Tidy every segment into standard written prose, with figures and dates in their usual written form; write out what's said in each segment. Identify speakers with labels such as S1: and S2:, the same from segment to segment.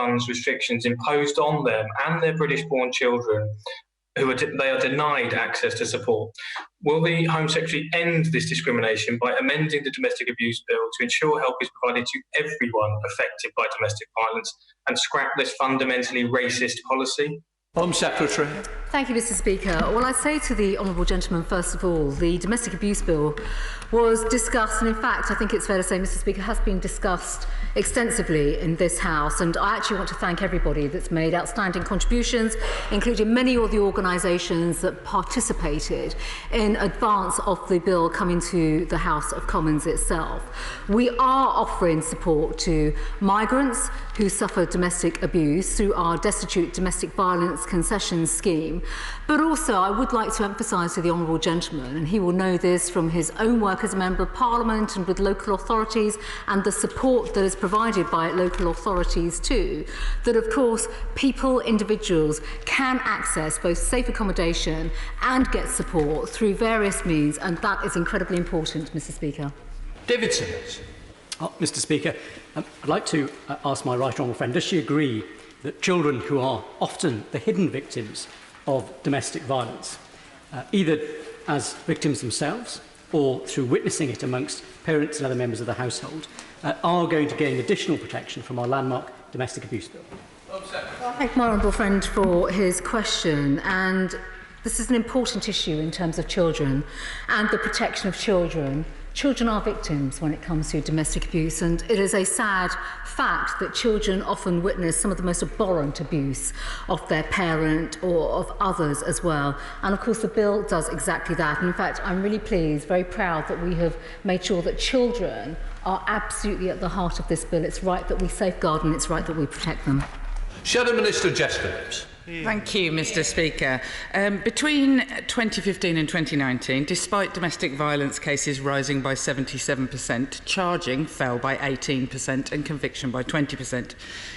S1: funds restrictions imposed on them and their British-born children they are denied access to support. Will the Home Secretary end this discrimination by amending the Domestic Abuse Bill to ensure help is provided to everyone affected by domestic violence and scrap this fundamentally racist policy?
S2: Home Secretary.
S3: Thank you, Mr. Speaker. Well, I say to the Honourable Gentleman, first of all, the Domestic Abuse Bill was discussed, and in fact, I think it's fair to say, Mr. Speaker, has been discussed extensively in this House, and I actually want to thank everybody that's made outstanding contributions, including many of the organisations that participated in advance of the bill coming to the House of Commons itself. We are offering support to migrants who suffer domestic abuse through our Destitute Domestic Violence Concessions Scheme, but also I would like to emphasise to the Honourable Gentleman, and he will know this from his own work as a Member of Parliament and with local authorities and the support that is provided by local authorities too, that of course people, individuals can access both safe accommodation and get support through various means, and that is incredibly important, Mr. Speaker.
S2: Davidson.
S4: Mr. Speaker, I'd like to ask my right honourable friend, does she agree that children who are often the hidden victims of domestic violence, either as victims themselves or through witnessing it amongst parents and other members of the household, are going to gain additional protection from our landmark Domestic Abuse Bill?
S3: I thank my honourable friend for his question, and this is an important issue in terms of children and the protection of children. Children are victims when it comes to domestic abuse, and it is a sad fact that children often witness some of the most abhorrent abuse of their parent or of others as well. And of course the bill does exactly that. And in fact, I'm really pleased, very proud that we have made sure that children are absolutely at the heart of this bill. It's right that we safeguard and it's right that we protect them.
S2: Shadow Minister Jessica.
S5: Thank you, Mr. Speaker. Between 2015 and 2019, despite domestic violence cases rising by 77%, charging fell by 18% and conviction by 20%.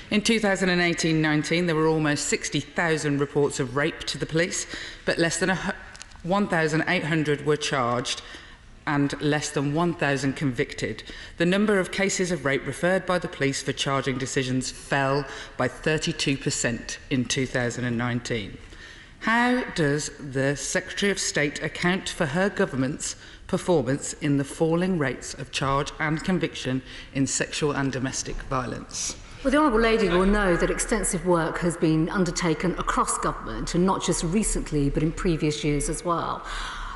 S5: In 2018-19, there were almost 60,000 reports of rape to the police, but less than 1,800 were charged and less than 1,000 convicted. The number of cases of rape referred by the police for charging decisions fell by 32% in 2019. How does the Secretary of State account for her government's performance in the falling rates of charge and conviction in sexual and domestic violence?
S3: Well, the Honourable Lady will know that extensive work has been undertaken across government, and not just recently, but in previous years as well.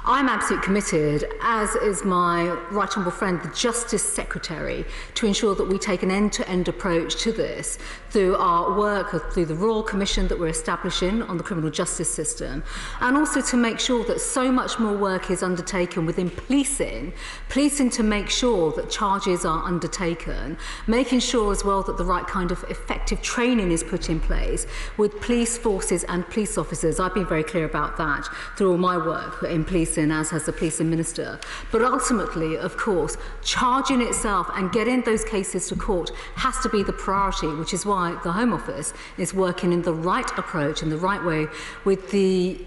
S3: I'm absolutely committed, as is my right honourable friend, the Justice Secretary, to ensure that we take an end-to-end approach to this through our work, through the Royal Commission that we're establishing on the criminal justice system, and also to make sure that so much more work is undertaken within policing to make sure that charges are undertaken, making sure as well that the right kind of effective training is put in place with police forces and police officers. I've been very clear about that through all my work in policing, as has the Policing Minister. But ultimately, of course, charging itself and getting those cases to court has to be the priority, which is why the Home Office is working in the right approach, in the right way, with the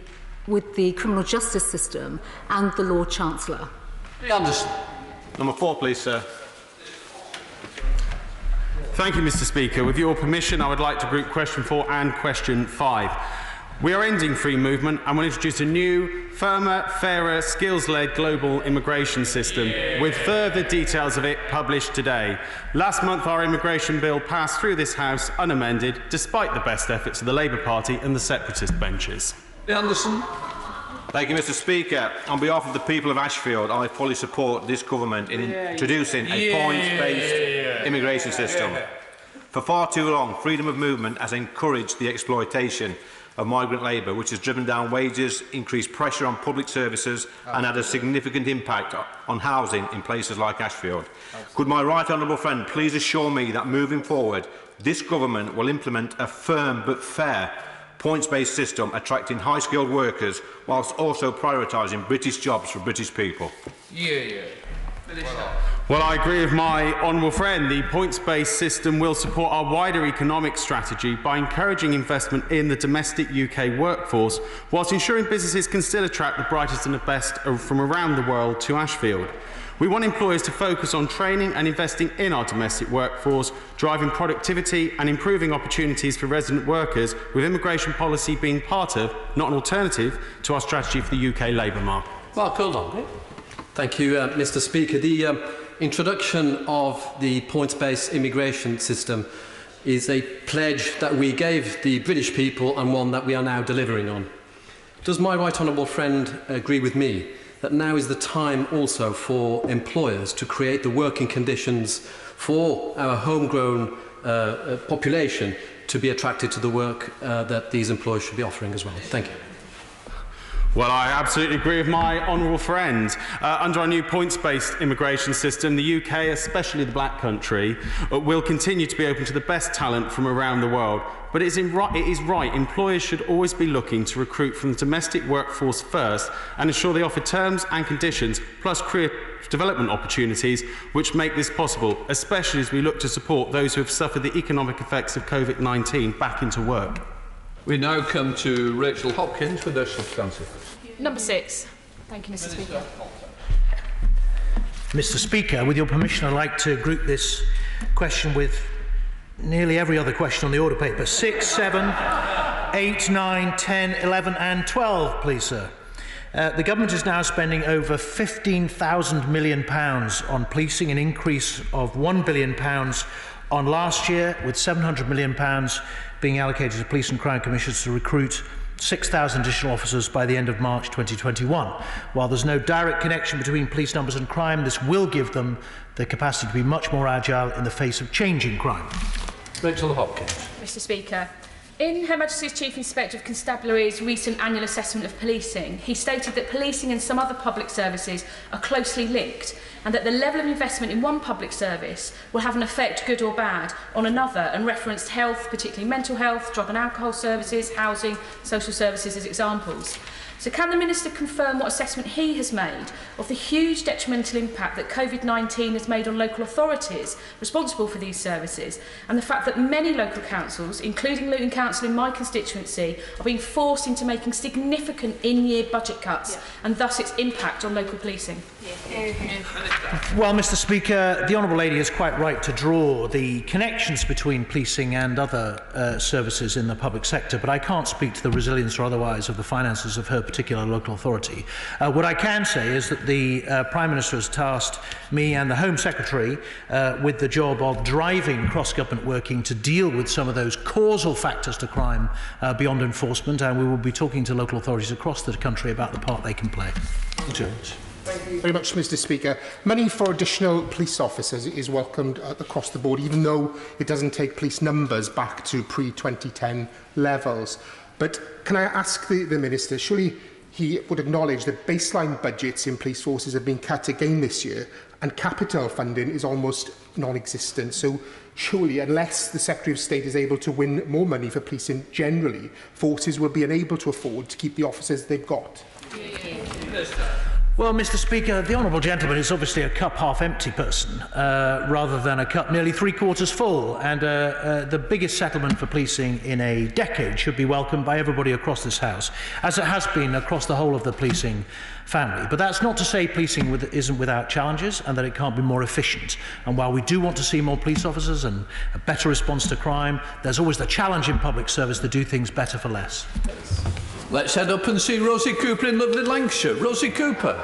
S3: criminal justice system and the Lord Chancellor.
S2: Anderson.
S6: Number 4, please, sir. Thank you, Mr. Speaker. With your permission, I would like to group question 4 and question 5. We are ending free movement and will introduce a new, firmer, fairer, skills-led global immigration system, with further details of it published today. Last month, our immigration bill passed through this House unamended, despite the best efforts of the Labour Party and the separatist benches.
S2: Anderson.
S6: Thank you, Mr. Speaker. On behalf of the people of Ashfield, I fully support this government in introducing a points-based immigration system. For far too long, freedom of movement has encouraged the exploitation of migrant labour, which has driven down wages, increased pressure on public services and had a significant impact on housing in places like Ashfield. Could my right honourable friend please assure me that moving forward, this government will implement a firm but fair points-based system attracting high-skilled workers whilst also prioritising British jobs for British people? Well, I agree with my honourable friend. The points-based system will support our wider economic strategy by encouraging investment in the domestic UK workforce, whilst ensuring businesses can still attract the brightest and the best from around the world to Ashfield.
S7: We want employers to focus on training and investing in our domestic workforce, driving productivity and improving opportunities for resident workers, with immigration policy being part of, not an alternative, to our strategy for the UK labour market.
S2: Mark, hold on. Thank you, Mr. Speaker. The introduction of the points-based immigration system is a pledge that we gave the British people and one that we are now delivering on. Does my right honourable friend agree with me that now is the time also for employers to create the working conditions for our homegrown population to be attracted to the work that these employers should be offering as well? Thank you.
S7: Well, I absolutely agree with my honourable friend. Under our new points-based immigration system, the UK, especially the Black Country, will continue to be open to the best talent from around the world. But it is right, employers should always be looking to recruit from the domestic workforce first and ensure they offer terms and conditions, plus career development opportunities, which make this possible, especially as we look to support those who have suffered the economic effects of COVID-19 back into work.
S2: We now come to Rachel Hopkins for their substantive.
S8: Number 6. Thank you, Mr. Speaker.
S9: Mr. Speaker, with your permission, I'd like to group this question with nearly every other question on the order paper. 6, 7, 8, 9, 10, 11 and 12, please, sir. The government is now spending over £15,000 million on policing, an increase of £1 billion on last year, with £700 million being allocated to police and crime commissions to recruit 6,000 additional officers by the end of March 2021. While there's no direct connection between police numbers and crime, this will give them the capacity to be much more agile in the face of changing crime.
S2: Rachel Hopkins.
S8: Mr. Speaker, in Her Majesty's Chief Inspector of Constabulary's recent annual assessment of policing, he stated that policing and some other public services are closely linked, and that the level of investment in one public service will have an effect, good or bad, on another, and referenced health, particularly mental health, drug and alcohol services, housing, social services as examples. So can the Minister confirm what assessment he has made of the huge detrimental impact that COVID-19 has made on local authorities responsible for these services, and the fact that many local councils, including Luton Council in my constituency, are being forced into making significant in-year budget cuts, and thus its impact on local policing?
S9: Well, Mr. Speaker, the Honourable Lady is quite right to draw the connections between policing and other services in the public sector, but I can't speak to the resilience or otherwise of the finances of her particular local authority. What I can say is that the Prime Minister has tasked me and the Home Secretary with the job of driving cross-government working to deal with some of those causal factors to crime beyond enforcement, and we will be talking to local authorities across the country about the part they can play.
S2: Jones.
S10: Thank you very much, Mr. Speaker. Money for additional police officers is welcomed across the board, even though it doesn't take police numbers back to pre-2010 levels. But can I ask the Minister, surely he would acknowledge that baseline budgets in police forces have been cut again this year, and capital funding is almost non-existent. So surely, unless the Secretary of State is able to win more money for policing generally, forces will be unable to afford to keep the officers they've got.
S9: Well, Mr. Speaker, the Honourable Gentleman is obviously a cup-half-empty person, rather than a cup nearly three-quarters full, and the biggest settlement for policing in a decade should be welcomed by everybody across this House, as it has been across the whole of the policing family. But that's not to say policing isn't without challenges and that it can't be more efficient. And while we do want to see more police officers and a better response to crime, there's always the challenge in public service to do things better for less.
S2: Let's head up and see Rosie Cooper in lovely Lancashire. Rosie Cooper.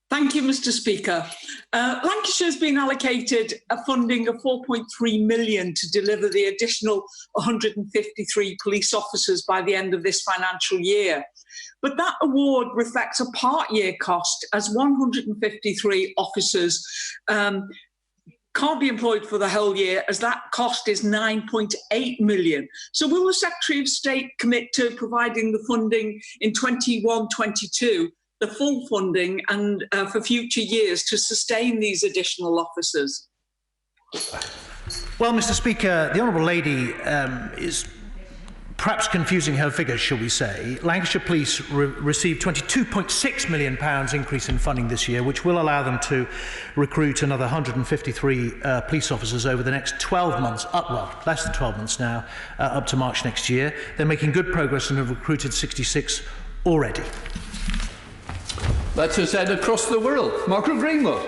S11: Thank you, Mr. Speaker. Lancashire has been allocated a funding of £4.3 million to deliver the additional 153 police officers by the end of this financial year. But that award reflects a part-year cost, as 153 officers can't be employed for the whole year, as that cost is £9.8 million. So will the Secretary of State commit to providing the funding in 21-22, the full funding, and for future years to sustain these additional officers?
S9: Well, Mr. Speaker, the Honourable Lady is perhaps confusing her figures, shall we say. Lancashire Police received £22.6 million increase in funding this year, which will allow them to recruit another 153 police officers over the next 12 months, less than 12 months now, up to March next year. They're making good progress and have recruited 66 already.
S2: Let's head across the world. Margaret Greenwood.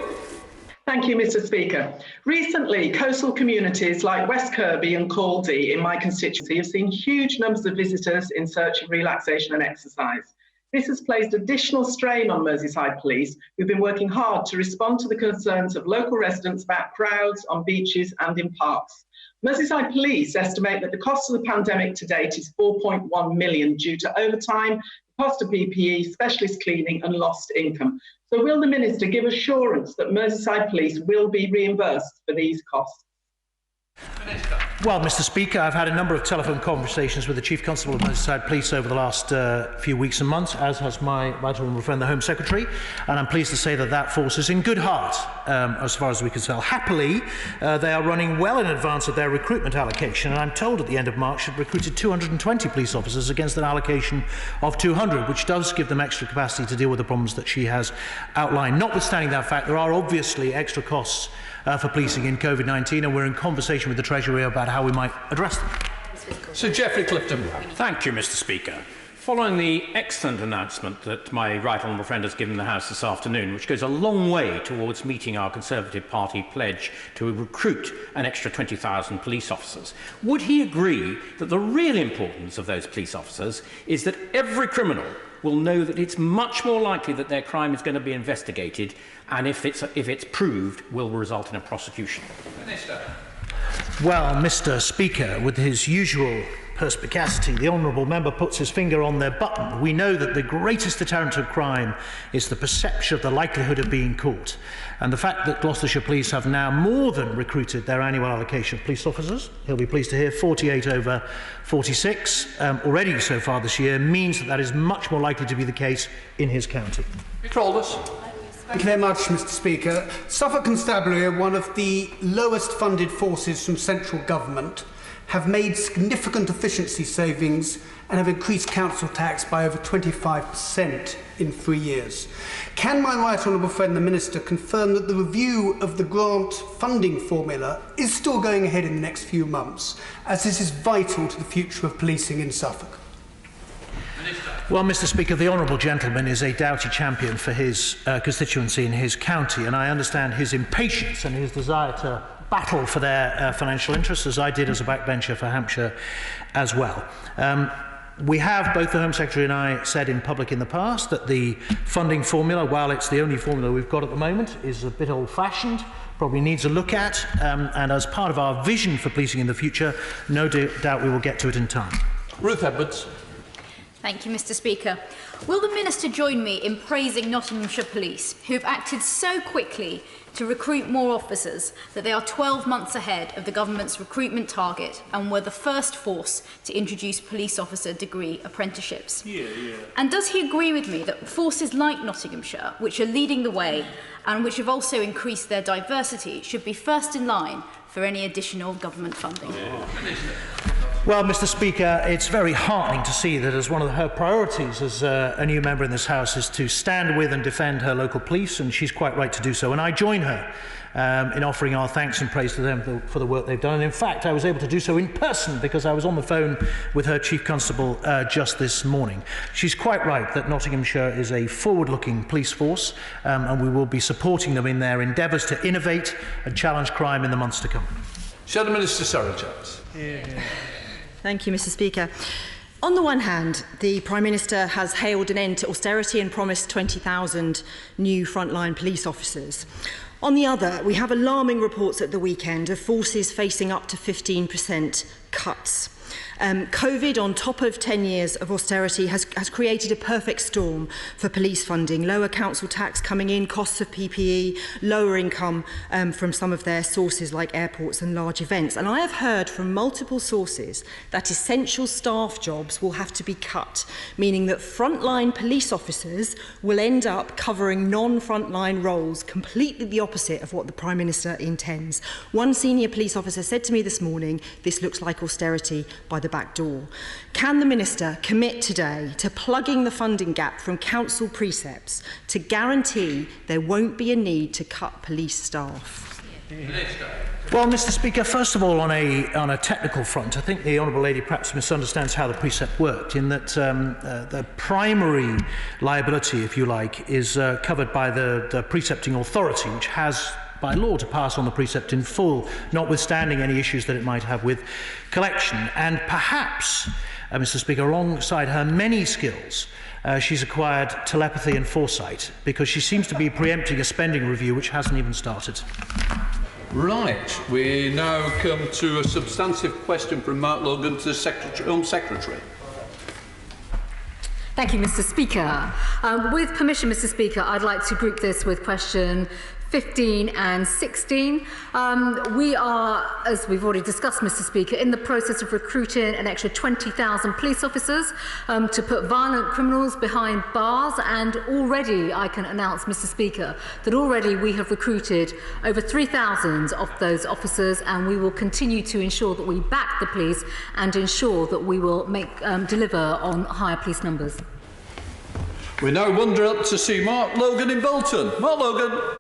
S12: Thank you, Mr. Speaker. Recently, coastal communities like West Kirby and Caldy in my constituency have seen huge numbers of visitors in search of relaxation and exercise. This has placed additional strain on Merseyside Police, who've been working hard to respond to the concerns of local residents about crowds on beaches and in parks. Merseyside Police estimate that the cost of the pandemic to date is £4.1 million due to overtime, the cost of PPE, specialist cleaning and lost income. So will the Minister give assurance that Merseyside Police will be reimbursed for these costs?
S9: Well, Mr. Speaker, I've had a number of telephone conversations with the Chief Constable of Merseyside Police over the last few weeks and months, as has my right honourable friend, the Home Secretary, and I'm pleased to say that that force is in good heart, as far as we can tell. Happily, they are running well in advance of their recruitment allocation, and I'm told at the end of March they've recruited 220 police officers against an allocation of 200, which does give them extra capacity to deal with the problems that she has outlined. Notwithstanding that fact, there are obviously extra costs for policing in COVID-19, and we're in conversation with the Treasury about how we might address them.
S13: Sir Geoffrey Clifton. Thank you, Mr. Speaker. Following the excellent announcement that my right honourable friend has given the House this afternoon, which goes a long way towards meeting our Conservative Party pledge to recruit an extra 20,000 police officers, would he agree that the real importance of those police officers is that every criminal will know that it's much more likely that their crime is going to be investigated, and if it's proved, will result in a prosecution? Minister.
S9: Well, Mr. Speaker, with his usual perspicacity, the Honourable Member puts his finger on their button. We know that the greatest deterrent of crime is the perception of the likelihood of being caught. And the fact that Gloucestershire Police have now more than recruited their annual allocation of police officers, he'll be pleased to hear 48 over 46 already so far this year, means that that is much more likely to be the case in his county.
S14: Thank you very much, Mr. Speaker. Suffolk Constabulary are one of the lowest funded forces from central government, have made significant efficiency savings and have increased council tax by over 25% in 3 years. Can my right honourable friend, the Minister, confirm that the review of the grant funding formula is still going ahead in the next few months, as this is vital to the future of policing in Suffolk?
S9: Well, Mr. Speaker, the Honourable Gentleman is a doughty champion for his constituency in his county, and I understand his impatience and his desire to battle for their financial interests, as I did as a backbencher for Hampshire as well. We have, both the Home Secretary and I, said in public in the past that the funding formula, while it's the only formula we've got at the moment, is a bit old-fashioned, probably needs a look at, and as part of our vision for policing in the future, no doubt we will get to it in time.
S13: Ruth Edwards.
S15: Thank you, Mr. Speaker. Will the Minister join me in praising Nottinghamshire Police, who have acted so quickly to recruit more officers that they are 12 months ahead of the government's recruitment target and were the first force to introduce police officer degree apprenticeships? And does he agree with me that forces like Nottinghamshire, which are leading the way and which have also increased their diversity, should be first in line for any additional government funding?
S9: Well, Mr. Speaker, it's very heartening to see that as one of her priorities as a new member in this House is to stand with and defend her local police, and she's quite right to do so. And I join her in offering our thanks and praise to them for the work they've done. And in fact, I was able to do so in person because I was on the phone with her Chief Constable just this morning. She's quite right that Nottinghamshire is a forward-looking police force, and we will be supporting them in their endeavours to innovate and challenge crime in the months to come.
S13: Shadow Minister Sarah Jones.
S16: Thank you, Mr. Speaker. On the one hand, the Prime Minister has hailed an end to austerity and promised 20,000 new frontline police officers. On the other, we have alarming reports at the weekend of forces facing up to 15% cuts. COVID, on top of 10 years of austerity, has created a perfect storm for police funding. Lower council tax coming in, costs of PPE, lower income from some of their sources like airports and large events. And I have heard from multiple sources that essential staff jobs will have to be cut, meaning that frontline police officers will end up covering non-frontline roles, completely the opposite of what the Prime Minister intends. One senior police officer said to me this morning, this looks like austerity by the back door. Can the Minister commit today to plugging the funding gap from council precepts to guarantee there won't be a need to cut police staff?
S9: Well, Mr. Speaker, first of all, on a technical front, I think the Honourable Lady perhaps misunderstands how the precept worked, in that the primary liability, if you like, is covered by the precepting authority, which has by law to pass on the precept in full, notwithstanding any issues that it might have with collection. And perhaps, Mr. Speaker, alongside her many skills, she's acquired telepathy and foresight, because she seems to be preempting a spending review which hasn't even started.
S17: Right, we now come to a substantive question from Mark Logan to the Home Secretary.
S3: Thank you, Mr. Speaker. With permission, Mr. Speaker, I'd like to group this with question 15 and 16. We are, as we've already discussed, Mr. Speaker, in the process of recruiting an extra 20,000 police officers to put violent criminals behind bars, and already I can announce, Mr. Speaker, that already we have recruited over 3,000 of those officers, and we will continue to ensure that we back the police and ensure that we will deliver on higher police numbers.
S17: We now wander up to see Mark Logan in Bolton. Mark Logan.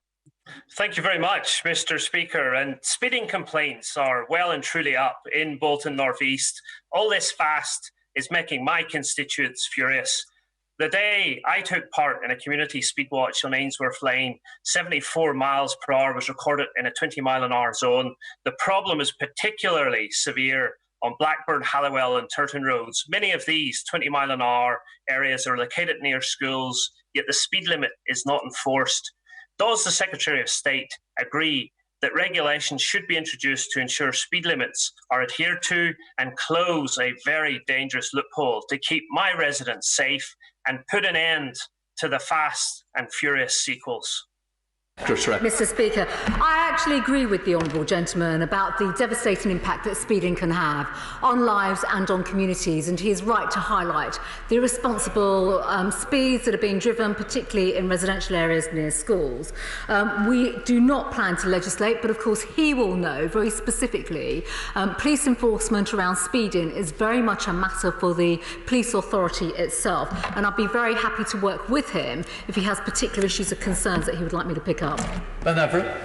S18: Thank you very much, Mr. Speaker. And speeding complaints are well and truly up in Bolton North East. All this fast is making my constituents furious. The day I took part in a community speed watch on Ainsworth Lane, 74 miles per hour was recorded in a 20-mile-an-hour zone. The problem is particularly severe on Blackburn, Halliwell and Turton roads. Many of these 20-mile-an-hour areas are located near schools, yet the speed limit is not enforced. Does the Secretary of State agree that regulations should be introduced to ensure speed limits are adhered to and close a very dangerous loophole to keep my residents safe and put an end to the fast and furious sequels?
S3: Mr. Speaker, I actually agree with the Honourable Gentleman about the devastating impact that speeding can have on lives and on communities, and he is right to highlight the irresponsible speeds that are being driven, particularly in residential areas near schools. We do not plan to legislate, but of course he will know very specifically police enforcement around speeding is very much a matter for the police authority itself, and I'll be very happy to work with him if he has particular issues or concerns that he would like me to pick up.
S17: Ben Everett.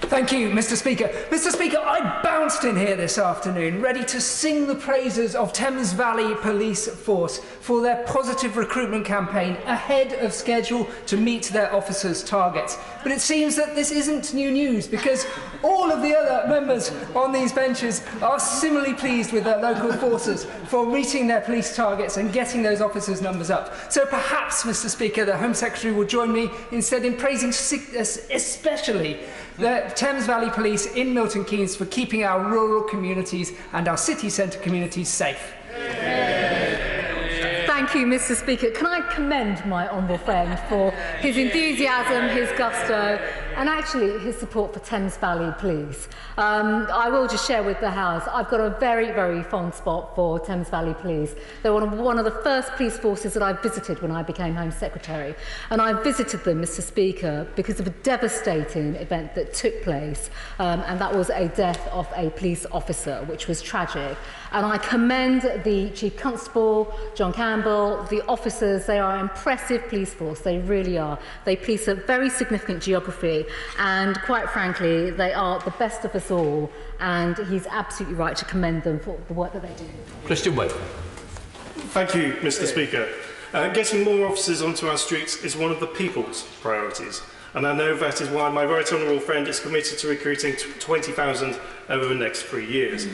S19: Thank you, Mr. Speaker. Mr. Speaker, I bounced in here this afternoon ready to sing the praises of Thames Valley Police Force for their positive recruitment campaign ahead of schedule to meet their officers' targets. But it seems that this isn't new news, because all of the other members on these benches are similarly pleased with their local forces for meeting their police targets and getting those officers' numbers up. So perhaps, Mr. Speaker, the Home Secretary will join me instead in praising especially the Thames Valley Police in Milton Keynes for keeping our rural communities and our city centre communities safe.
S3: Thank you, Mr. Speaker. Can I commend my honourable friend for his enthusiasm, his gusto, and actually his support for Thames Valley Police. I will just share with the House, I've got a very, very fond spot for Thames Valley Police. They're one of the first police forces that I visited when I became Home Secretary. And I visited them, Mr. Speaker, because of a devastating event that took place, and that was a death of a police officer, which was tragic. And I commend the Chief Constable, John Campbell, the officers. They are an impressive police force, they really are. They police a very significant geography, and quite frankly, they are the best of us all, and he's absolutely right to commend them for the work that they do.
S17: Christian Wade.
S20: Thank you, Mr. Speaker. Getting more officers onto our streets is one of the people's priorities, and I know that is why my right honourable friend is committed to recruiting 20,000 over the next 3 years.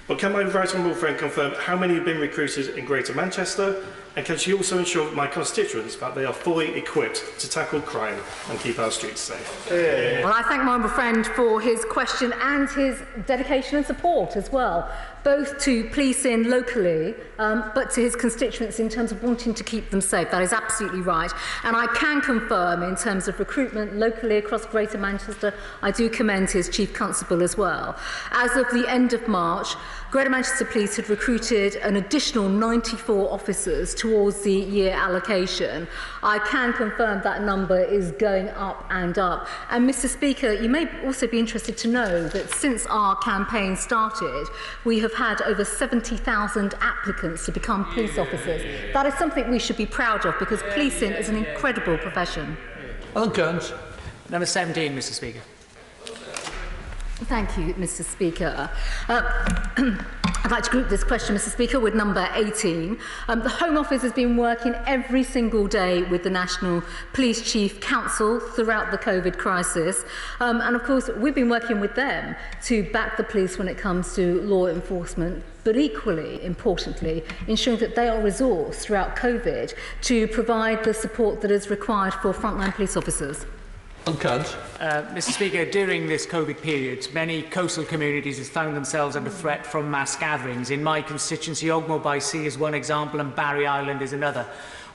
S20: But can my right honourable friend confirm how many have been recruited in Greater Manchester, and can she also ensure my constituents that they are fully equipped to tackle crime and keep our streets safe?
S3: Well, I thank my honourable friend for his question and his dedication and support as well, both to policing locally, but to his constituents in terms of wanting to keep them safe. That is absolutely right. And I can confirm, in terms of recruitment locally across Greater Manchester, I do commend his Chief Constable as well. As of the end of March, Greater Manchester Police had recruited an additional 94 officers towards the year allocation. I can confirm that number is going up and up. And Mr. Speaker, you may also be interested to know that since our campaign started, we have had over 70,000 applicants to become police officers. That is something we should be proud of, because policing is an incredible profession.
S17: Alan Kearns.
S19: Number 17, Mr. Speaker.
S3: Thank you, Mr. Speaker. I'd like to group this question, Mr. Speaker, with number 18. The Home Office has been working every single day with the National Police Chief Council throughout the COVID crisis. And of course, we've been working with them to back the police when it comes to law enforcement, but equally importantly, ensuring that they are resourced throughout COVID to provide the support that is required for frontline police officers.
S19: Mr. Speaker, during this COVID period, many coastal communities have found themselves under threat from mass gatherings. In my constituency, Ogmore by Sea is one example and Barry Island is another.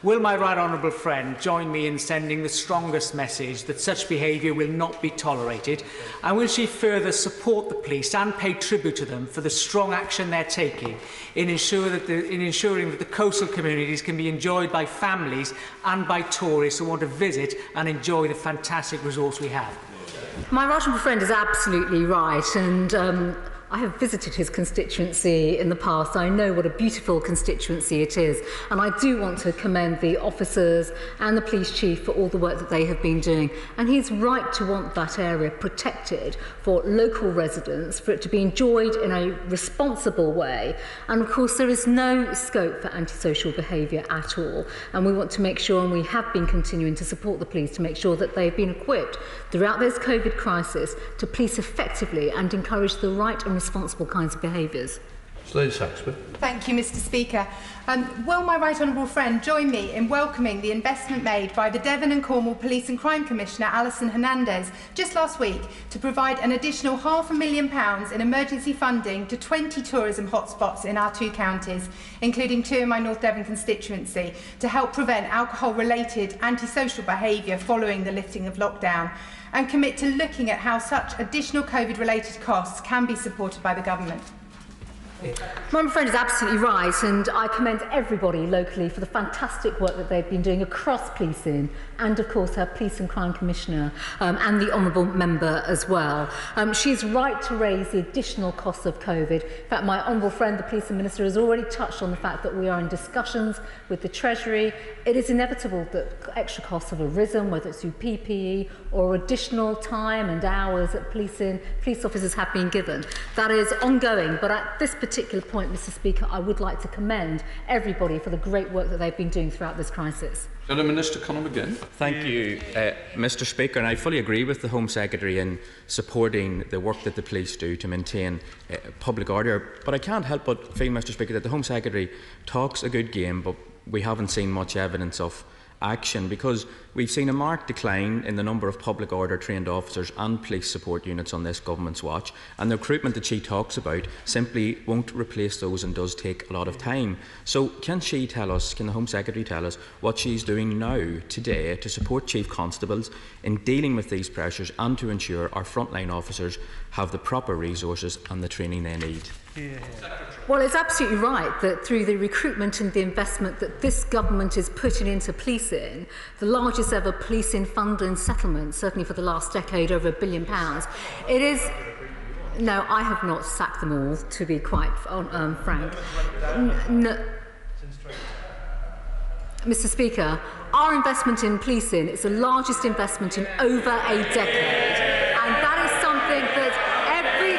S19: Will my right honourable friend join me in sending the strongest message that such behaviour will not be tolerated? And will she further support the police and pay tribute to them for the strong action they're taking in ensuring that the coastal communities can be enjoyed by families and by tourists who want to visit and enjoy the fantastic resource we have?
S3: My right honourable friend is absolutely right, and I have visited his constituency in the past. I know what a beautiful constituency it is, and I do want to commend the officers and the police chief for all the work that they have been doing. And he's right to want that area protected for local residents, for it to be enjoyed in a responsible way. And of course, there is no scope for antisocial behaviour at all. And we want to make sure, and we have been continuing to support the police to make sure that they've been equipped throughout this COVID crisis to police effectively and encourage the right and responsible kinds of behaviours.
S21: Thank you, Mr. Speaker. Will my right honourable friend join me in welcoming the investment made by the Devon and Cornwall Police and Crime Commissioner Alison Hernandez just last week to provide an additional £500,000 in emergency funding to 20 tourism hotspots in our 2 counties, including 2 in my North Devon constituency, to help prevent alcohol-related antisocial behaviour following the lifting of lockdown, and commit to looking at how such additional COVID-related costs can be supported by the government?
S3: My friend is absolutely right, and I commend everybody locally for the fantastic work that they've been doing across policing, and of course her Police and Crime Commissioner and the Honourable Member as well. She's right to raise the additional costs of COVID. In fact, my Honourable friend, the Police Minister, has already touched on the fact that we are in discussions with the Treasury. It is inevitable that extra costs have arisen, whether it's through PPE or additional time and hours that police officers have been given. That is ongoing, but at this particular point, Mr. Speaker, I would like to commend everybody for the great work that they've been doing throughout this crisis.
S17: Minister Conham again.
S22: Thank you, Mr. Speaker, and I fully agree with the Home Secretary in supporting the work that the police do to maintain public order. But I can't help but feel, Mr. Speaker, that the Home Secretary talks a good game, but we haven't seen much evidence of action, because we've seen a marked decline in the number of public order trained officers and police support units on this government's watch, and the recruitment that she talks about simply won't replace those and does take a lot of time. So can the Home Secretary tell us what she's doing now, today, to support Chief Constables in dealing with these pressures and to ensure our frontline officers have the proper resources and the training they need?
S3: Well, it's absolutely right that through the recruitment and the investment that this government is putting into policing, the largest ever policing fund and settlement, certainly for the last decade, over £1 billion, it is... No, I have not sacked them all, to be quite frank. No. Mr. Speaker, our investment in policing is the largest investment in over a decade, and that is something that every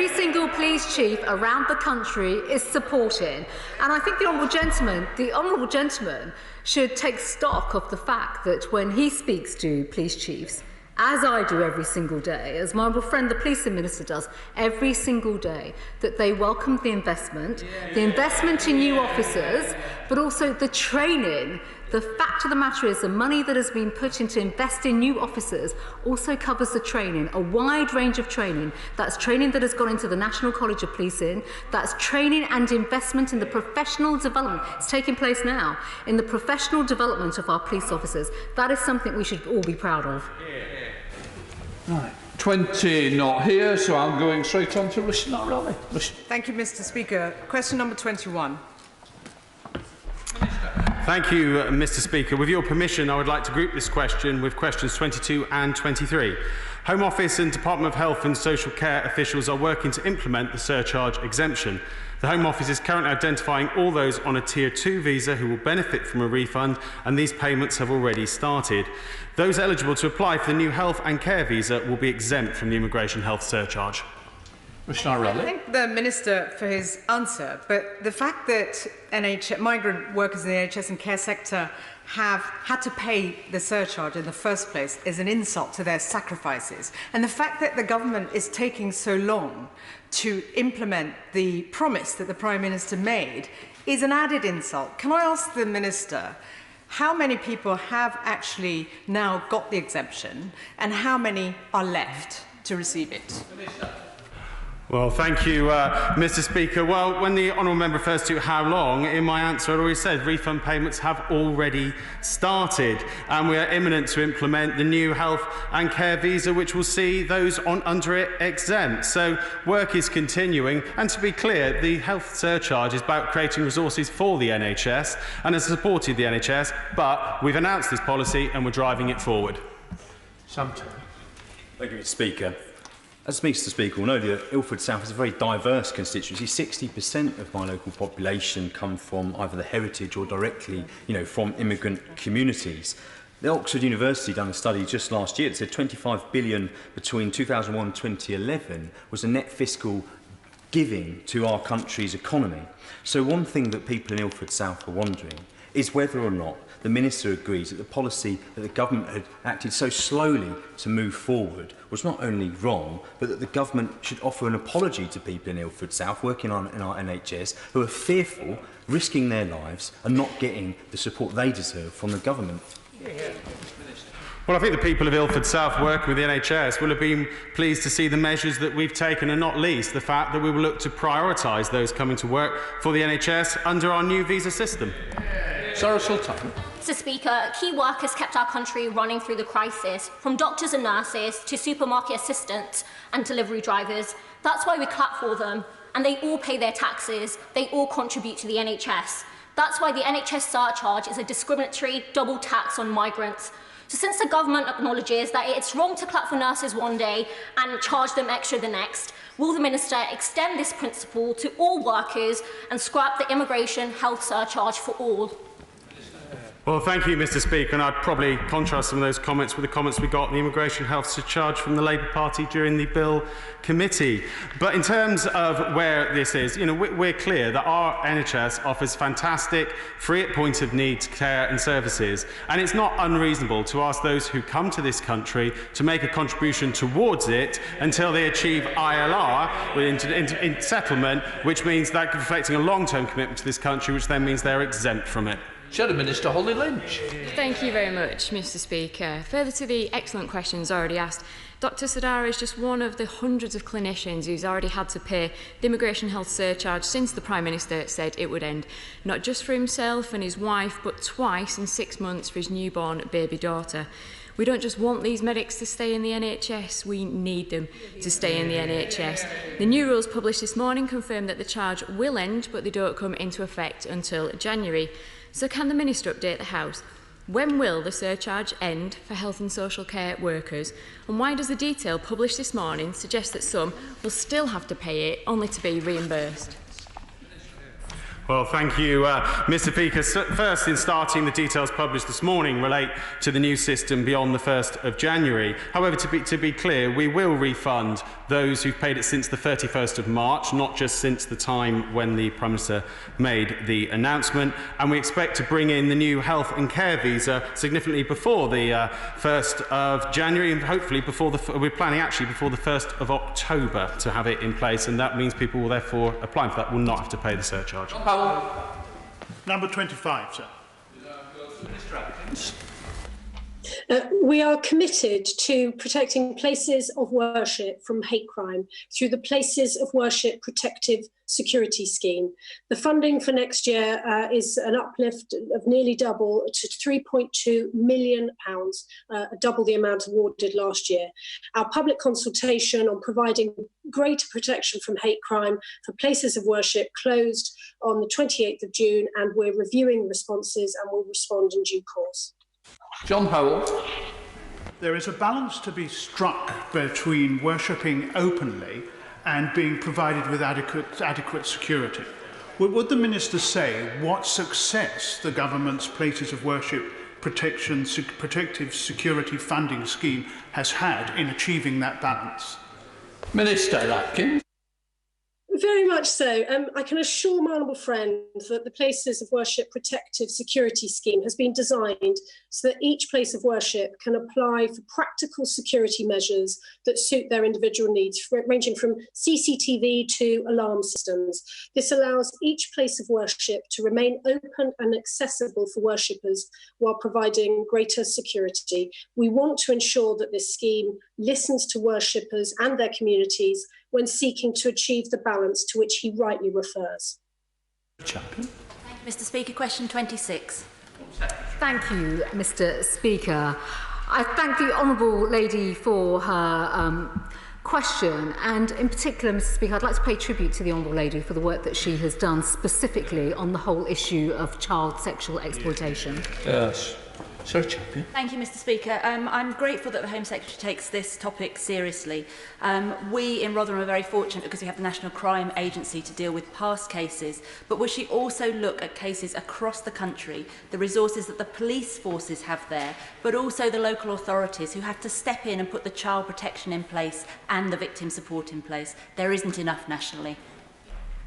S3: single police chief around the country is supporting. And I think the Honourable Gentleman should take stock of the fact that when he speaks to police chiefs, as I do every single day, as my honourable friend the Police Minister does every single day, that they welcome the investment in new officers, but also the training. The fact of the matter is the money that has been put into invest in new officers also covers the training, a wide range of training. That's training that has gone into the National College of Policing. That's training and investment in the professional development. It's taking place now in the professional development of our police officers. That is something we should all be proud of.
S17: Right. 20 not here, so I'm going straight on to Rishin O'Reilly.
S23: Thank you, Mr. Speaker. Question number 21.
S7: Thank you, Mr. Speaker. With your permission, I would like to group this question with questions 22 and 23. Home Office and Department of Health and Social Care officials are working to implement the surcharge exemption. The Home Office is currently identifying all those on a Tier 2 visa who will benefit from a refund, and these payments have already started. Those eligible to apply for the new health and care visa will be exempt from the immigration health surcharge.
S17: Commissioner
S23: I thank the Minister for his answer, but the fact that migrant workers in the NHS and care sector have had to pay the surcharge in the first place is an insult to their sacrifices. And the fact that the government is taking so long to implement the promise that the Prime Minister made is an added insult. Can I ask the Minister how many people have actually now got the exemption and how many are left to receive it?
S7: Well, thank you, Mr. Speaker. Well, when the honourable member refers to how long, in my answer I already said refund payments have already started, and we are imminent to implement the new health and care visa, which will see those under it exempt. So work is continuing, and to be clear, the health surcharge is about creating resources for the NHS and has supported the NHS, but we've announced this policy and we're driving it forward.
S1: Thank you, Mr. Speaker. As Mr. Speaker will know, the Ilford South is a very diverse constituency. 60% of my local population come from either the heritage or directly, from immigrant communities. The Oxford University done a study just last year that said 25 billion between 2001 and 2011 was the net fiscal giving to our country's economy. So one thing that people in Ilford South are wondering is whether or not the Minister agrees that the policy that the government had acted so slowly to move forward was not only wrong, but that the government should offer an apology to people in Ilford South working in our NHS who are fearful, risking their lives and not getting the support they deserve from the government.
S7: Well, I think the people of Ilford South working with the NHS will have been pleased to see the measures that we've taken, and not least the fact that we will look to prioritise those coming to work for the NHS under our new visa system.
S17: Sarah Sultan.
S4: Mr. Speaker, key workers kept our country running through the crisis, from doctors and nurses to supermarket assistants and delivery drivers. That's why we clap for them, and they all pay their taxes, they all contribute to the NHS. That's why the NHS surcharge is a discriminatory double tax on migrants. So since the government acknowledges that it's wrong to clap for nurses one day and charge them extra the next, will the Minister extend this principle to all workers and scrap the immigration health surcharge for all?
S7: Well, thank you, Mr. Speaker, and I'd probably contrast some of those comments with the comments we got on the immigration health surcharge from the Labour Party during the Bill Committee. But in terms of where this is, we're clear that our NHS offers fantastic, free at point of need care and services, and it's not unreasonable to ask those who come to this country to make a contribution towards it until they achieve ILR in settlement, which means that reflecting a long-term commitment to this country, which then means they're exempt from it.
S17: Shadow Minister Holly Lynch.
S5: Thank you very much, Mr. Speaker. Further to the excellent questions already asked, Dr. Sadara is just one of the hundreds of clinicians who's already had to pay the immigration health surcharge since the Prime Minister said it would end, not just for himself and his wife, but twice in 6 months for his newborn baby daughter. We don't just want these medics to stay in the NHS, we need them to stay in the NHS. The new rules published this morning confirm that the charge will end, but they don't come into effect until January. So can the Minister update the House? When will the surcharge end for health and social care workers? And why does the detail published this morning suggest that some will still have to pay it, only to be reimbursed?
S7: Well, thank you, Mr. Speaker. First, in starting, the details published this morning relate to the new system beyond the 1st of January. However, to be clear, we will refund those who've paid it since the 31st of March, not just since the time when the Prime Minister made the announcement. And we expect to bring in the new health and care visa significantly before the 1st of January, and hopefully we're planning actually before the 1st of October to have it in place. And that means people will therefore, applying for that, will not have to pay the surcharge.
S9: Number 25, sir.
S24: We are committed to protecting places of worship from hate crime through the Places of Worship Protective Security Scheme. The funding for next year is an uplift of nearly double to £3.2 million, double the amount awarded last year. Our public consultation on providing greater protection from hate crime for places of worship closed on the 28th of June, and we're reviewing responses and will respond in due course.
S17: John Howell.
S9: There is a balance to be struck between worshipping openly and being provided with adequate security. Would the Minister say what success the government's Places of Worship Protective Security Funding Scheme has had in achieving that balance?
S17: Minister Atkins.
S24: Very much so. I can assure my honourable friend that the Places of Worship Protective Security Scheme has been designed so that each place of worship can apply for practical security measures that suit their individual needs, ranging from CCTV to alarm systems. This allows each place of worship to remain open and accessible for worshippers while providing greater security. We want to ensure that this scheme listens to worshippers and their communities when seeking to achieve the balance to which he rightly refers.
S15: Thank you, Mr. Speaker. Question 26.
S3: Thank you, Mr. Speaker. I thank the Honourable Lady for her question, and in particular, Mr. Speaker, I'd like to pay tribute to the Honourable Lady for the work that she has done specifically on the whole issue of child sexual exploitation.
S17: Yes. Sorry, Champion.
S15: Thank you, Mr. Speaker. I'm grateful that the Home Secretary takes this topic seriously. We in Rotherham are very fortunate because we have the National Crime Agency to deal with past cases, but will she also look at cases across the country, the resources that the police forces have there, but also the local authorities who have to step in and put the child protection in place and the victim support in place? There isn't enough nationally.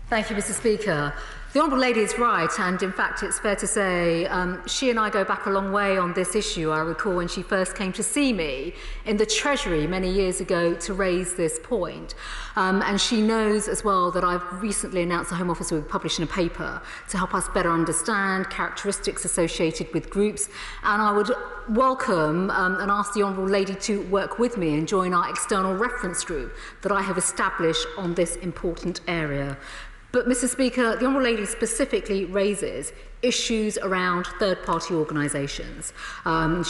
S3: Thank you, Mr. Speaker. The Honourable Lady is right, and in fact it's fair to say she and I go back a long way on this issue. I recall when she first came to see me in the Treasury many years ago to raise this point. And she knows as well that I've recently announced the Home Office will be publishing a paper to help us better understand characteristics associated with groups. And I would welcome and ask the Honourable Lady to work with me and join our external reference group that I have established on this important area. But, Mr. Speaker, the Honourable Lady specifically raises issues around third-party organisations.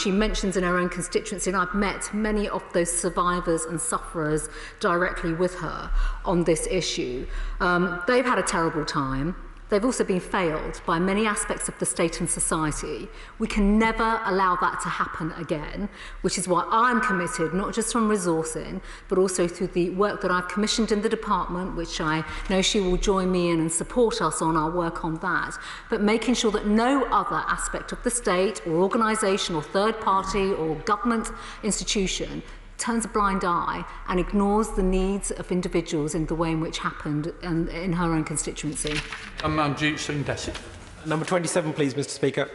S3: She mentions in her own constituency, and I've met many of those survivors and sufferers directly with her on this issue. They've had a terrible time. They've also been failed by many aspects of the state and society. We can never allow that to happen again, which is why I'm committed, not just from resourcing, but also through the work that I've commissioned in the department, which I know she will join me in and support us on our work on that, but making sure that no other aspect of the state or organisation or third party or government institution turns a blind eye and ignores the needs of individuals in the way in which happened in her own constituency.
S6: Number 27, please, Mr. Speaker.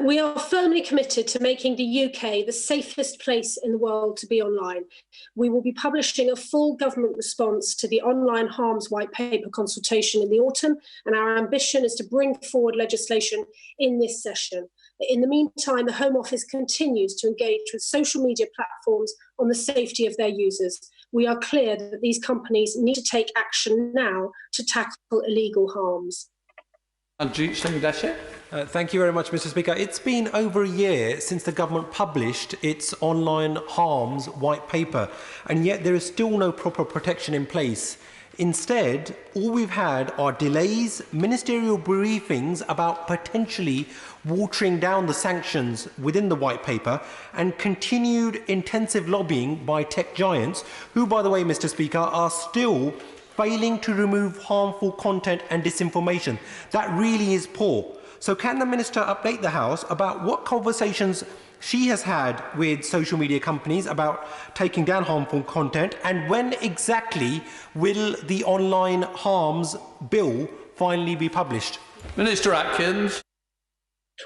S24: We are firmly committed to making the UK the safest place in the world to be online. We will be publishing a full government response to the online harms white paper consultation in the autumn, and our ambition is to bring forward legislation in this session. In the meantime, the Home Office continues to engage with social media platforms on the safety of their users. We are clear that these companies need to take action now to tackle illegal harms.
S6: Thank you very much, Mr. Speaker. It's been over a year since the government published its online harms white paper, and yet there is still no proper protection in place. Instead, all we've had are delays, ministerial briefings about potentially watering down the sanctions within the white paper, and continued intensive lobbying by tech giants, who, by the way, Mr. Speaker, are still failing to remove harmful content and disinformation. That really is poor. So can the Minister update the House about what conversations she has had with social media companies about taking down harmful content, and when exactly will the online harms bill finally be published?
S17: Minister Atkins.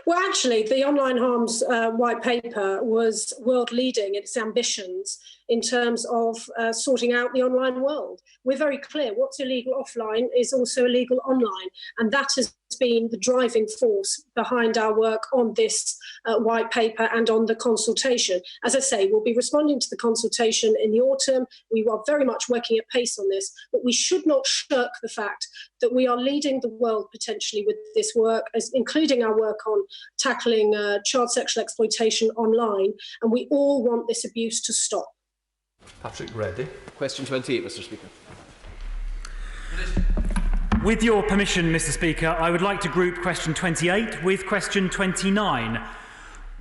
S24: Well, actually, the online harms white paper was world-leading in its ambitions in terms of sorting out the online world. We're very clear what's illegal offline is also illegal online, and that has been the driving force behind our work on this white paper and on the consultation. As I say, we'll be responding to the consultation in the autumn. We are very much working at pace on this, but we should not shirk the fact that we are leading the world potentially with this work, including our work on tackling child sexual exploitation online, and we all want this abuse to stop.
S17: Patrick Reddy.
S6: Question 28, Mr. Speaker.
S8: With your permission, Mr. Speaker, I would like to group question 28 with question 29.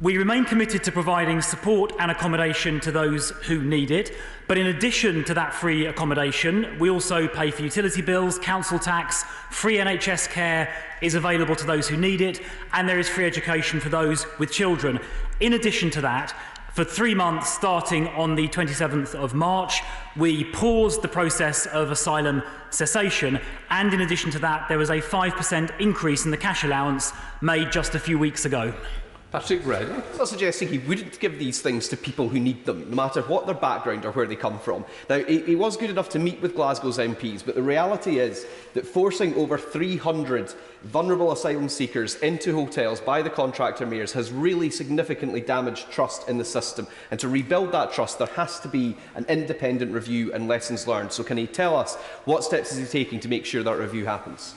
S8: We remain committed to providing support and accommodation to those who need it, but in addition to that free accommodation, we also pay for utility bills, council tax, free NHS care is available to those who need it, and there is free education for those with children. In addition to that, For 3 months, starting on the 27th of March, we paused the process of asylum cessation, and in addition to that, there was a 5% increase in the cash allowance made just a few weeks ago.
S17: Patrick Ready.
S2: I'm not suggesting he wouldn't give these things to people who need them, no matter what their background or where they come from. Now, he was good enough to meet with Glasgow's MPs, but the reality is that forcing over 300 vulnerable asylum seekers into hotels by the contractor mayors has really significantly damaged trust in the system. And to rebuild that trust, there has to be an independent review and lessons learned. So can he tell us what steps is he taking to make sure that review happens?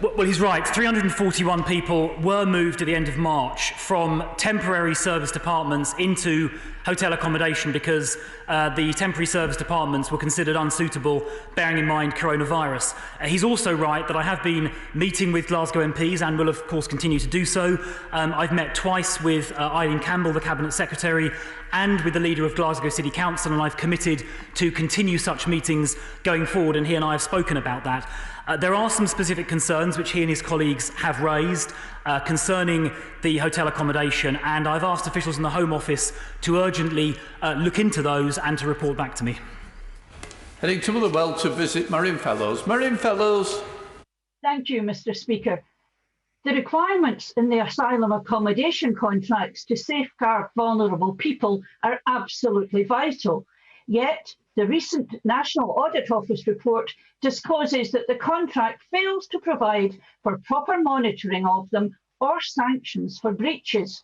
S8: Well, he's right. 341 people were moved at the end of March from temporary service departments into hotel accommodation because the temporary service departments were considered unsuitable, bearing in mind coronavirus. He's also right that I have been meeting with Glasgow MPs and will, of course, continue to do so. I've met twice with Eileen Campbell, the Cabinet Secretary, and with the leader of Glasgow City Council, and I've committed to continue such meetings going forward, and he and I have spoken about that. There are some specific concerns which he and his colleagues have raised concerning the hotel accommodation, and I've asked officials in the Home Office to urgently look into those and to report back to me.
S17: Heading to Motherwell to visit Marion Fellows. Marion Fellows.
S10: Thank you, Mr. Speaker. The requirements in the asylum accommodation contracts to safeguard vulnerable people are absolutely vital. Yet, the recent National Audit Office report discloses that the contract fails to provide for proper monitoring of them or sanctions for breaches.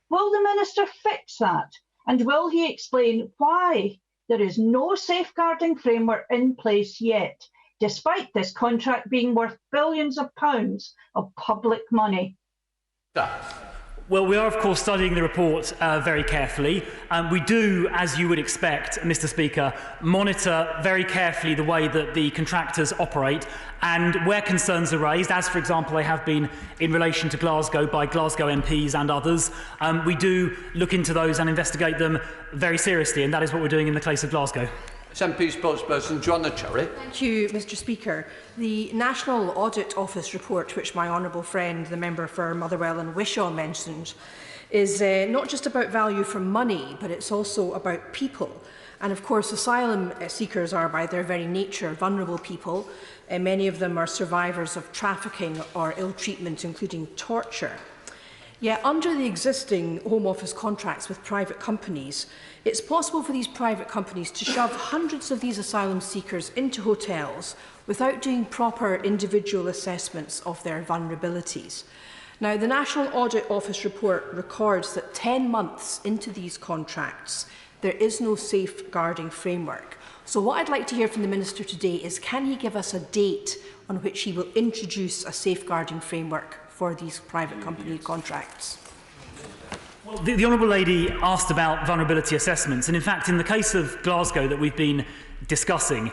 S10: Will the Minister fix that? And will he explain why there is no safeguarding framework in place yet, despite this contract being worth billions of pounds of public money?
S8: Well, we are, of course, studying the report very carefully. We do, as you would expect, Mr. Speaker, monitor very carefully the way that the contractors operate, and where concerns are raised, as, for example, they have been in relation to Glasgow by Glasgow MPs and others, we do look into those and investigate them very seriously, and that is what we're doing in the case of Glasgow.
S17: SNP spokesperson Joanna Cherry.
S11: Thank you, Mr. Speaker. The National Audit Office report, which my honourable friend, the member for Motherwell and Wishaw mentioned, is not just about value for money, but it's also about people. And of course, asylum seekers are by their very nature vulnerable people. Many of them are survivors of trafficking or ill treatment, including torture. Yet, under the existing Home Office contracts with private companies, it's possible for these private companies to shove hundreds of these asylum seekers into hotels without doing proper individual assessments of their vulnerabilities. Now, the National Audit Office report records that 10 months into these contracts, there is no safeguarding framework. So what I'd like to hear from the Minister today is, can he give us a date on which he will introduce a safeguarding framework for these private company contracts?
S8: Well, the Honourable Lady asked about vulnerability assessments, and in fact, in the case of Glasgow that we've been discussing,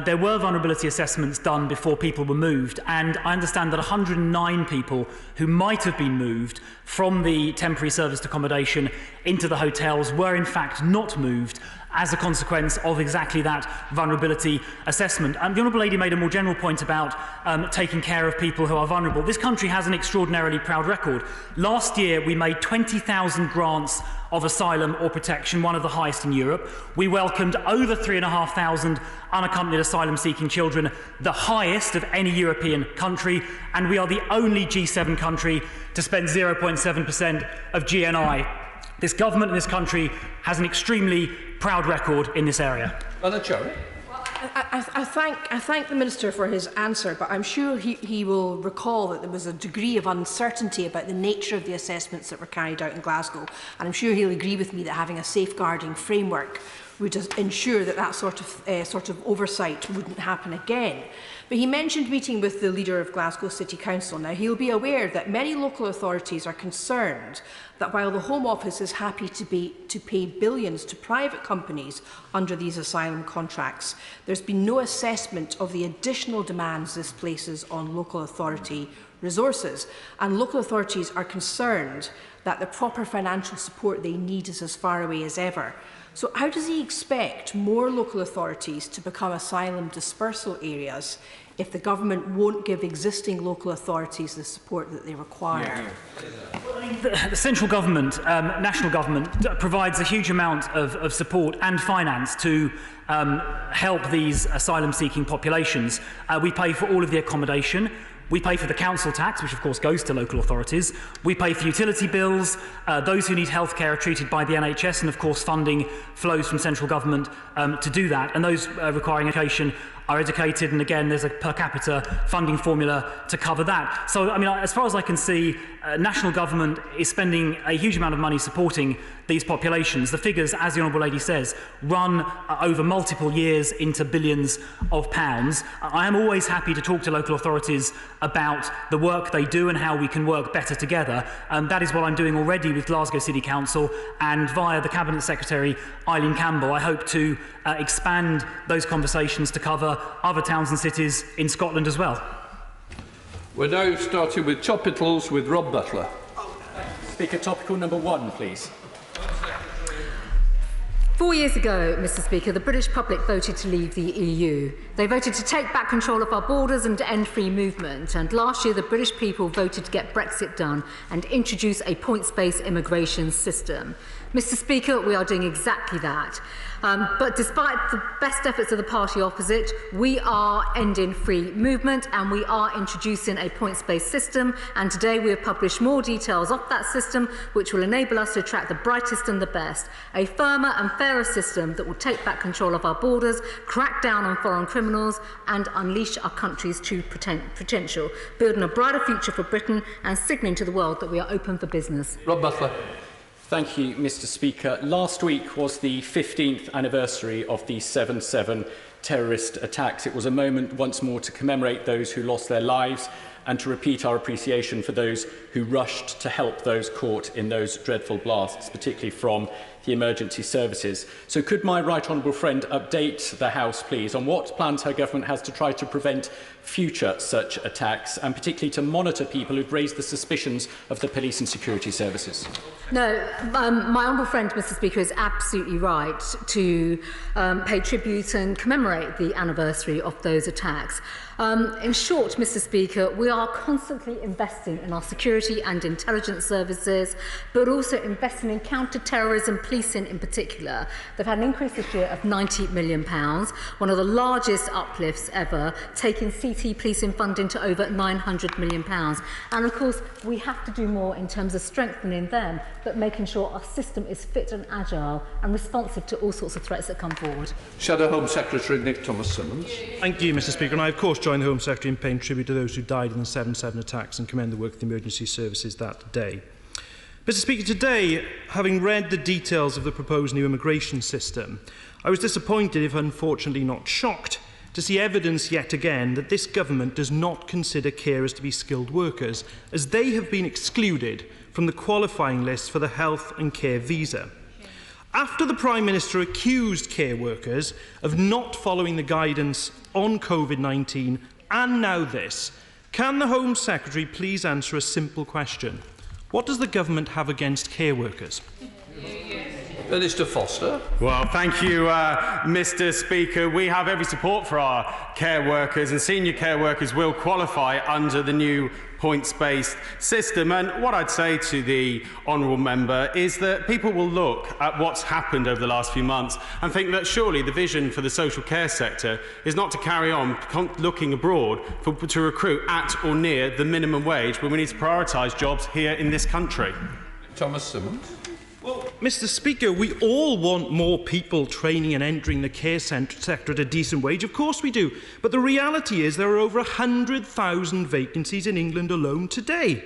S8: there were vulnerability assessments done before people were moved, and I understand that 109 people who might have been moved from the temporary serviced accommodation into the hotels were in fact not moved as a consequence of exactly that vulnerability assessment. The Honourable Lady made a more general point about taking care of people who are vulnerable. This country has an extraordinarily proud record. Last year, we made 20,000 grants of asylum or protection, one of the highest in Europe. We welcomed over 3,500 unaccompanied asylum-seeking children, the highest of any European country, and we are the only G7 country to spend 0.7% of GNI. This government in this country has an extremely proud record in this area.
S11: I thank the Minister for his answer, but I'm sure he will recall that there was a degree of uncertainty about the nature of the assessments that were carried out in Glasgow, and I'm sure he'll agree with me that having a safeguarding framework would ensure that that sort of oversight wouldn't happen again. But he mentioned meeting with the leader of Glasgow City Council. Now, he'll be aware that many local authorities are concerned that while the Home Office is happy to pay billions to private companies under these asylum contracts, there's been no assessment of the additional demands this places on local authority resources. And local authorities are concerned that the proper financial support they need is as far away as ever. So how does he expect more local authorities to become asylum dispersal areas if the government won't give existing local authorities the support that they require?
S8: The central government, national government, provides a huge amount of support and finance to help these asylum-seeking populations. We pay for all of the accommodation. We pay for the council tax, which of course goes to local authorities. We pay for utility bills. Those who need healthcare are treated by the NHS, and of course funding flows from central government to do that. And those requiring education are educated, and again there's a per capita funding formula to cover that. So I mean, as far as I can see, national government is spending a huge amount of money supporting these populations. The figures, as the Honourable Lady says, run over multiple years into billions of pounds. I am always happy to talk to local authorities about the work they do and how we can work better together. That is what I'm doing already with Glasgow City Council, and via the Cabinet Secretary Eileen Campbell I hope to expand those conversations to cover other towns and cities in Scotland as well.
S17: We're now starting with topicals with Rob Butler.
S12: Speaker, topical number 1, please.
S3: 4 years ago, Mr. Speaker, the British public voted to leave the EU. They voted to take back control of our borders and to end free movement. And last year, the British people voted to get Brexit done and introduce a points-based immigration system. Mr. Speaker, we are doing exactly that. But despite the best efforts of the party opposite, we are ending free movement and we are introducing a points-based system. And today we have published more details of that system, which will enable us to attract the brightest and the best. A firmer and fairer system that will take back control of our borders, crack down on foreign criminals and unleash our country's true potential, building a brighter future for Britain and signalling to the world that we are open for business.
S17: Rob Butler.
S12: Thank you, Mr. Speaker. Last week was the 15th anniversary of the 7/7 terrorist attacks. It was a moment once more to commemorate those who lost their lives and to repeat our appreciation for those who rushed to help those caught in those dreadful blasts, particularly from the emergency services. So could my right honourable friend update the House, please, on what plans her government has to try to prevent future such attacks, and particularly to monitor people who've raised the suspicions of the police and security services?
S3: No, my honourable friend, Mr. Speaker, is absolutely right to pay tribute and commemorate the anniversary of those attacks. In short, Mr. Speaker, we are constantly investing in our security and intelligence services, but also investing in counter-terrorism policing in particular. They've had an increase this year of £90 million, one of the largest uplifts ever, taking CT policing funding to over £900 million. And of course, we have to do more in terms of strengthening them, but making sure our system is fit and agile and responsive to all sorts of threats that come forward.
S17: Shadow Home Secretary Nick Thomas-Symonds.
S13: Thank you, Mr. Speaker. And I, of course, join the Home Secretary in paying tribute to those who died in the 7/7 attacks and commend the work of the emergency services that day. Mr. Speaker, today, having read the details of the proposed new immigration system, I was disappointed, if unfortunately not shocked, to see evidence yet again that this government does not consider carers to be skilled workers, as they have been excluded from the qualifying list for the health and care visa. After the Prime Minister accused care workers of not following the guidance on COVID-19, and now this, can the Home Secretary please answer a simple question? What does the government have against care workers?
S17: Minister Foster.
S7: Well, thank you, Mr. Speaker. We have every support for our care workers, and senior care workers will qualify under the new points-based system. And what I'd say to the honourable member is that people will look at what's happened over the last few months and think that surely the vision for the social care sector is not to carry on looking abroad to recruit at or near the minimum wage, but we need to prioritise jobs here in this country.
S17: Thomas-Symonds.
S13: Well, Mr. Speaker, we all want more people training and entering the care sector at a decent wage. Of course we do. But the reality is there are over 100,000 vacancies in England alone today.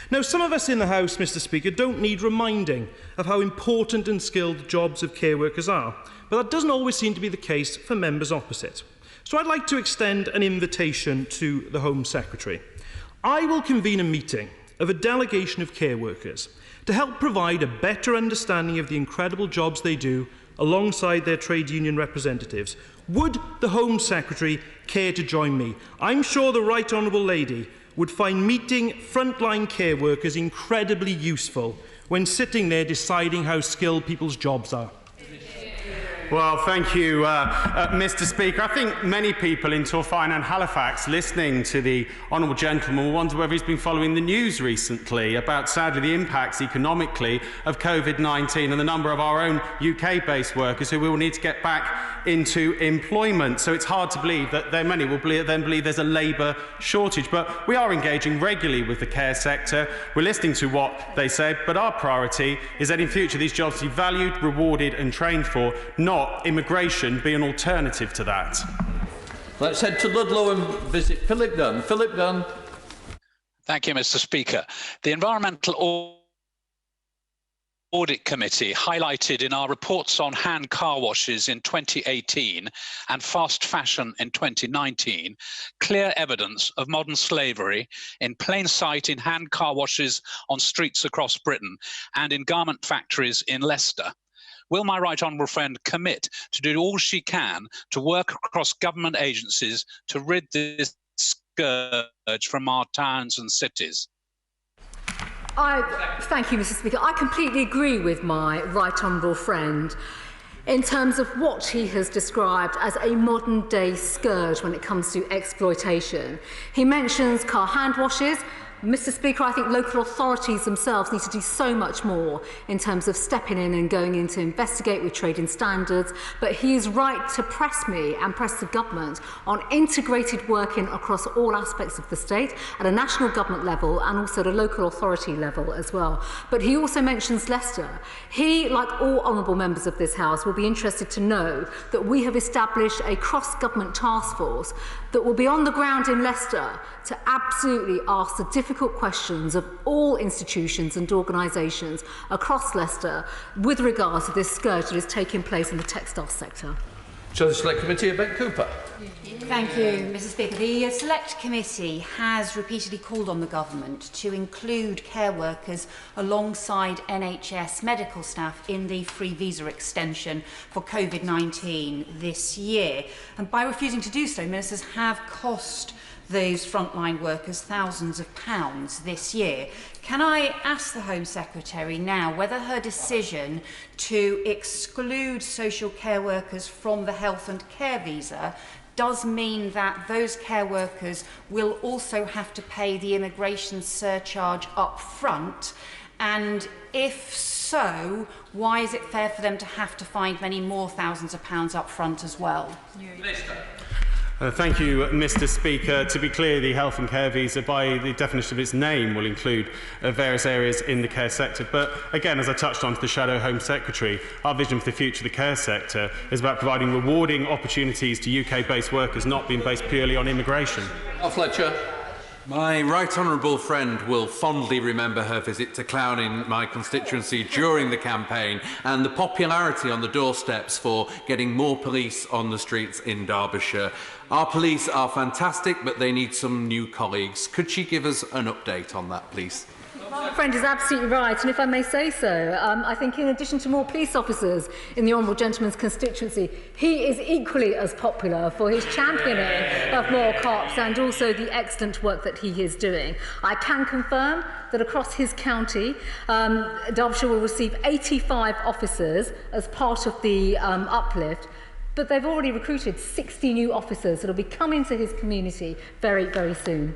S13: Now, some of us in the House, Mr. Speaker, don't need reminding of how important and skilled jobs of care workers are. But that doesn't always seem to be the case for members opposite. So I'd like to extend an invitation to the Home Secretary. I will convene a meeting of a delegation of care workers to help provide a better understanding of the incredible jobs they do alongside their trade union representatives. Would the Home Secretary care to join me? I'm sure the Right Honourable Lady would find meeting frontline care workers incredibly useful when sitting there deciding how skilled people's jobs are.
S7: Well, thank you, Mr. Speaker. I think many people in Torfaen and Halifax listening to the Honourable Gentleman will wonder whether he's been following the news recently about, sadly, the impacts economically of COVID-19 and the number of our own UK-based workers who will need to get back into employment. So it's hard to believe that many will then believe there's a labour shortage. But we are engaging regularly with the care sector. We're listening to what they say, but our priority is that in future these jobs be valued, rewarded and trained for, not immigration be an alternative to that.
S17: Let's head to Ludlow and visit Philip Dunn. Philip Dunn.
S14: Thank you, Mr. Speaker. The Environmental Audit Committee highlighted in our reports on hand car washes in 2018 and fast fashion in 2019 clear evidence of modern slavery in plain sight in hand car washes on streets across Britain and in garment factories in Leicester. Will my right honourable friend commit to do all she can to work across government agencies to rid this scourge from our towns and cities?
S3: Thank you, Mr. Speaker. I completely agree with my right honourable friend in terms of what he has described as a modern-day scourge when it comes to exploitation. He mentions car hand washes. Mr. Speaker, I think local authorities themselves need to do so much more in terms of stepping in and going in to investigate with trading standards. But he is right to press me and press the government on integrated working across all aspects of the state at a national government level and also at a local authority level as well. But he also mentions Leicester. He, like all honourable members of this House, will be interested to know that we have established a cross-government task force that will be on the ground in Leicester to absolutely ask the difficult questions of all institutions and organisations across Leicester with regards to this scourge that is taking place in the textile sector.
S17: Chair of the Select Committee, Ben Cooper.
S16: Thank you, Mr. Speaker. The Select Committee has repeatedly called on the government to include care workers alongside NHS medical staff in the free visa extension for COVID-19 this year. And by refusing to do so, ministers have cost those frontline workers thousands of pounds this year. Can I ask the Home Secretary now whether her decision to exclude social care workers from the health and care visa does mean that those care workers will also have to pay the immigration surcharge up front? And if so, why is it fair for them to have to find many more thousands of pounds up front as well?
S7: Thank you, Mr. Speaker. To be clear, the health and care visa, by the definition of its name, will include various areas in the care sector. But again, as I touched on to the Shadow Home Secretary, our vision for the future of the care sector is about providing rewarding opportunities to UK-based workers, not being based purely on immigration.
S17: Fletcher.
S18: My right honourable friend will fondly remember her visit to Clown in my constituency during the campaign and the popularity on the doorsteps for getting more police on the streets in Derbyshire. Our police are fantastic, but they need some new colleagues. Could she give us an update on that, please?
S3: My friend is absolutely right, and if I may say so, I think in addition to more police officers in the Honourable Gentleman's constituency, he is equally as popular for his championing of more cops and also the excellent work that he is doing. I can confirm that across his county, Derbyshire will receive 85 officers as part of the uplift, but they've already recruited 60 new officers that will be coming to his community very, very soon.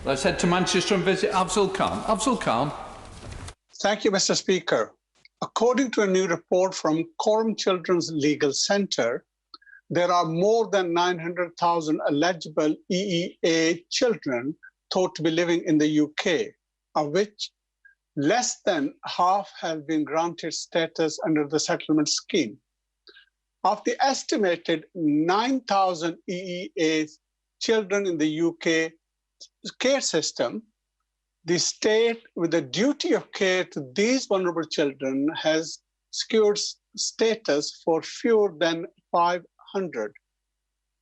S17: Let's head to Manchester and visit Afzal Khan. Afzal Khan.
S20: Thank you, Mr. Speaker. According to a new report from Quorum Children's Legal Centre, there are more than 900,000 eligible EEA children thought to be living in the UK, of which less than half have been granted status under the settlement scheme. Of the estimated 9,000 EEA children in the UK care system, the state with the duty of care to these vulnerable children has secured status for fewer than 500.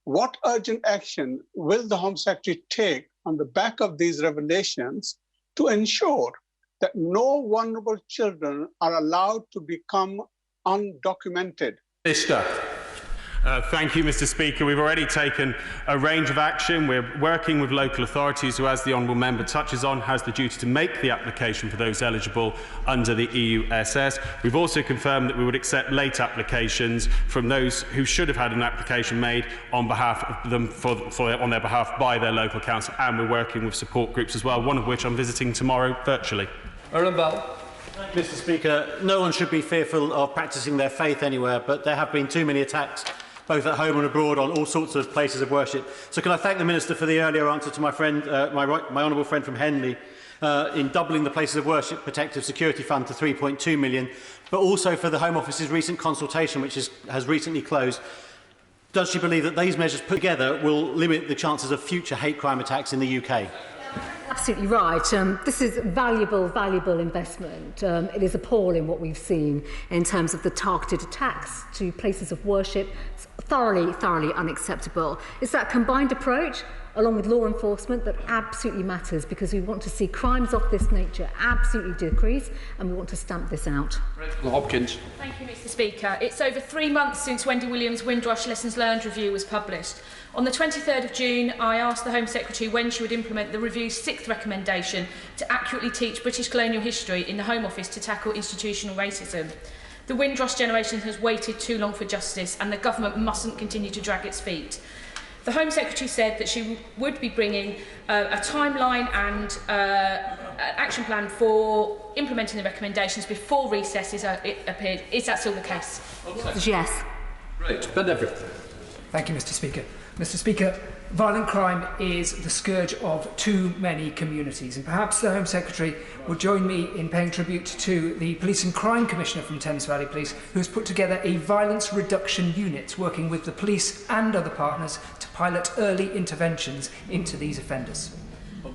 S20: What urgent action will the Home Secretary take on the back of these revelations to ensure that no vulnerable children are allowed to become undocumented?
S17: Minister.
S7: Thank you, Mr. Speaker. We've already taken a range of action. We're working with local authorities who, as the Honourable Member touches on, has the duty to make the application for those eligible under the EUSS. We've also confirmed that we would accept late applications from those who should have had an application made on behalf of them on their behalf by their local council, and we're working with support groups as well, one of which I'm visiting tomorrow virtually.
S17: Unveil.
S19: Mr. Speaker, no one should be fearful of practising their faith anywhere, but there have been too many attacks both at home and abroad on all sorts of places of worship. So can I thank the Minister for the earlier answer to my friend, my honourable friend from Henley, in doubling the Places of Worship Protective Security Fund to 3.2 million, but also for the Home Office's recent consultation, which has recently closed. Does she believe that these measures put together will limit the chances of future hate crime attacks in the UK?
S3: Absolutely right. This is valuable investment. It is appalling what we've seen in terms of the targeted attacks to places of worship. It's thoroughly unacceptable. It's that combined approach, along with law enforcement, that absolutely matters, because we want to see crimes of this nature absolutely decrease, and we want to stamp this out.
S17: Hopkins.
S21: Thank you, Mr. Speaker. It's over 3 months since Wendy Williams' Windrush Lessons Learned review was published. On the 23rd of June, I asked the Home Secretary when she would implement the review's 6th recommendation to accurately teach British colonial history in the Home Office to tackle institutional racism. The Windrush generation has waited too long for justice, and the government mustn't continue to drag its feet. The Home Secretary said that she would be bringing a timeline and an action plan for implementing the recommendations before recess appeared. Is that still the case?
S3: Yes.
S17: Right, Ben Everett.
S22: Thank you, Mr. Speaker. Mr. Speaker, violent crime is the scourge of too many communities, and perhaps the Home Secretary would join me in paying tribute to the Police and Crime Commissioner from Thames Valley Police, who has put together a violence reduction unit working with the police and other partners to pilot early interventions into these offenders.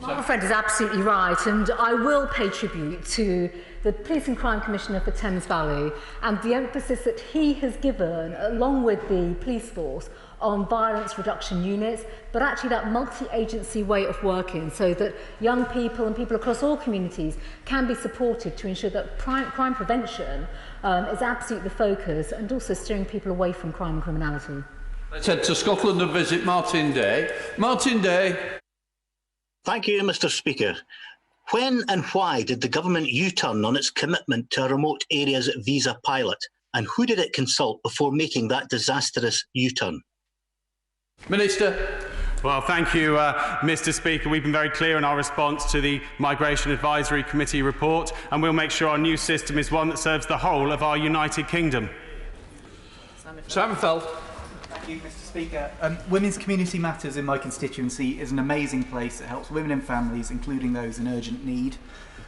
S3: My friend is absolutely right, and I will pay tribute to the Police and Crime Commissioner for Thames Valley and the emphasis that he has given, along with the police force, on violence reduction units, but actually that multi-agency way of working, so that young people and people across all communities can be supported to ensure that crime prevention is absolutely the focus, and also steering people away from crime and criminality.
S17: Let's head to Scotland and visit Martin Day. Martin Day.
S23: Thank you, Mr. Speaker. When and why did the government U-turn on its commitment to a remote areas visa pilot, and who did it consult before making that disastrous U-turn?
S17: Minister.
S7: Well, thank you, Mr. Speaker. We've been very clear in our response to the Migration Advisory Committee report, and we'll make sure our new system is one that serves the whole of our United Kingdom.
S17: Simon Feld.
S25: Thank you, Mr. Speaker. Women's Community Matters in my constituency is an amazing place that helps women and families, including those in urgent need.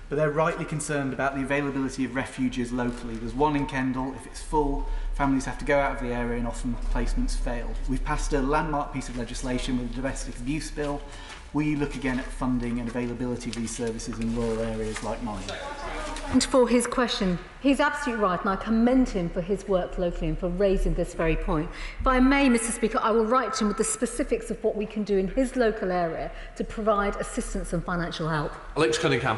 S25: But they're rightly concerned about the availability of refuges locally. There's one in Kendal. If it's full, families have to go out of the area and often placements fail. We've passed a landmark piece of legislation with the Domestic Abuse Bill. Will you look again at funding and availability of these services in rural areas like mine?
S3: And for his question, he's absolutely right, and I commend him for his work locally and for raising this very point. If I may, Mr. Speaker, I will write to him with the specifics of what we can do in his local area to provide assistance and financial help.
S17: Alex Cunningham.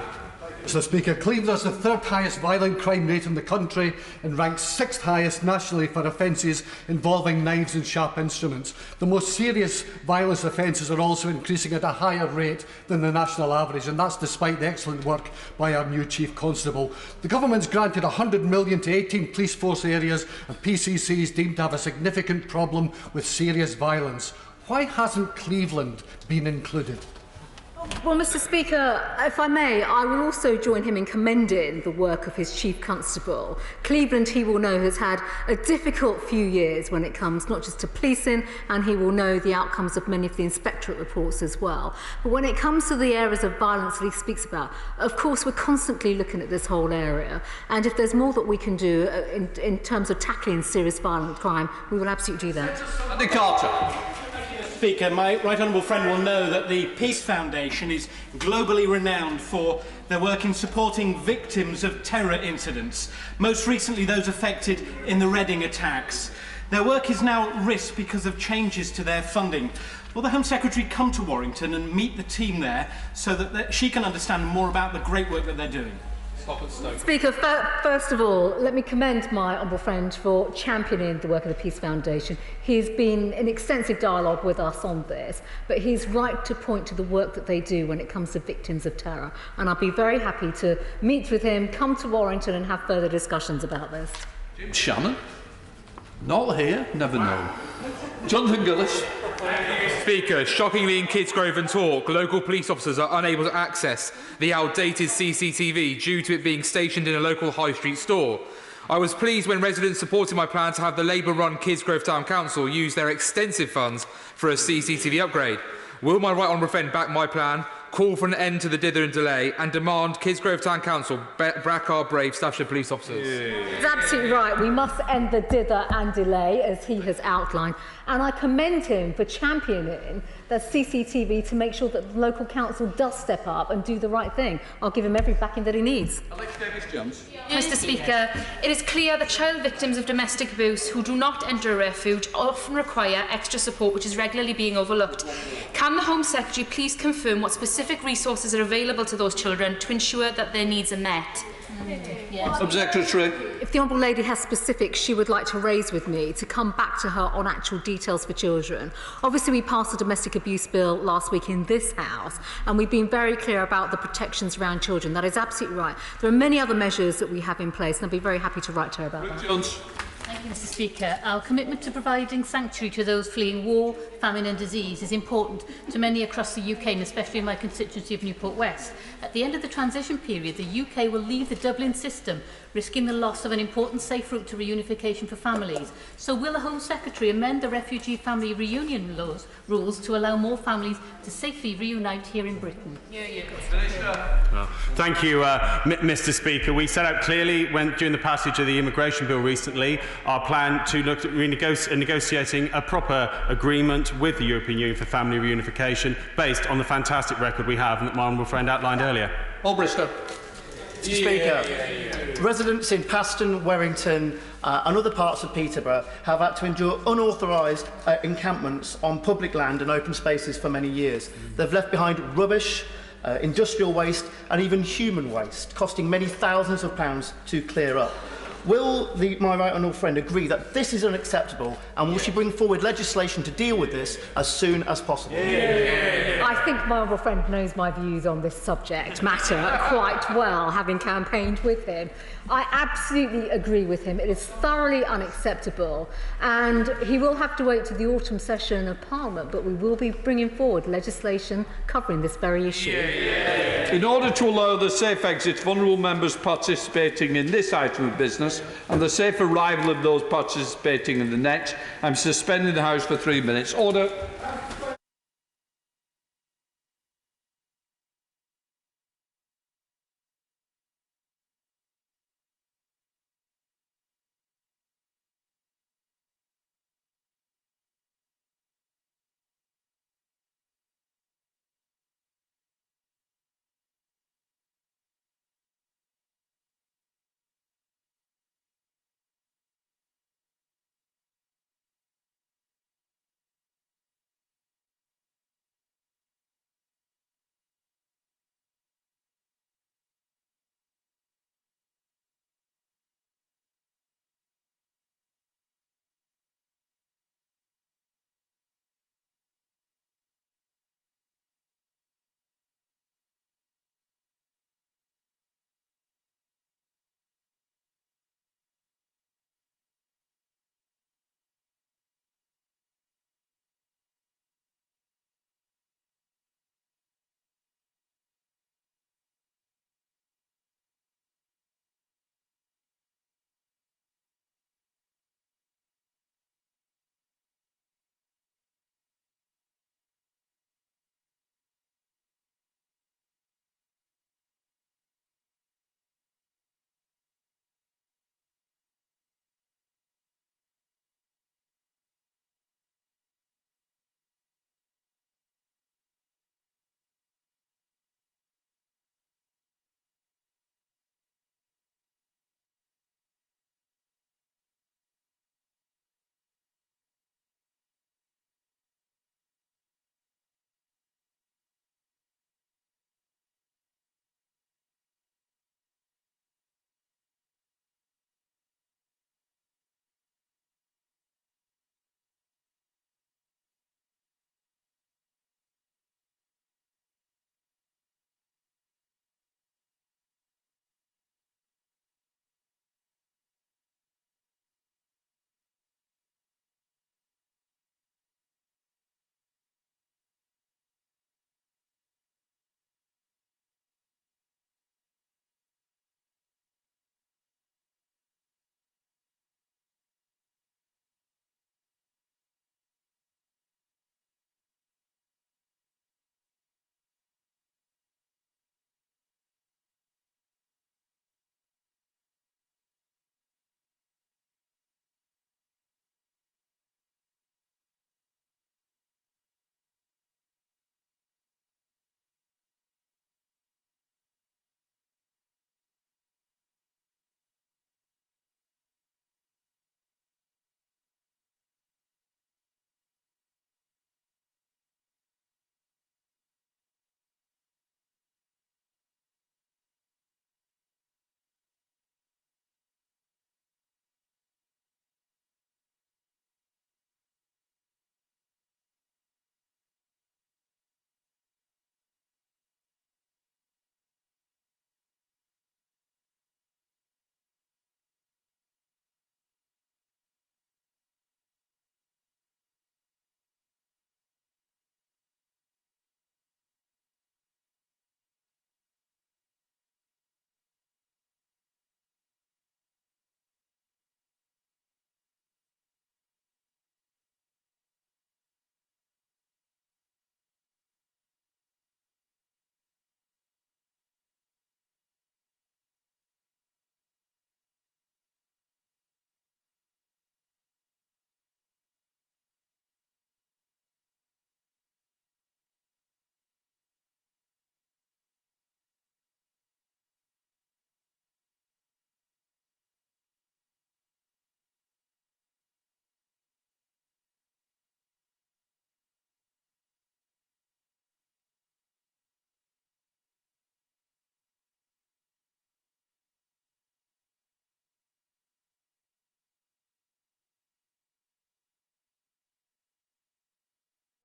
S26: Mr. Speaker, Cleveland has the 3rd highest violent crime rate in the country and ranks 6th highest nationally for offences involving knives and sharp instruments. The most serious violence offences are also increasing at a higher rate than the national average, and that's despite the excellent work by our new Chief Constable. The government's granted £100 million to 18 police force areas, and PCC is deemed to have a significant problem with serious violence. Why hasn't Cleveland been included?
S3: Well, Mr. Speaker, if I may, I will also join him in commending the work of his Chief Constable. Cleveland, he will know, has had a difficult few years when it comes not just to policing, and he will know the outcomes of many of the inspectorate reports as well. But when it comes to the areas of violence that he speaks about, of course, we're constantly looking at this whole area. And if there's more that we can do in terms of tackling serious violent crime, we will absolutely do that.
S17: Andy Carter.
S27: Speaker, my right honourable friend will know that the Peace Foundation is globally renowned for their work in supporting victims of terror incidents, most recently those affected in the Reading attacks. Their work is now at risk because of changes to their funding. Will the Home Secretary come to Warrington and meet the team there so that she can understand more about the great work that they're doing?
S3: Speaker, first of all, let me commend my honourable friend for championing the work of the Peace Foundation. He's been in extensive dialogue with us on this, but he's right to point to the work that they do when it comes to victims of terror. And I'll be very happy to meet with him, come to Warrington and have further discussions about this.
S17: Jim Shannon? Not here, never known. Jonathan Gillis.
S1: Speaker, shockingly in Kidsgrove and Talk, local police officers are unable to access the outdated CCTV due to it being stationed in a local high street store. I was pleased when residents supported my plan to have the Labour-run Kidsgrove Town Council use their extensive funds for a CCTV upgrade. Will my right honourable friend back my plan, call for an end to the dither and delay, and demand Kidsgrove Town Council back our brave Staffordshire police officers?
S3: He's absolutely right. We must end the dither and delay, as he has outlined. And I commend him for championing the CCTV to make sure that the local council does step up and do the right thing. I'll give him every backing that he needs.
S17: Alex Davis-Jones.
S21: Mr. Speaker, it is clear that child victims of domestic abuse who do not enter a refuge often require extra support which is regularly being overlooked. Can the Home Secretary please confirm what specific resources are available to those children to ensure that their needs are met?
S17: Yes. Secretary.
S3: If the Honourable Lady has specifics she would like to raise with me to come back to her on actual details for children. Obviously, we passed a domestic abuse bill last week in this House, and we've been very clear about the protections around children. That is absolutely right. There are many other measures that we have in place, and I'll be very happy to write to her about that.
S17: Jones.
S4: Thank you, Mr. Speaker. Our commitment to providing sanctuary to those fleeing war, famine and disease is important to many across the UK, and especially in my constituency of Newport West. At the end of the transition period, the UK will leave the Dublin system, risking the loss of an important safe route to reunification for families. So will the Home Secretary amend the refugee family reunion rules to allow more families to safely reunite here in Britain?
S7: Thank you, Mr. Speaker. We set out clearly during the passage of the immigration bill recently our plan to look at negotiating a proper agreement with the European Union for family reunification based on the fantastic record we have and that my honourable friend outlined earlier.
S17: Albrister.
S5: Mr. Speaker, residents in Paston, Warrington and other parts of Peterborough have had to endure unauthorised encampments on public land and open spaces for many years. They've left behind rubbish, industrial waste and even human waste, costing many thousands of pounds to clear up. Will my right honourable friend agree that this is unacceptable, and will she bring forward legislation to deal with this as soon as possible?
S3: I think my honourable friend knows my views on this subject matter quite well, having campaigned with him. I absolutely agree with him. It is thoroughly unacceptable, and he will have to wait to the autumn session of Parliament, but we will be bringing forward legislation covering this very issue.
S17: In order to allow the safe exit of honourable members participating in this item of business and the safe arrival of those participating in the next, I'm suspending the House for 3 minutes. Order.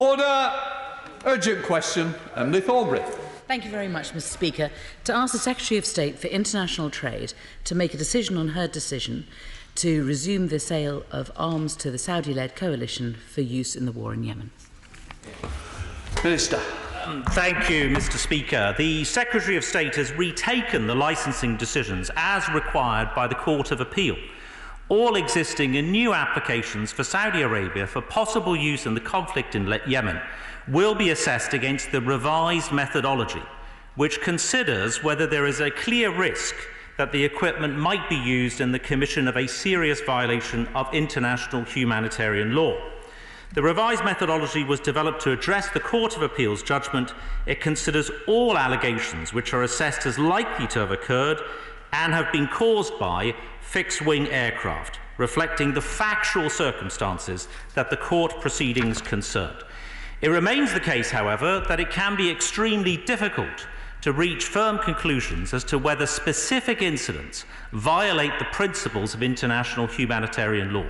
S17: Order. Urgent question. Emily Thornbury.
S2: Thank you very much, Mr. Speaker. To ask the Secretary of State for International Trade to make a decision on her decision to resume the sale of arms to the Saudi-led coalition for use in the war in Yemen.
S17: Minister.
S6: Thank you, Mr. Speaker. The Secretary of State has retaken the licensing decisions as required by the Court of Appeal. All existing and new applications for Saudi Arabia for possible use in the conflict in Yemen will be assessed against the revised methodology, which considers whether there is a clear risk that the equipment might be used in the commission of a serious violation of international humanitarian law. The revised methodology was developed to address the Court of Appeal's judgment. It considers all allegations which are assessed as likely to have occurred and have been caused by fixed-wing aircraft, reflecting the factual circumstances that the court proceedings concerned. It remains the case, however, that it can be extremely difficult to reach firm conclusions as to whether specific incidents violate the principles of international humanitarian law.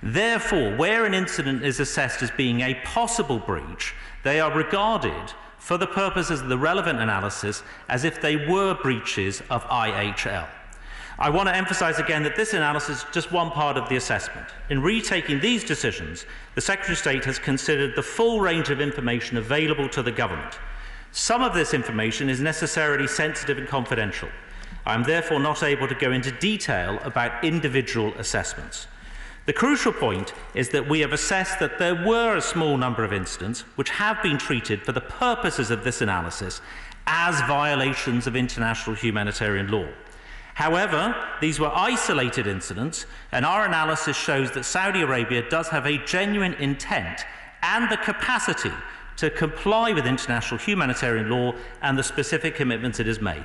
S6: Therefore, where an incident is assessed as being a possible breach, they are regarded, for the purposes of the relevant analysis, as if they were breaches of IHL. I want to emphasise again that this analysis is just one part of the assessment. In retaking these decisions, the Secretary of State has considered the full range of information available to the government. Some of this information is necessarily sensitive and confidential. I am therefore not able to go into detail about individual assessments. The crucial point is that we have assessed that there were a small number of incidents which have been treated for the purposes of this analysis as violations of international humanitarian law. However, these were isolated incidents, and our analysis shows that Saudi Arabia does have a genuine intent and the capacity to comply with international humanitarian law and the specific commitments it has made.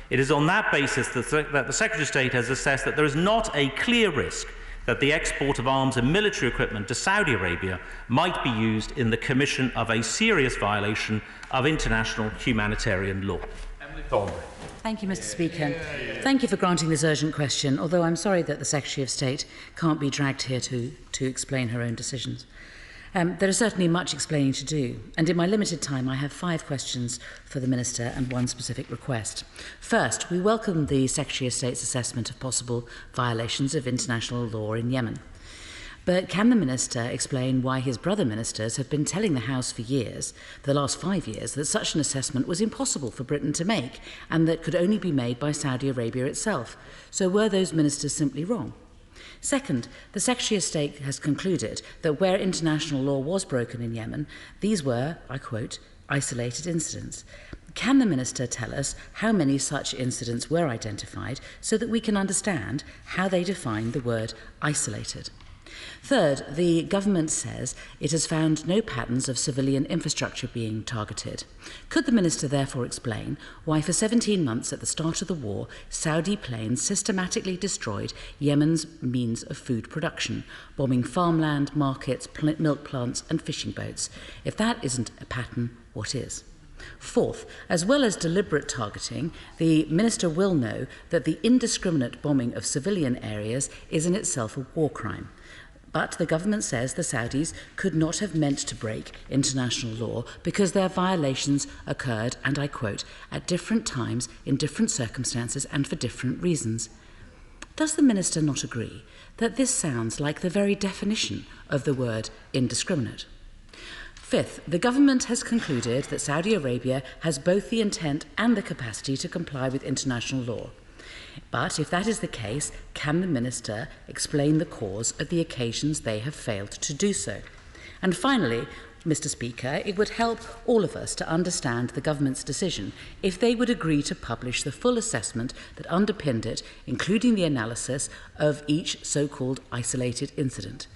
S6: It is on that basis that the Secretary of State has assessed that there is not a clear risk that the export of arms and military equipment to Saudi Arabia might be used in the commission of a serious violation of international humanitarian law.
S17: Emily Thornbury.
S2: Thank you, Mr. Speaker. Thank you for granting this urgent question, although I'm sorry that the Secretary of State can't be dragged here to explain her own decisions. There is certainly much explaining to do, and in my limited time I have 5 questions for the Minister and 1 specific request. First, we welcome the Secretary of State's assessment of possible violations of international law in Yemen. But can the Minister explain why his brother ministers have been telling the House for years, the last 5 years, that such an assessment was impossible for Britain to make and that could only be made by Saudi Arabia itself? So were those ministers simply wrong? Second, the Secretary of State has concluded that where international law was broken in Yemen, these were, I quote, isolated incidents. Can the Minister tell us how many such incidents were identified so that we can understand how they define the word isolated? Third, the government says it has found no patterns of civilian infrastructure being targeted. Could the Minister therefore explain why for 17 months at the start of the war, Saudi planes systematically destroyed Yemen's means of food production, bombing farmland, markets, milk plants and fishing boats? If that isn't a pattern, what is? Fourth, as well as deliberate targeting, the Minister will know that the indiscriminate bombing of civilian areas is in itself a war crime. But the government says the Saudis could not have meant to break international law because their violations occurred, and I quote, at different times, in different circumstances and for different reasons. Does the Minister not agree that this sounds like the very definition of the word indiscriminate? Fifth, the government has concluded that Saudi Arabia has both the intent and the capacity to comply with international law. But if that is the case, can the Minister explain the cause of the occasions they have failed to do so? And finally, Mr. Speaker, it would help all of us to understand the government's decision if they would agree to publish the full assessment that underpinned it, including the analysis of each so-called isolated incident.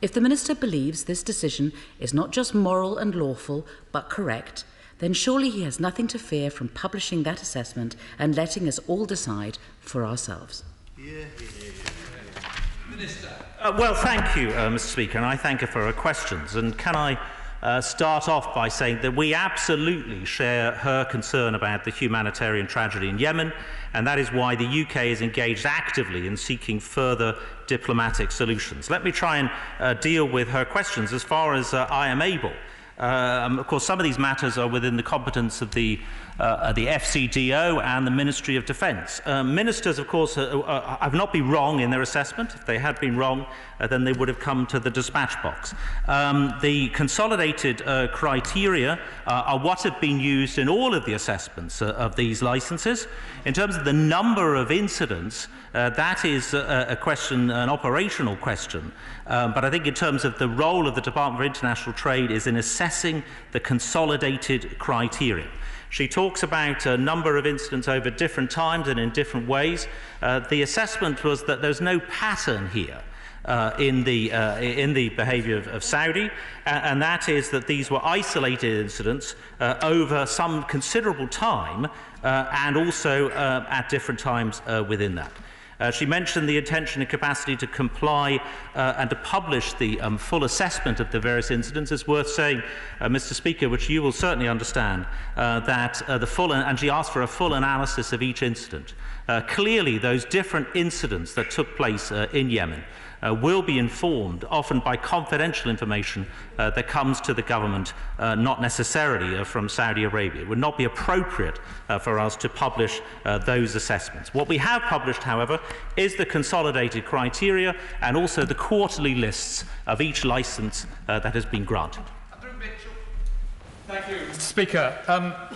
S2: If the Minister believes this decision is not just moral and lawful, but correct, then surely he has nothing to fear from publishing that assessment and letting us all decide for ourselves.
S6: Well, thank you, Mr. Speaker, and I thank her for her questions. And can I start off by saying that we absolutely share her concern about the humanitarian tragedy in Yemen, and that is why the UK is engaged actively in seeking further diplomatic solutions. Let me try and deal with her questions as far as I am able. Of course, some of these matters are within the competence of the FCDO and the Ministry of Defence. Ministers, of course, have not been wrong in their assessment. If they had been wrong, then they would have come to the dispatch box. The consolidated criteria are what have been used in all of the assessments of these licences. In terms of the number of incidents, that is a question, an operational question. But I think in terms of the role of the Department for International Trade is in assessing the consolidated criteria. She talks about a number of incidents over different times and in different ways. The assessment was that there's no pattern here in the behaviour of Saudi, and that is that these were isolated incidents over some considerable time and also at different times within that. She mentioned the intention and capacity to comply and to publish the full assessment of the various incidents. It's worth saying, Mr. Speaker, which you will certainly understand, that the full, and she asked for a full analysis of each incident. Clearly, those different incidents that took place in Yemen will be informed, often by confidential information that comes to the government, not necessarily from Saudi Arabia. It would not be appropriate for us to publish those assessments. What we have published, however, is the consolidated criteria and also the quarterly lists of each licence that has been granted.
S8: Thank you, Mr. Speaker.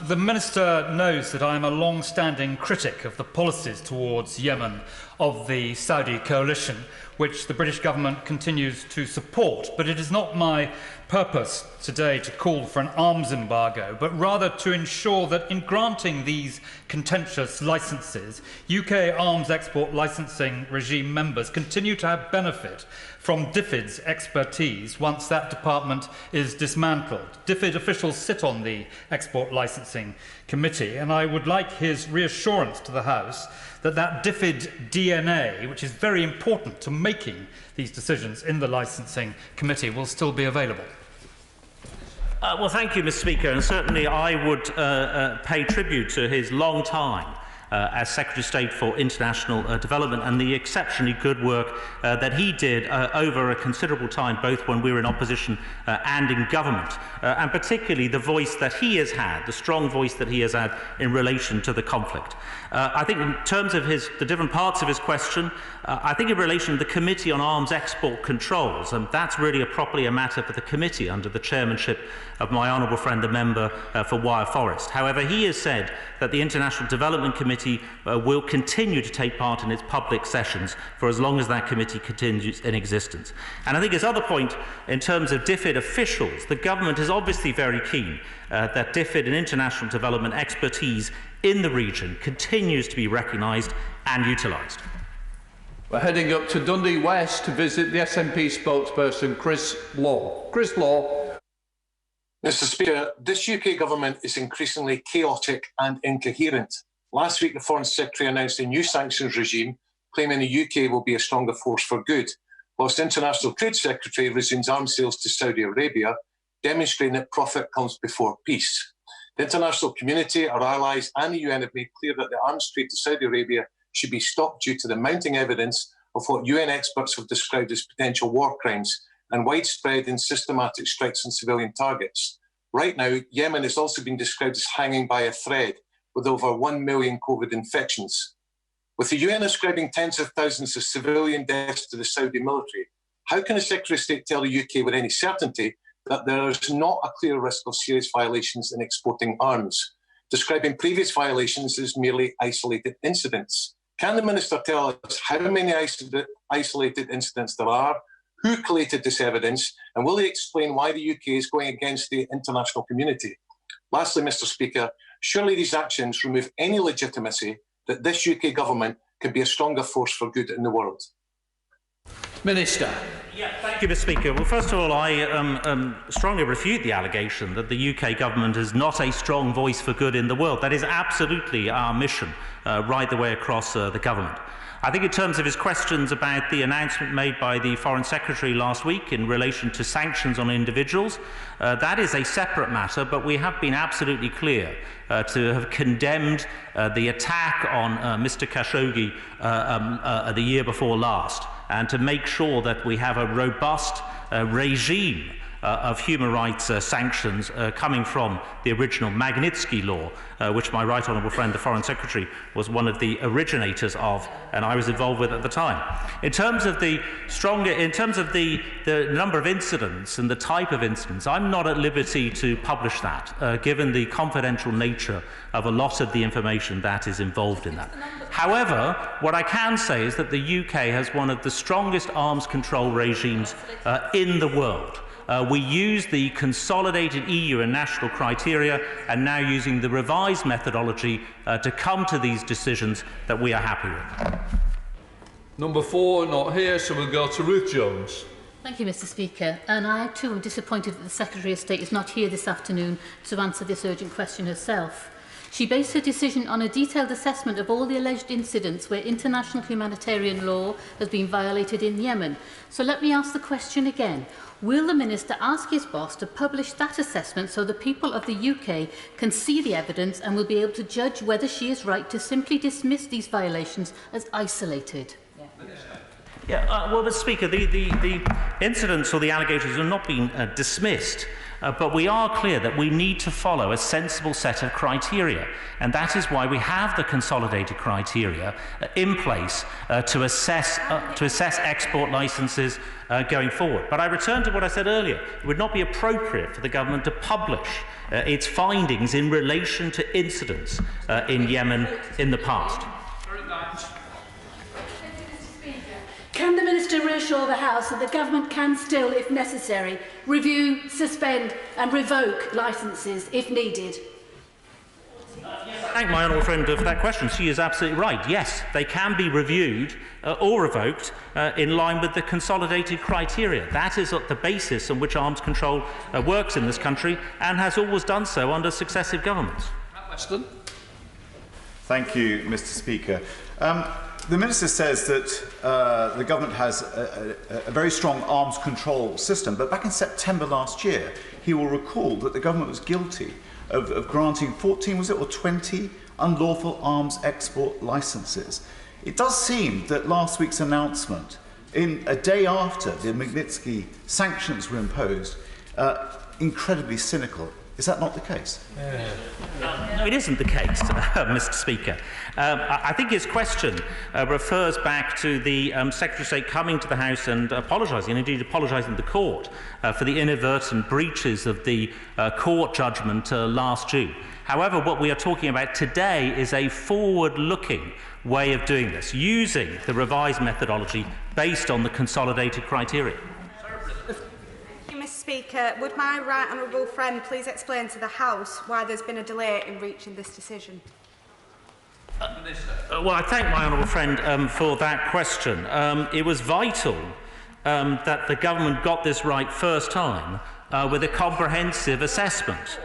S8: The Minister knows that I am a long-standing critic of the policies towards Yemen of the Saudi coalition, which the British government continues to support. But it is not my purpose today to call for an arms embargo, but rather to ensure that in granting these contentious licences, UK arms export licensing regime members continue to have benefit from DFID's expertise once that department is dismantled. DFID officials sit on the Export Licensing Committee, and I would like his reassurance to the House that that DFID DNA, which is very important to making these decisions in the Licensing Committee, will still be available.
S6: Well, thank you, Mr. Speaker, and certainly I would pay tribute to his long time as Secretary of State for International Development and the exceptionally good work that he did over a considerable time, both when we were in opposition and in government, and particularly the voice that he has had, the strong voice that he has had in relation to the conflict. I think in terms of the different parts of his question, I think in relation to the Committee on Arms Export Controls, and that's really properly a matter for the committee under the chairmanship of my honourable friend, the member for Wyre Forest. However, he has said that the International Development Committee will continue to take part in its public sessions for as long as that committee continues in existence. And I think his other point, in terms of DFID officials, the government is obviously very keen that DFID and international development expertise in the region continues to be recognised and utilised.
S17: We're heading up to Dundee West to visit the SNP spokesperson, Chris Law. Chris Law.
S9: Mr. Speaker, this UK government is increasingly chaotic and incoherent. Last week, the Foreign Secretary announced a new sanctions regime, claiming the UK will be a stronger force for good, whilst the International Trade Secretary resumes arms sales to Saudi Arabia, demonstrating that profit comes before peace. The international community, our allies and the UN have made clear that the arms trade to Saudi Arabia should be stopped due to the mounting evidence of what UN experts have described as potential war crimes and widespread and systematic strikes on civilian targets. Right now, Yemen has also been described as hanging by a thread, with over 1 million COVID infections. With the UN ascribing tens of thousands of civilian deaths to the Saudi military, how can the Secretary of State tell the UK with any certainty that there is not a clear risk of serious violations in exporting arms, describing previous violations as merely isolated incidents? Can the Minister tell us how many isolated incidents there are, who collated this evidence, and will he explain why the UK is going against the international community? Lastly, Mr. Speaker, surely these actions remove any legitimacy that this UK government can be a stronger force for good in the world.
S17: Minister.
S6: Thank you, Mr. Speaker. Well, first of all, I strongly refute the allegation that the UK government is not a strong voice for good in the world. That is absolutely our mission right the way across the government. I think in terms of his questions about the announcement made by the Foreign Secretary last week in relation to sanctions on individuals, that is a separate matter, but we have been absolutely clear to have condemned the attack on Mr. Khashoggi the year before last, and to make sure that we have a robust regime of human rights sanctions coming from the original Magnitsky law, which my Right Honourable friend, the Foreign Secretary, was one of the originators of, and I was involved with at the time. In terms of the number of incidents and the type of incidents, I'm not at liberty to publish that, given the confidential nature of a lot of the information that is involved in that. However, what I can say is that the UK has one of the strongest arms control regimes in the world. We use the consolidated EU and national criteria and now using the revised methodology to come to these decisions that we are happy with.
S17: Number 4, not here, so we'll go to Ruth Jones.
S4: Thank you, Mr. Speaker. And I too am disappointed that the Secretary of State is not here this afternoon to answer this urgent question herself. She based her decision on a detailed assessment of all the alleged incidents where international humanitarian law has been violated in Yemen. So let me ask the question again. Will the Minister ask his boss to publish that assessment so the people of the UK can see the evidence and will be able to judge whether she is right to simply dismiss these violations as isolated?
S6: Well, Mr. Speaker, the incidents or the allegations have not been dismissed, but we are clear that we need to follow a sensible set of criteria, and that is why we have the consolidated criteria in place to assess export licences going forward. But I return to what I said earlier. It would not be appropriate for the government to publish its findings in relation to incidents in Yemen in the past.
S10: Can the Minister reassure the House that the Government can still, if necessary, review, suspend and revoke licences if needed?
S6: Thank my honourable friend for that question. She is absolutely right. Yes, they can be reviewed or revoked in line with the consolidated criteria. That is the basis on which arms control works in this country and has always done so under successive governments.
S11: Thank you, Mr. Speaker. The Minister says that the government has a very strong arms control system, but back in September last year, he will recall that the government was guilty of granting 14, was it, or 20 unlawful arms export licences. It does seem that last week's announcement, in a day after the Magnitsky sanctions were imposed, incredibly cynical. Is that not the case?
S6: No, it isn't the case, Mr. Speaker. I think his question refers back to the Secretary of State coming to the House and apologising, and indeed apologising to the court for the inadvertent breaches of the court judgment last June. However, what we are talking about today is a forward-looking way of doing this, using the revised methodology based on the consolidated criteria.
S12: Speaker, would my right honourable friend please explain to the House why there's been a delay in reaching this decision?
S6: Well, I thank my honourable friend for that question. It was vital that the government got this right first time with a comprehensive assessment.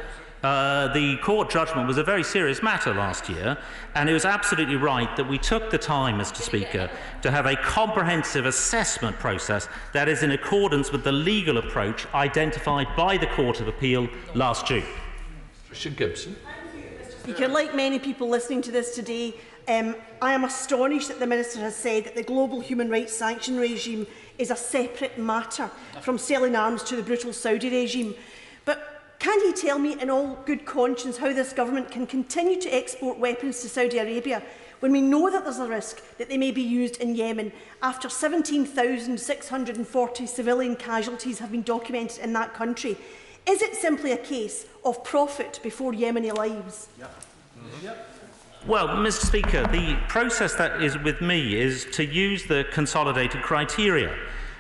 S6: The court judgment was a very serious matter last year, and it was absolutely right that we took the time, Mr. Speaker, to have a comprehensive assessment process that is in accordance with the legal approach identified by the Court of Appeal last June.
S17: Richard Gibson.
S13: Speaker, like many people listening to this today, I am astonished that the Minister has said that the global human rights sanction regime is a separate matter from selling arms to the brutal Saudi regime. But can he tell me in all good conscience how this government can continue to export weapons to Saudi Arabia when we know that there's a risk that they may be used in Yemen after 17,640 civilian casualties have been documented in that country? Is it simply a case of profit before Yemeni lives?
S6: Well, Mr. Speaker, the process that is with me is to use the consolidated criteria,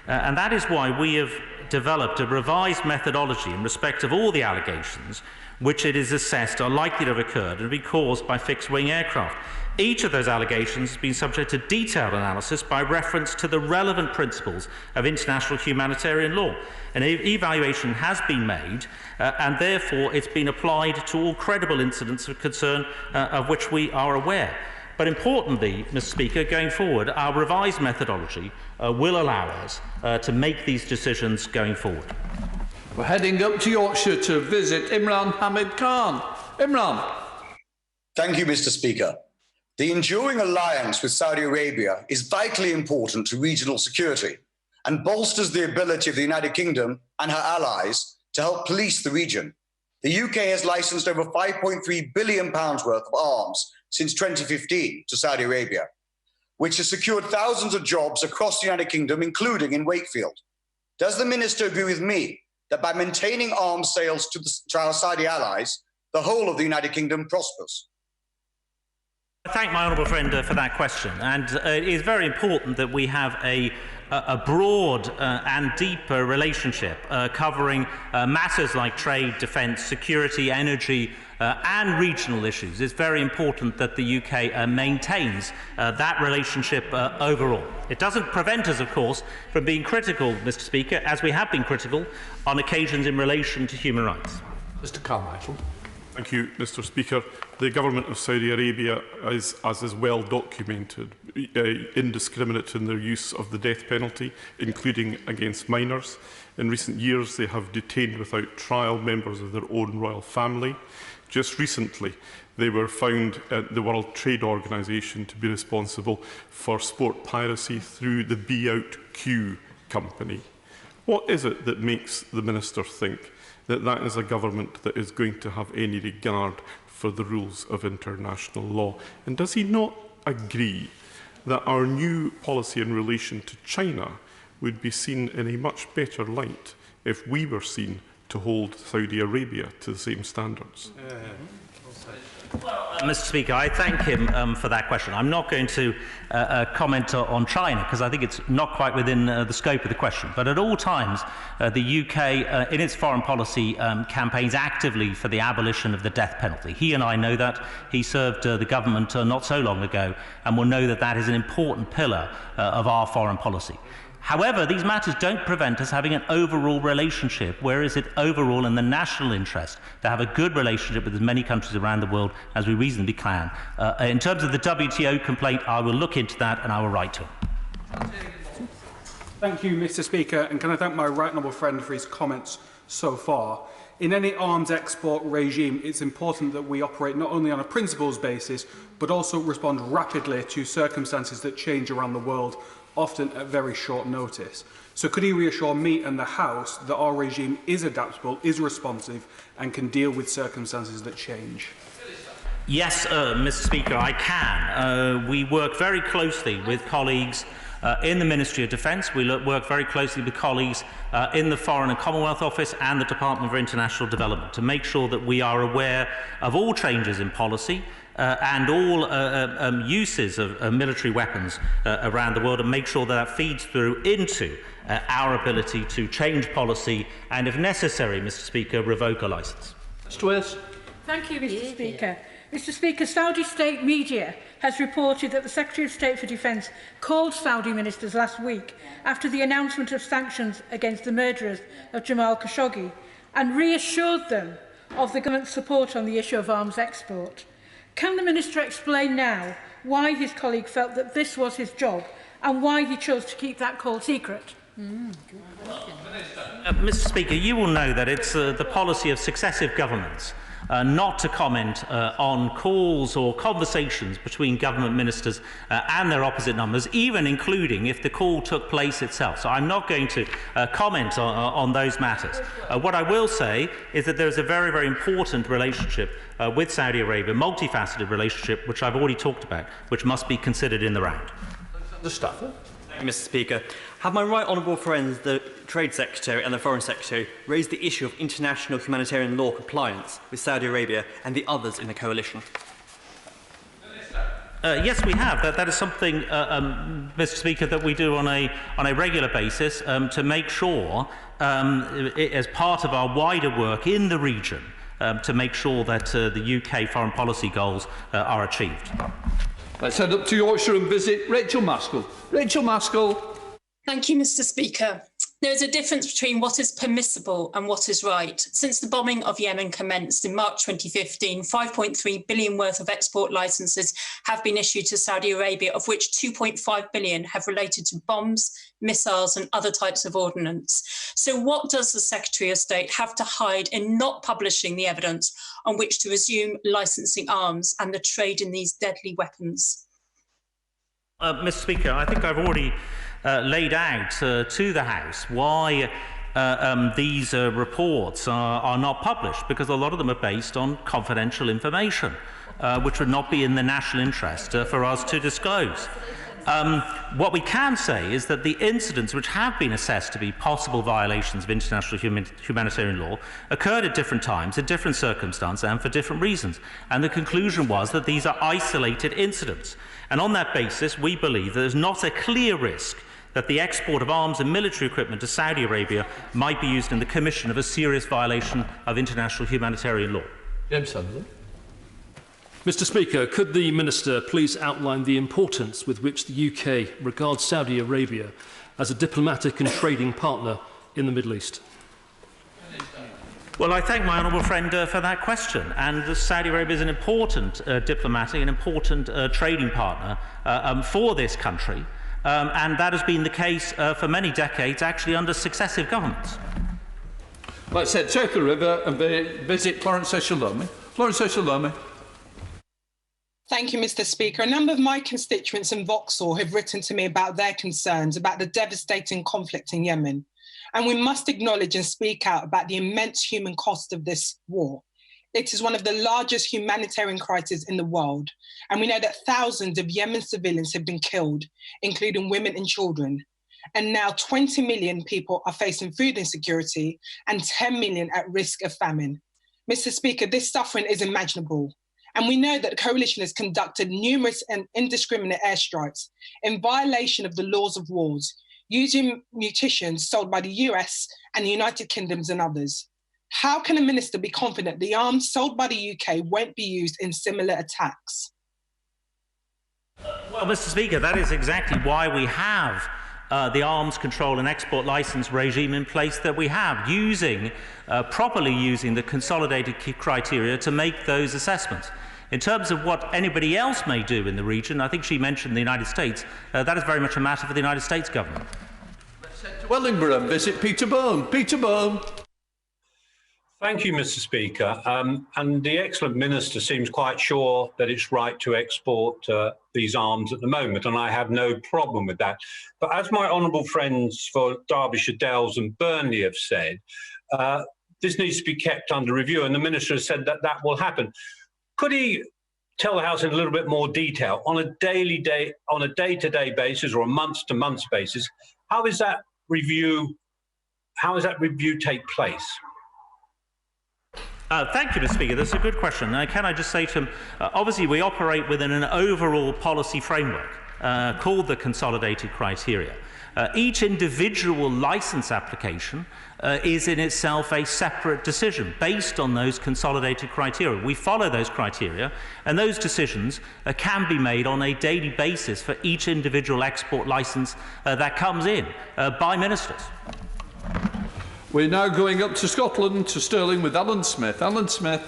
S6: and that is why we have developed a revised methodology in respect of all the allegations which it is assessed are likely to have occurred and be caused by fixed-wing aircraft. Each of those allegations has been subject to detailed analysis by reference to the relevant principles of international humanitarian law. An evaluation has been made, and therefore it's been applied to all credible incidents of concern of which we are aware. But importantly, Mr. Speaker, going forward, our revised methodology will allow us to make these decisions going forward.
S17: We're heading up to Yorkshire to visit Imran Hamid Khan. Imran.
S14: Thank you, Mr. Speaker. The enduring alliance with Saudi Arabia is vitally important to regional security, and bolsters the ability of the United Kingdom and her allies to help police the region. The UK has licensed over £5.3 billion worth of arms since 2015 to Saudi Arabia, which has secured thousands of jobs across the United Kingdom, including in Wakefield. Does the Minister agree with me that by maintaining arms sales to our Saudi allies, the whole of the United Kingdom prospers?
S6: I thank my honourable friend for that question, and it is very important that we have a broad and deeper relationship covering matters like trade, defence, security, energy and regional issues. It's very important that the UK maintains that relationship overall. It doesn't prevent us, of course, from being critical, Mr. Speaker, as we have been critical on occasions in relation to human rights.
S15: Mr. Carmichael.
S16: Thank you, Mr. Speaker. The government of Saudi Arabia is, as is well documented, indiscriminate in their use of the death penalty, including against minors. In recent years, they have detained without trial members of their own royal family. Just recently, they were found at the World Trade Organization to be responsible for sport piracy through the Be Out Q company. What is it that makes the Minister think that that is a government that is going to have any regard for the rules of international law? And does he not agree that our new policy in relation to China would be seen in a much better light if we were seen to hold Saudi Arabia to the same standards?
S6: Mr. Speaker, I thank him for that question. I'm not going to comment on China because I think it's not quite within the scope of the question. But at all times, the UK, in its foreign policy, campaigns actively for the abolition of the death penalty. He and I know that. He served the government not so long ago and will know that that is an important pillar of our foreign policy. However, these matters don't prevent us having an overall relationship, where is it overall in the national interest to have a good relationship with as many countries around the world as we reasonably can. In terms of the WTO complaint, I will look into that and I will write to him.
S18: Thank you, Mr. Speaker, and can I thank my right honourable friend for his comments so far. In any arms export regime, it's important that we operate not only on a principles basis, but also respond rapidly to circumstances that change around the world, often at very short notice. So could he reassure me and the House that our regime is adaptable, is responsive and can deal with circumstances that change?
S6: Yes, Mr. Speaker, I can. We work very closely with colleagues in the Ministry of Defence. We work very closely with colleagues in the Foreign and Commonwealth Office and the Department for International Development to make sure that we are aware of all changes in policy and all uses of military weapons around the world, and make sure that that feeds through into our ability to change policy and, if necessary, Mr. Speaker, revoke a licence.
S18: Mr. Willis.
S19: Thank you, Mr. Speaker. Mr. Speaker, Saudi state media has reported that the Secretary of State for Defence called Saudi ministers last week after the announcement of sanctions against the murderers of Jamal Khashoggi and reassured them of the government's support on the issue of arms export. Can the Minister explain now why his colleague felt that this was his job and why he chose to keep that call secret?
S6: Mr. Speaker, you will know that it's the policy of successive governments not to comment on calls or conversations between government ministers and their opposite numbers, even including if the call took place itself. So I'm not going to comment on those matters. What I will say is that there is a very, very important relationship with Saudi Arabia, multifaceted relationship, which I've already talked about, which must be considered in the round.
S18: The Stafford.
S20: Thank you, Mr. Speaker. Have my right honourable friends, the Trade Secretary and the Foreign Secretary, raised the issue of international humanitarian law compliance with Saudi Arabia and the others in the coalition?
S6: Yes, we have. That is something, Mr. Speaker, that we do on a regular basis to make sure, as part of our wider work in the region, to make sure that the UK foreign policy goals are achieved.
S17: Let's head up to Yorkshire and visit Rachel Maskell. Rachel Maskell.
S22: Thank you, Mr. Speaker. There is a difference between what is permissible and what is right. Since the bombing of Yemen commenced in March 2015, 5.3 billion worth of export licences have been issued to Saudi Arabia, of which 2.5 billion have related to bombs, missiles and other types of ordnance. So what does the Secretary of State have to hide in not publishing the evidence on which to resume licensing arms and the trade in these deadly weapons?
S6: Mr. Speaker, I think I've already laid out to the House why these reports are not published, because a lot of them are based on confidential information, which would not be in the national interest for us to disclose. What we can say is that the incidents which have been assessed to be possible violations of international humanitarian law occurred at different times, in different circumstances and for different reasons. And the conclusion was that these are isolated incidents. And on that basis, we believe that there is not a clear risk that the export of arms and military equipment to Saudi Arabia might be used in the commission of a serious violation of international humanitarian law.
S1: James Sunderland. Mr. Speaker, could the Minister please outline the importance with which the UK regards Saudi Arabia as a diplomatic and trading partner in the Middle East?
S6: Well, I thank my honourable friend for that question. And Saudi Arabia is an important diplomatic and important trading partner for this country. And that has been the case for many decades, actually under successive governments.
S17: Let's head south of the river and visit Florence Eshalome. Florence Eshalome.
S15: Thank you, Mr. Speaker. A number of my constituents in Vauxhall have written to me about their concerns about the devastating conflict in Yemen. And we must acknowledge and speak out about the immense human cost of this war. It is one of the largest humanitarian crises in the world. And we know that thousands of Yemen civilians have been killed, including women and children. And now 20 million people are facing food insecurity and 10 million at risk of famine. Mr. Speaker, this suffering is imaginable. And we know that the coalition has conducted numerous and indiscriminate airstrikes in violation of the laws of wars, using munitions sold by the US and the United Kingdom and others. How can a minister be confident the arms sold by the UK won't be used in similar attacks?
S6: Well, Mr. Speaker, that is exactly why we have the arms control and export licence regime in place that we have, properly using the consolidated criteria to make those assessments. In terms of what anybody else may do in the region, I think she mentioned the United States, that is very much a matter for the United States government.
S17: Let's head to Wellingborough and visit Peter Bone. Peter Bone.
S23: Thank you, Mr. Speaker. And the excellent minister seems quite sure that it's right to export these arms at the moment, and I have no problem with that. But as my honourable friends for Derbyshire Dales and Burnley have said, this needs to be kept under review, and the minister has said that that will happen. Could he tell the House in a little bit more detail, on a day-to-day basis or a month-to-month basis, how is that review take place?
S6: Thank you, Mr. Speaker. That's a good question. Can I just say to him, obviously we operate within an overall policy framework called the Consolidated Criteria. Each individual licence application is in itself a separate decision based on those consolidated criteria. We follow those criteria, and those decisions can be made on a daily basis for each individual export licence that comes in by ministers.
S17: We're now going up to Scotland, to Stirling, with Alan Smith. Alan Smith.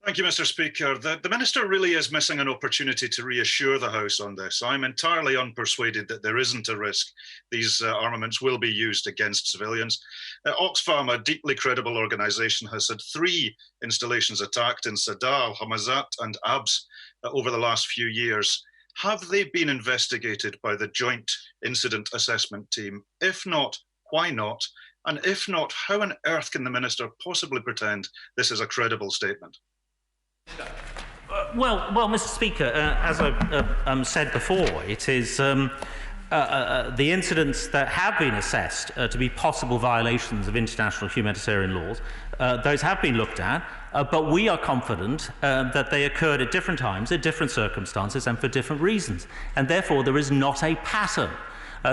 S24: Thank you, Mr. Speaker. The Minister really is missing an opportunity to reassure the House on this. I'm entirely unpersuaded that there isn't a risk these armaments will be used against civilians. Oxfam, a deeply credible organisation, has had 3 installations attacked in Sadal, Hamazat and Abs over the last few years. Have they been investigated by the Joint Incident Assessment Team? If not, why not? And if not, how on earth can the Minister possibly pretend this is a credible statement?
S6: Well, Mr. Speaker, as I've said before, it is the incidents that have been assessed to be possible violations of international humanitarian laws. Those have been looked at, but we are confident that they occurred at different times, at different circumstances, and for different reasons, and therefore there is not a pattern.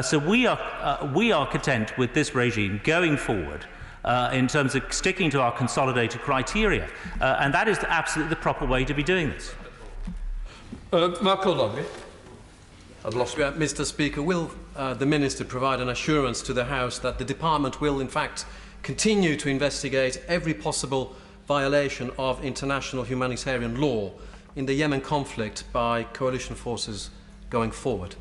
S6: So we are content with this regime going forward in terms of sticking to our consolidated criteria, and that is absolutely the proper way to be doing this.
S17: Marco Logge.
S25: Mr. Speaker, will the Minister provide an assurance to the House that the Department will in fact continue to investigate every possible violation of international humanitarian law in the Yemen conflict by coalition forces going forward?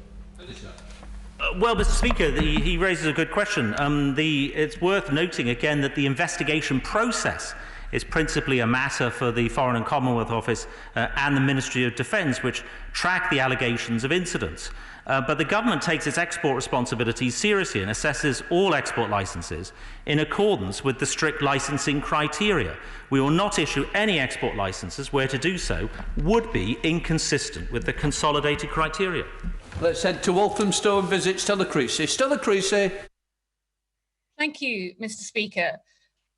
S6: Well, Mr. Speaker, he raises a good question. It's worth noting again that the investigation process is principally a matter for the Foreign and Commonwealth Office and the Ministry of Defence, which track the allegations of incidents. But the government takes its export responsibilities seriously and assesses all export licences in accordance with the strict licensing criteria. We will not issue any export licences where to do so would be inconsistent with the consolidated criteria.
S17: Let's head to Walthamstow and visit Stella Creasy. Stella Creasy.
S2: Thank you, Mr. Speaker.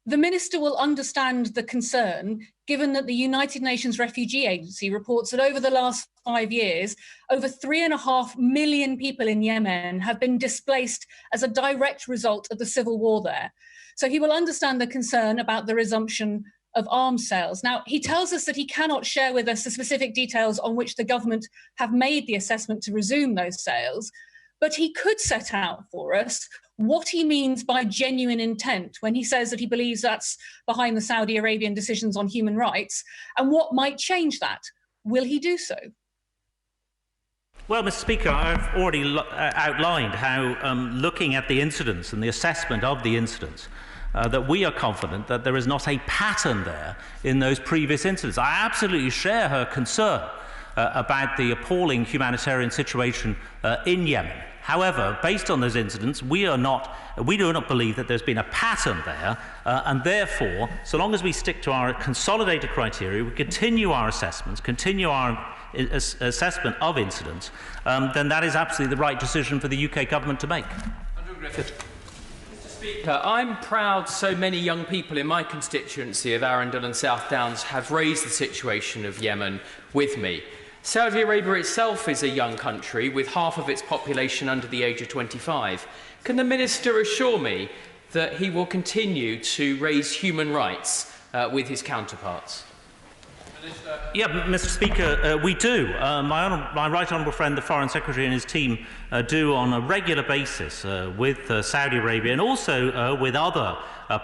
S2: The Minister will understand the concern, given that the United Nations Refugee Agency reports that over the last 5 years, over 3.5 million people in Yemen have been displaced as a direct result of the civil war there. So he will understand the concern about the resumption of arms sales. Now, he tells us that he cannot share with us the specific details on which the government have made the assessment to resume those sales, but he could set out for us what he means by genuine intent when he says that he believes that's behind the Saudi Arabian decisions on human rights, and what might change that. Will he do so?
S6: Well, Mr. Speaker, I've already outlined how, looking at the incidents and the assessment of the incidents, that we are confident that there is not a pattern there in those previous incidents. I absolutely share her concern about the appalling humanitarian situation in Yemen. However, based on those incidents, we do not believe that there's been a pattern there, and therefore, so long as we stick to our consolidated criteria, we continue our assessments, continue our assessment of incidents, then that is absolutely the right decision for the UK government to make.
S3: Andrew Griffith. Mr. Speaker, I'm proud so many young people in my constituency of Arundel and South Downs have raised the situation of Yemen with me. Saudi Arabia itself is a young country with half of its population under the age of 25. Can the Minister assure me that he will continue to raise human rights with his counterparts?
S6: Yeah, Mr. Speaker, we do. My right honourable friend, the Foreign Secretary, and his team do on a regular basis with Saudi Arabia and also with other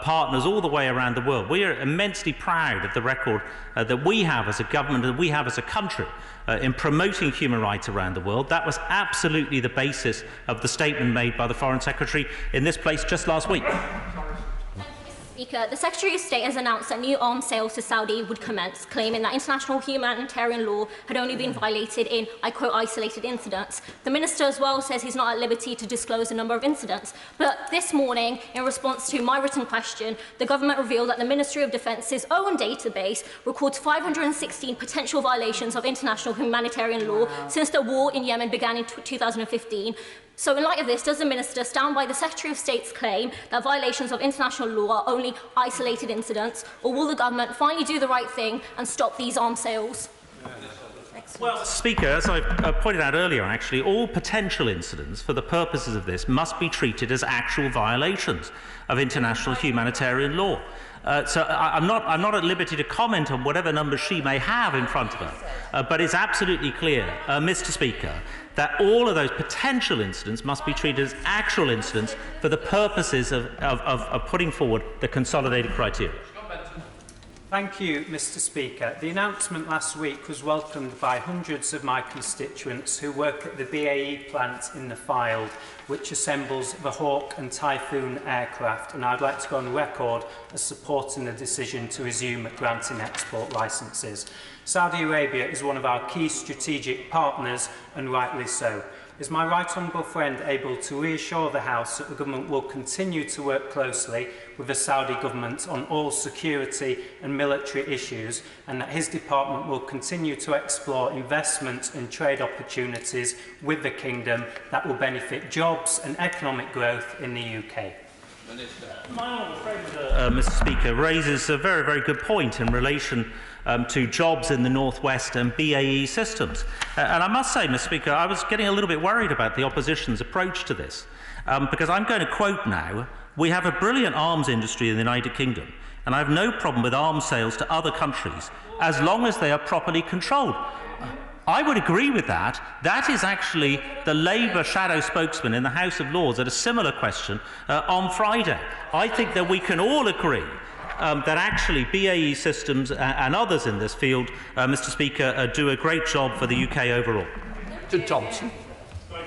S6: partners all the way around the world. We are immensely proud of the record that we have as a government and we have as a country in promoting human rights around the world. That was absolutely the basis of the statement made by the Foreign Secretary in this place just last week.
S5: Speaker, the Secretary of State has announced that new arms sales to Saudi would commence, claiming that international humanitarian law had only been violated in, I quote, isolated incidents. The Minister as well says he's not at liberty to disclose the number of incidents. But this morning, in response to my written question, the government revealed that the Ministry of Defence's own database records 516 potential violations of international humanitarian law since the war in Yemen began in 2015. So in light of this, does the Minister stand by the Secretary of State's claim that violations of international law are only isolated incidents, or will the government finally do the right thing and stop these arms sales?
S6: Well, Speaker, as I pointed out earlier, actually, all potential incidents for the purposes of this must be treated as actual violations of international humanitarian law. So I'm not at liberty to comment on whatever numbers she may have in front of her, but it's absolutely clear, Mr. Speaker, that all of those potential incidents must be treated as actual incidents for the purposes of putting forward the consolidated criteria.
S7: Thank you, Mr. Speaker. The announcement last week was welcomed by hundreds of my constituents who work at the BAE plant in the Fylde, which assembles the Hawk and Typhoon aircraft, and I'd like to go on record as supporting the decision to resume granting export licences. Saudi Arabia is one of our key strategic partners, and rightly so. Is my right honourable friend able to reassure the House that the government will continue to work closely with the Saudi government on all security and military issues, and that his department will continue to explore investment and trade opportunities with the Kingdom that will benefit jobs and economic growth in the UK?
S6: My honourable friend, Mr. Speaker, raises a very, very good point in relation to jobs in the Northwest and BAE systems. And I must say, Mr. Speaker, I was getting a little bit worried about the opposition's approach to this, because I'm going to quote now, "We have a brilliant arms industry in the United Kingdom, and I have no problem with arms sales to other countries, as long as they are properly controlled." I would agree with that. That is actually the Labour shadow spokesman in the House of Lords at a similar question on Friday. I think that we can all agree that actually BAE Systems and others in this field, Mr. Speaker, do a great job for the UK overall.
S3: Thompson.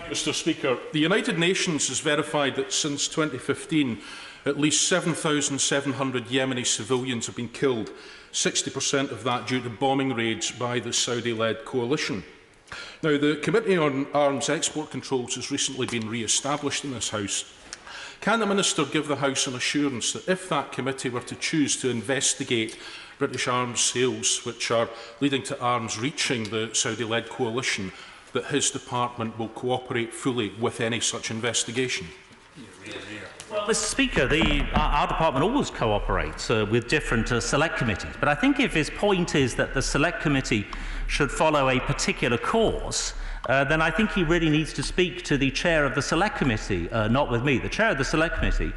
S21: Mr. Speaker, the United Nations has verified that since 2015, at least 7,700 Yemeni civilians have been killed, 60% of that due to bombing raids by the Saudi-led coalition. Now, the Committee on Arms Export Controls has recently been re-established in this House. Can the Minister give the House an assurance that if that committee were to choose to investigate British arms sales which are leading to arms reaching the Saudi-led coalition, that his department will cooperate fully with any such investigation?
S6: Well, Mr. Speaker, our department always cooperates with different select committees. But I think if his point is that the select committee should follow a particular course, then I think he really needs to speak to the chair of the select committee, not with me. The chair of the select committee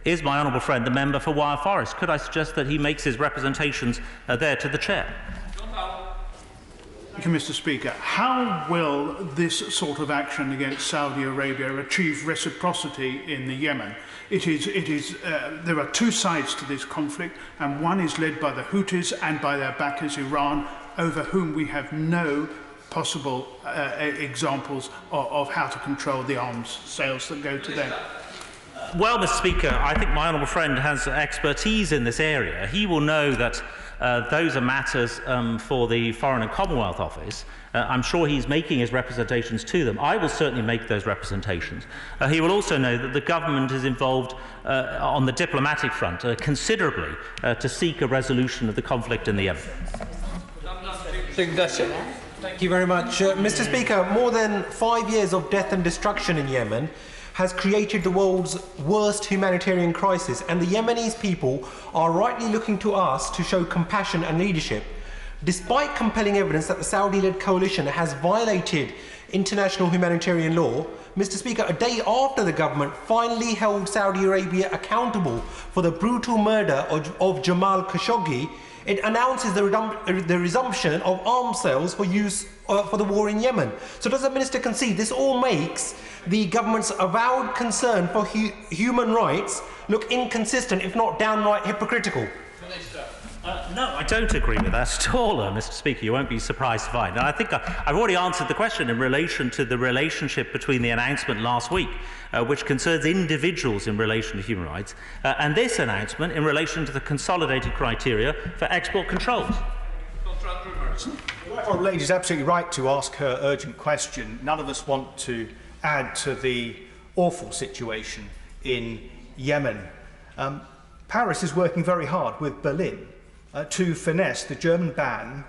S6: is my honourable friend, the member for Wyre Forest. Could I suggest that he makes his representations there to the chair?
S4: Thank you, Mr. Speaker. How will this sort of action against Saudi Arabia achieve reciprocity in the Yemen? There are two sides to this conflict, and one is led by the Houthis and by their backers, Iran, over whom we have no possible examples of how to control the arms sales that go to them.
S6: Well, Mr. Speaker, I think my honourable friend has expertise in this area. He will know that those are matters for the Foreign and Commonwealth Office. I'm sure he's making his representations to them. I will certainly make those representations. He will also know that the government is involved on the diplomatic front considerably to seek a resolution of the conflict in the Yemen.
S8: Thank you very much. Mr. Speaker, more than 5 years of death and destruction in Yemen has created the world's worst humanitarian crisis, and the Yemenis people are rightly looking to us to show compassion and leadership. Despite compelling evidence that the Saudi-led coalition has violated international humanitarian law, Mr. Speaker, a day after the government finally held Saudi Arabia accountable for the brutal murder of Jamal Khashoggi, it announces the resumption of arms sales for use for the war in Yemen. So does the Minister concede this all makes the government's avowed concern for human rights look inconsistent, if not downright hypocritical?
S6: No, I don't agree with that at all, Mr. Speaker. You won't be surprised to find. And I think I've already answered the question in relation to the relationship between the announcement last week, which concerns individuals in relation to human rights, and this announcement in relation to the consolidated criteria for export controls.
S9: The Honourable Lady is absolutely right to ask her urgent question. None of us want to add to the awful situation in Yemen. Paris is working very hard with Berlin to finesse the German ban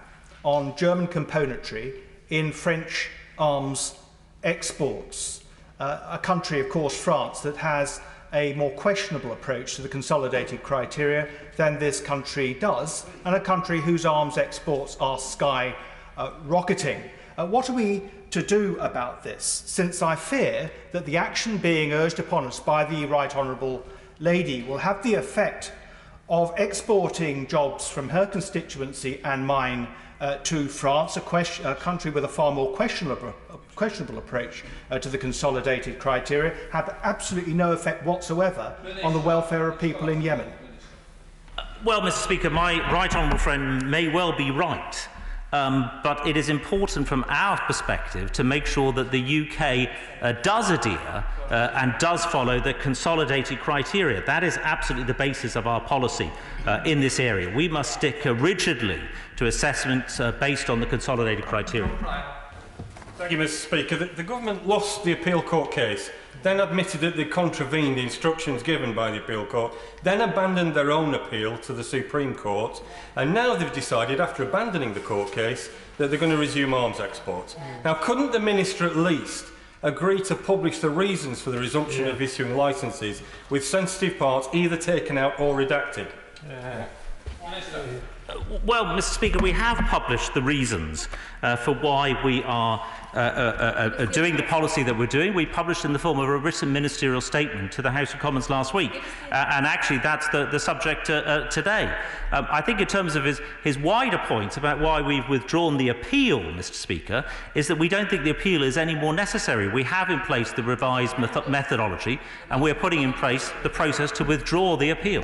S9: on German componentry in French arms exports. A country, of course, France, that has a more questionable approach to the consolidated criteria than this country does, and a country whose arms exports are skyrocketing. What are we to do about this, since I fear that the action being urged upon us by the Right Honourable Lady will have the effect of exporting jobs from her constituency and mine to France, a country with a far more questionable approach to the consolidated criteria, have absolutely no effect whatsoever on the welfare of people in Yemen.
S6: Well, Mr. Speaker, my right honourable friend may well be right. But it is important from our perspective to make sure that the UK does adhere and does follow the consolidated criteria. That is absolutely the basis of our policy in this area. We must stick rigidly to assessments based on the consolidated criteria.
S10: Thank you, Mr. Speaker. The government lost the appeal court case, then admitted that they contravened the instructions given by the appeal court, then abandoned their own appeal to the Supreme Court, and now they've decided, after abandoning the court case, that they're going to resume arms exports. Now, couldn't the Minister at least agree to publish the reasons for the resumption of issuing licences, with sensitive parts either taken out or redacted?
S6: Well, Mr. Speaker, we have published the reasons for why we are doing the policy that we're doing. We published in the form of a written ministerial statement to the House of Commons last week, and actually that's the subject today. I think in terms of his wider point about why we've withdrawn the appeal, Mr. Speaker, is that we don't think the appeal is any more necessary. We have in place the revised methodology, and we're putting in place the process to withdraw the appeal.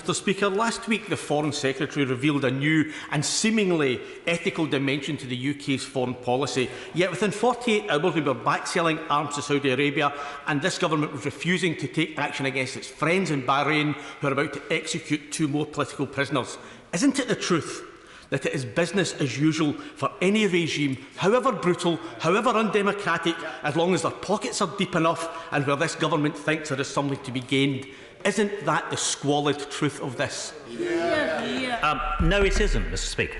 S11: Mr. Speaker, last week the Foreign Secretary revealed a new and seemingly ethical dimension to the UK's foreign policy. Yet within 48 hours we were back-selling arms to Saudi Arabia, and this government was refusing to take action against its friends in Bahrain who are about to execute 2 more political prisoners. Isn't it the truth that it is business as usual for any regime, however brutal, however undemocratic, as long as their pockets are deep enough and where this government thinks there is something to be gained. Isn't that the squalid truth of this?
S6: No, it isn't, Mr. Speaker.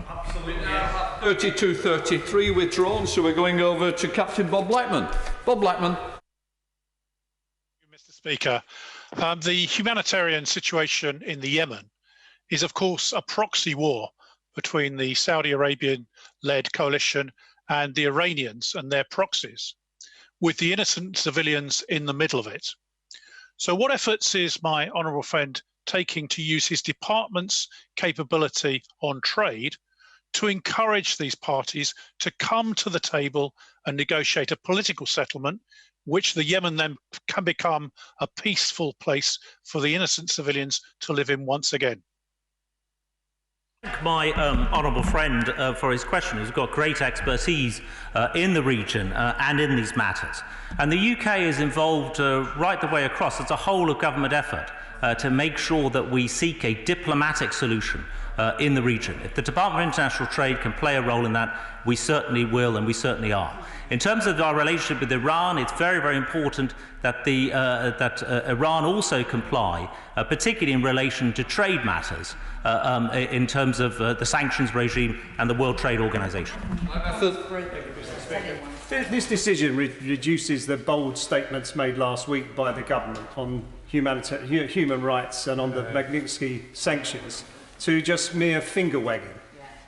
S17: Absolutely. 32-33 withdrawn, so we're going over to Captain Bob Blackman. Bob Blackman.
S12: Mr. Speaker, the humanitarian situation in the Yemen is, of course, a proxy war between the Saudi Arabian-led coalition and the Iranians and their proxies, with the innocent civilians in the middle of it. So what efforts is my honourable friend taking to use his department's capability on trade to encourage these parties to come to the table and negotiate a political settlement, which the Yemen then can become a peaceful place for the innocent civilians to live in once again?
S6: Thank my honourable friend for his question, who's got great expertise in the region and in these matters. And the UK is involved right the way across. It's a whole of government effort to make sure that we seek a diplomatic solution in the region. If the Department of International Trade can play a role in that, we certainly will, and we certainly are. In terms of our relationship with Iran, it's very, very important that Iran also comply, particularly in relation to trade matters, in terms of the sanctions regime and the World Trade Organization.
S13: This decision reduces the bold statements made last week by the government on human rights and on the Magnitsky sanctions to just mere finger wagging.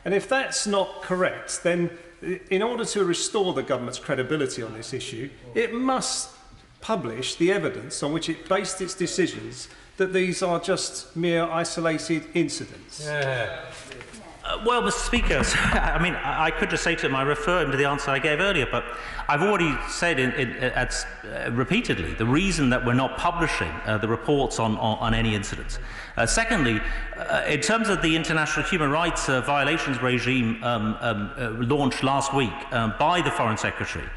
S13: And if that's not correct, then in order to restore the government's credibility on this issue, it must publish the evidence on which it based its decisions that these are just mere isolated incidents.
S6: Well, Mr. Speaker, I mean, I could just say to him, I refer him to the answer I gave earlier, but I've already said repeatedly the reason that we're not publishing the reports on any incidents. Secondly, in terms of the international human rights violations regime launched last week by the Foreign Secretary,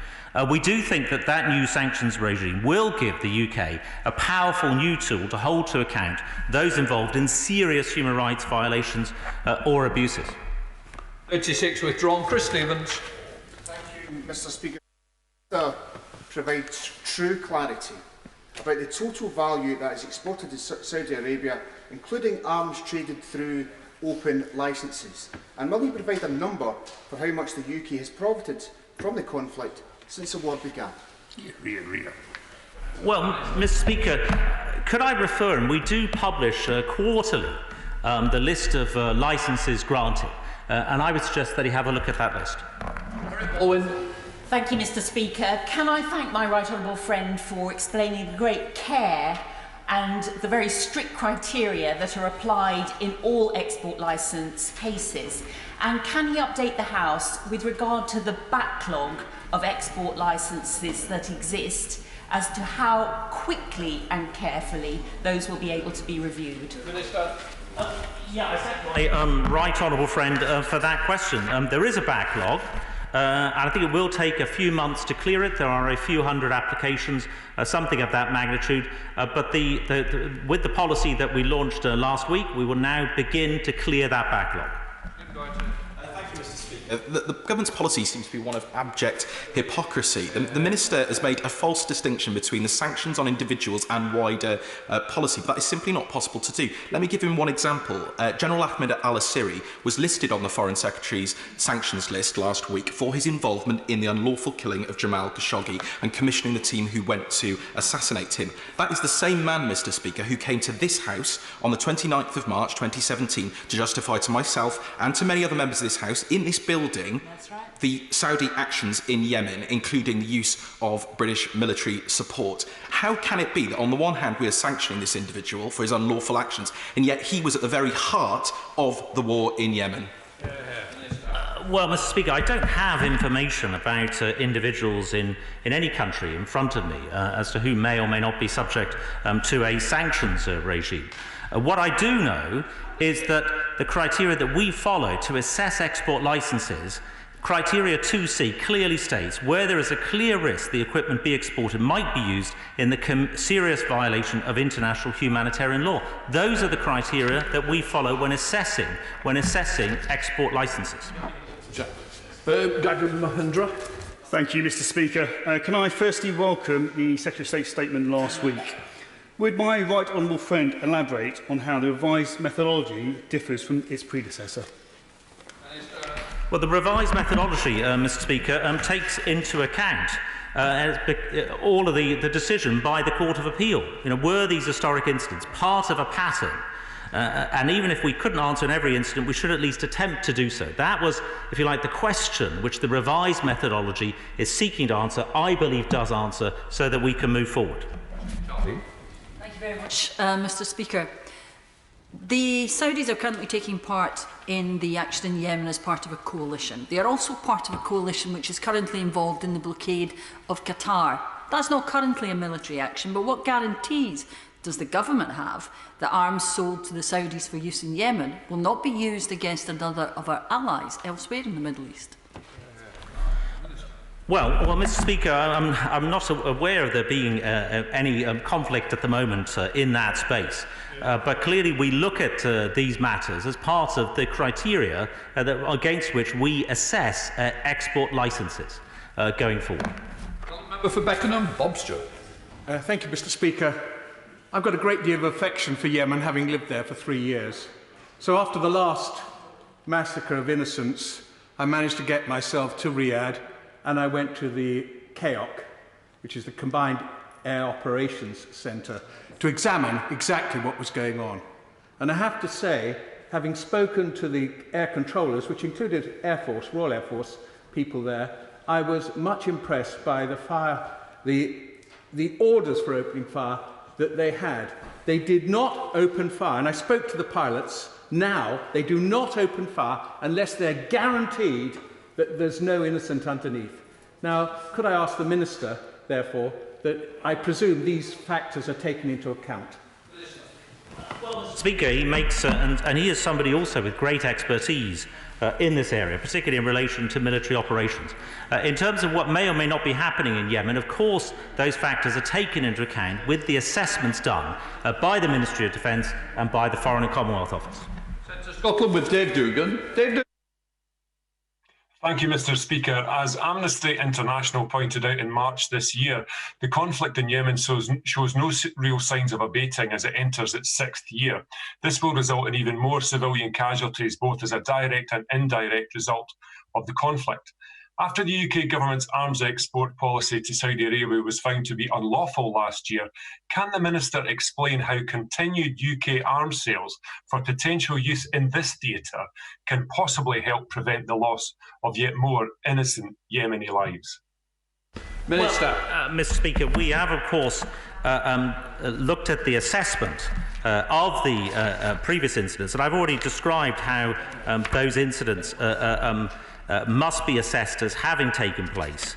S6: we do think that that new sanctions regime will give the UK a powerful new tool to hold to account those involved in serious human rights violations or abuses.
S17: 36 withdrawn. Chris Stevens.
S14: Thank you, Mr. Speaker. Provides true clarity about the total value that is exported to Saudi Arabia, including arms traded through open licences? And will he provide a number for how much the UK has profited from the conflict since the war began?
S6: Well, Mr. Speaker, could I refer him? We do publish quarterly the list of licences granted, and I would suggest that he have a look at that list.
S16: Owen. Thank you, Mr. Speaker. Can I thank my right honourable friend for explaining the great care and the very strict criteria that are applied in all export licence cases? And can he update the House with regard to the backlog of export licences that exist as to how quickly and carefully those will be able to be reviewed?
S6: Minister. I thank my right honourable friend for that question. There is a backlog. And I think it will take a few months to clear it. There are a few hundred applications, something of that magnitude. But with the policy that we launched last week, we will now begin to clear that backlog.
S19: The government's policy seems to be one of abject hypocrisy. The Minister has made a false distinction between the sanctions on individuals and wider policy, but that is simply not possible to do. Let me give him one example. General Ahmed al-Assiri was listed on the Foreign Secretary's sanctions list last week for his involvement in the unlawful killing of Jamal Khashoggi and commissioning the team who went to assassinate him. That is the same man, Mr. Speaker, who came to this House on the 29th of March 2017 to justify to myself and to many other members of this House in this building the Saudi actions in Yemen, including the use of British military support. How can it be that on the one hand we are sanctioning this individual for his unlawful actions, and yet he was at the very heart of the war in Yemen?
S6: Well, Mr. Speaker, I don't have information about individuals in any country in front of me as to who may or may not be subject to a sanctions regime. What I do know is that the criteria that we follow to assess export licences Criteria 2C clearly states where there is a clear risk the equipment be exported might be used in the serious violation of international humanitarian law. Those are the criteria that we follow when assessing export licences.
S13: Mahindra. Thank you, Mr. Speaker. Can I firstly welcome the Secretary of State's statement last week? Would my right honourable friend elaborate on how the revised methodology differs from its predecessor?
S6: Well, the revised methodology, Mr. Speaker, takes into account all of the decision by the Court of Appeal. Were these historic incidents part of a pattern? And even if we couldn't answer in every incident, we should at least attempt to do so. That was, if you like, the question which the revised methodology is seeking to answer, I believe does answer, so that we can move forward.
S1: Thank you very much, Mr. Speaker. The Saudis are currently taking part in the action in Yemen as part of a coalition. They are also part of a coalition which is currently involved in the blockade of Qatar. That's not currently a military action, but what guarantees does the government have that arms sold to the Saudis for use in Yemen will not be used against another of our allies elsewhere in the Middle East?
S6: Well, Mr. Speaker, I'm not aware of there being any conflict at the moment in that space. But clearly we look at these matters as part of the criteria against which we assess export licences going forward.
S15: Member for Beckenham, Bob Stewart.
S9: Thank you, Mr. Speaker. I've got a great deal of affection for Yemen, having lived there for 3 years. So after the last massacre of innocents, I managed to get myself to Riyadh, and I went to the CAOC, which is the Combined Air Operations Centre, to examine exactly what was going on. And I have to say, having spoken to the air controllers, which included Air Force, Royal Air Force people there, I was much impressed by the orders for opening fire that they had. They did not open fire, and I spoke to the pilots. Now they do not open fire unless they're guaranteed that there's no innocent underneath. Now, could I ask the Minister, therefore, that I presume these factors are taken into account?
S6: Well, Speaker, he makes, and he is somebody also with great expertise in this area, particularly in relation to military operations. In terms of what may or may not be happening in Yemen, of course, those factors are taken into account with the assessments done by the Ministry of Defence and by the Foreign and Commonwealth Office.
S17: Centre Scotland with Dave Dugan.
S18: Thank you, Mr. Speaker. As Amnesty International pointed out in March this year, the conflict in Yemen shows no real signs of abating as it enters its 6th year. This will result in even more civilian casualties, both as a direct and indirect result of the conflict. After the UK government's arms export policy to Saudi Arabia was found to be unlawful last year, can the Minister explain how continued UK arms sales for potential use in this theatre can possibly help prevent the loss of yet more innocent Yemeni lives?
S6: Minister. Well, Mr. Speaker, we have, of course, looked at the assessment of the previous incidents, and I've already described how those incidents must be assessed as having taken place,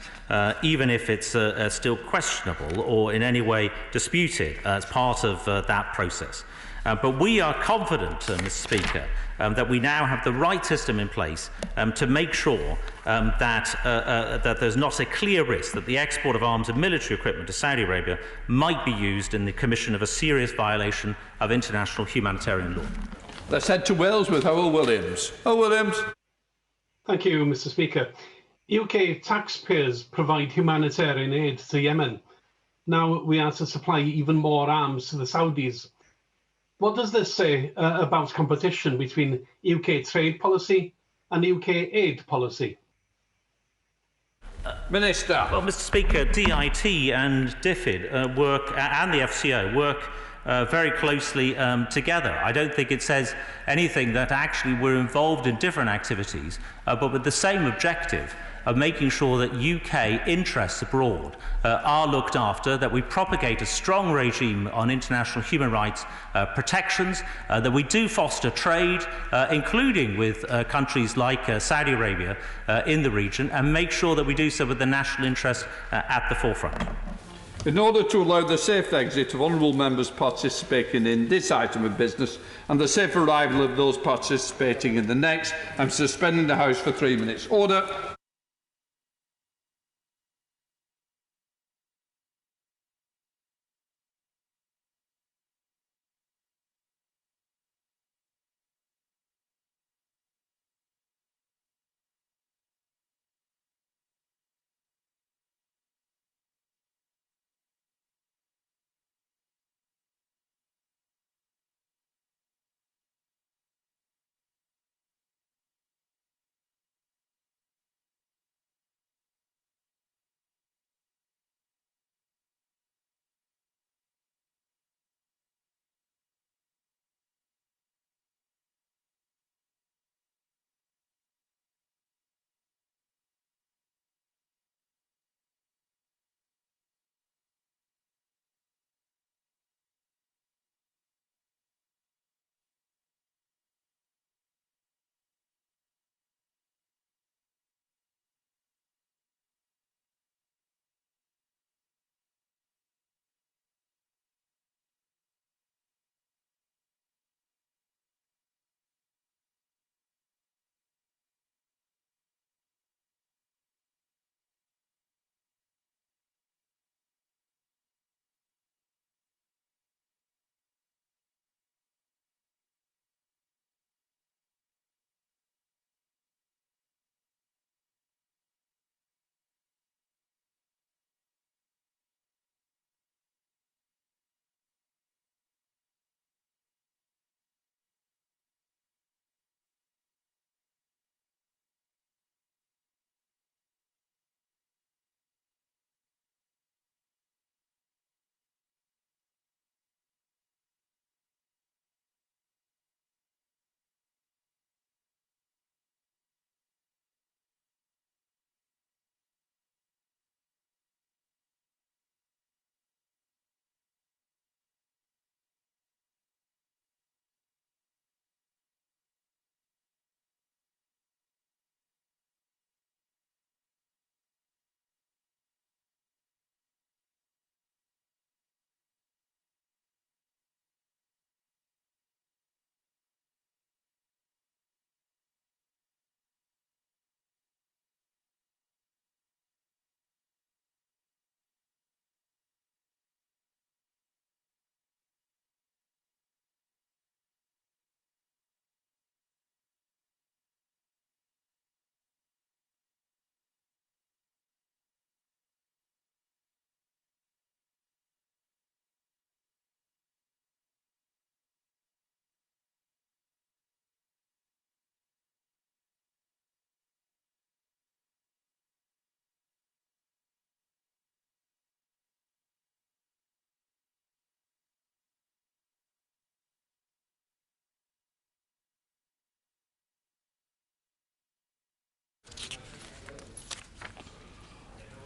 S6: even if it's still questionable or in any way disputed as part of that process. But we are confident, Mr. Speaker, that we now have the right system in place to make sure that there's not a clear risk that the export of arms and military equipment to Saudi Arabia might be used in the commission of a serious violation of international humanitarian law.
S17: Let's head to Wales with Howell Williams. Howell Williams.
S20: Thank you, Mr. Speaker. UK taxpayers provide humanitarian aid to Yemen. Now we are to supply even more arms to the Saudis. What does this say about competition between UK trade policy and UK aid policy?
S17: Minister.
S6: Well, Mr. Speaker, DIT and DFID work, and the FCO work very closely together. I don't think it says anything that actually we're involved in different activities, but with the same objective of making sure that UK interests abroad are looked after, that we propagate a strong regime on international human rights protections, that we do foster trade, including with countries like Saudi Arabia in the region, and make sure that we do so with the national interest at the forefront.
S17: In order to allow the safe exit of honourable members participating in this item of business and the safe arrival of those participating in the next, I'm suspending the House for 3 minutes. Order.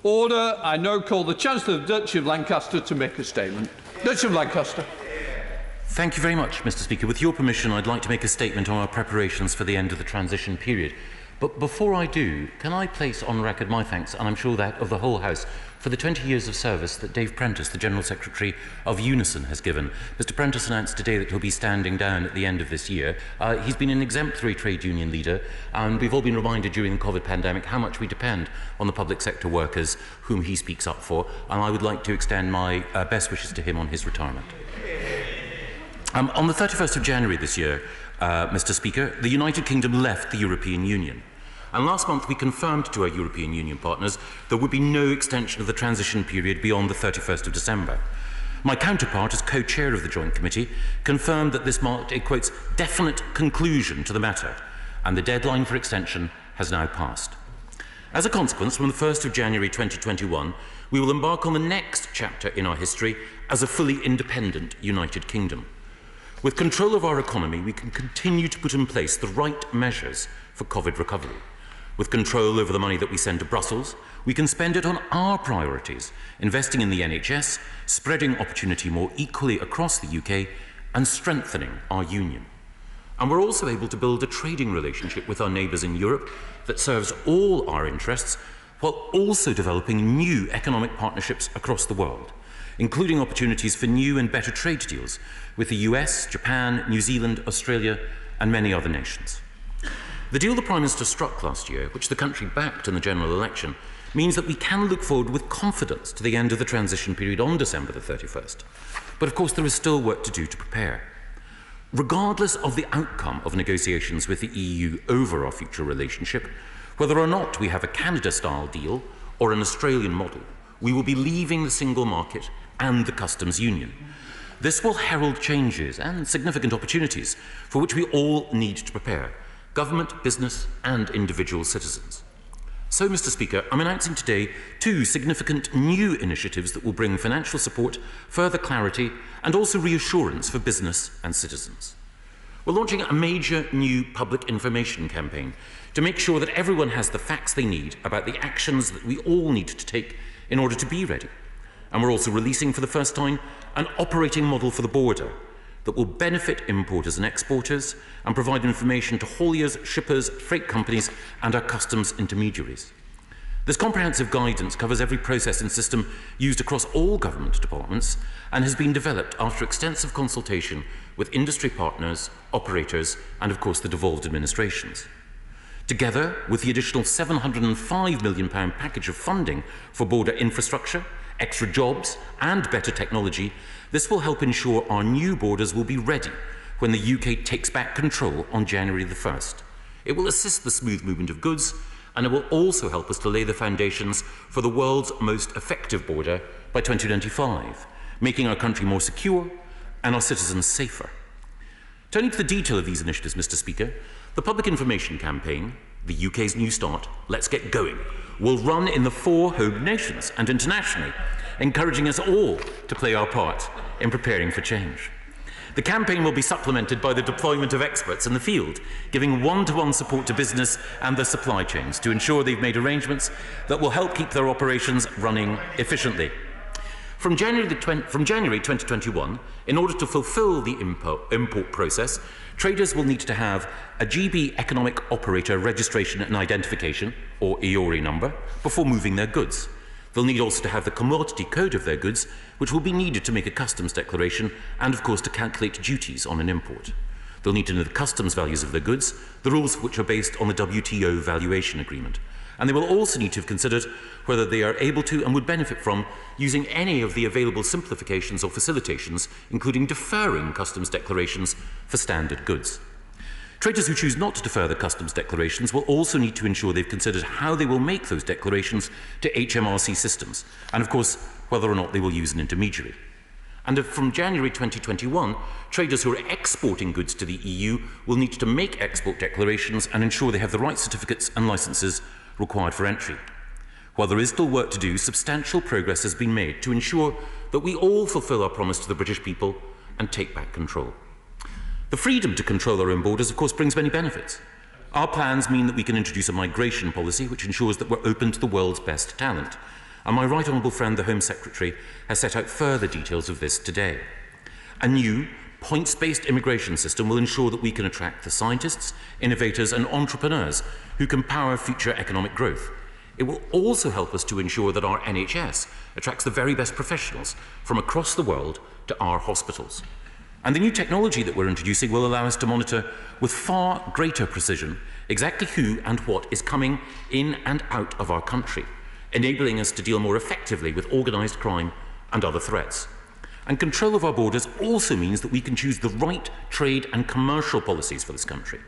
S17: Order. I now call the Chancellor of the Duchy of Lancaster to make a statement. Duchy of Lancaster.
S2: Thank you very much, Mr. Speaker. With your permission, I'd like to make a statement on our preparations for the end of the transition period. But before I do, can I place on record my thanks, and I'm sure that of the whole House, for the 20 years of service that Dave Prentice, the General Secretary of Unison, has given. Mr. Prentice announced today that he'll be standing down at the end of this year. He's been an exemplary trade union leader, and we've all been reminded during the COVID pandemic how much we depend on the public sector workers whom he speaks up for, and I would like to extend my best wishes to him on his retirement. On the 31st of January this year, Mr. Speaker, the United Kingdom left the European Union. And last month we confirmed to our European Union partners there would be no extension of the transition period beyond the 31st of December. My counterpart, as co-chair of the Joint Committee, confirmed that this marked a, quote, definite conclusion to the matter, and the deadline for extension has now passed. As a consequence, from the 1st of January 2021, we will embark on the next chapter in our history as a fully independent United Kingdom. With control of our economy, we can continue to put in place the right measures for COVID recovery. With control over the money that we send to Brussels, we can spend it on our priorities, investing in the NHS, spreading opportunity more equally across the UK, and strengthening our union. And we're also able to build a trading relationship with our neighbours in Europe that serves all our interests, while also developing new economic partnerships across the world, including opportunities for new and better trade deals with the US, Japan, New Zealand, Australia, and many other nations. The deal the Prime Minister struck last year, which the country backed in the general election, means that we can look forward with confidence to the end of the transition period on December the 31st. But of course there is still work to do to prepare. Regardless of the outcome of negotiations with the EU over our future relationship, whether or not we have a Canada-style deal or an Australian model, we will be leaving the single market and the customs union. This will herald changes and significant opportunities for which we all need to prepare, government, business and individual citizens. So, Mr. Speaker, I'm announcing today two significant new initiatives that will bring financial support, further clarity and also reassurance for business and citizens. We're launching a major new public information campaign to make sure that everyone has the facts they need about the actions that we all need to take in order to be ready. And we're also releasing for the first time an operating model for the border that will benefit importers and exporters and provide information to hauliers, shippers, freight companies and our customs intermediaries. This comprehensive guidance covers every process and system used across all government departments and has been developed after extensive consultation with industry partners, operators and of course the devolved administrations. Together with the additional £705 million package of funding for border infrastructure, extra jobs and better technology, this will help ensure our new borders will be ready when the UK takes back control on January the 1st. It will assist the smooth movement of goods and it will also help us to lay the foundations for the world's most effective border by 2025, making our country more secure and our citizens safer. Turning to the detail of these initiatives, Mr. Speaker, the public information campaign, the UK's New Start, Let's Get Going, will run in the 4 home nations and internationally, encouraging us all to play our part in preparing for change. The campaign will be supplemented by the deployment of experts in the field, giving one-to-one support to business and their supply chains to ensure they've made arrangements that will help keep their operations running efficiently. From January 2021, in order to fulfil the import process, traders will need to have a GB Economic Operator Registration and Identification, or EORI number, before moving their goods. They'll need also to have the commodity code of their goods, which will be needed to make a customs declaration and, of course, to calculate duties on an import. They'll need to know the customs values of their goods, the rules of which are based on the WTO valuation agreement. And they will also need to have considered whether they are able to and would benefit from using any of the available simplifications or facilitations, including deferring customs declarations for standard goods. Traders who choose not to defer the customs declarations will also need to ensure they've considered how they will make those declarations to HMRC systems, and of course, whether or not they will use an intermediary. And from January 2021, traders who are exporting goods to the EU will need to make export declarations and ensure they have the right certificates and licences required for entry. While there is still work to do, substantial progress has been made to ensure that we all fulfil our promise to the British people and take back control. The freedom to control our own borders, of course, brings many benefits. Our plans mean that we can introduce a migration policy which ensures that we're open to the world's best talent. and my right honourable friend, the Home Secretary, has set out further details of this today. A new, points-based immigration system will ensure that we can attract the scientists, innovators and entrepreneurs who can power future economic growth. It will also help us to ensure that our NHS attracts the very best professionals from across the world to our hospitals. And the new technology that we're introducing will allow us to monitor with far greater precision exactly who and what is coming in and out of our country, enabling us to deal more effectively with organised crime and other threats. And control of our borders also means that we can choose the right trade and commercial policies for this country.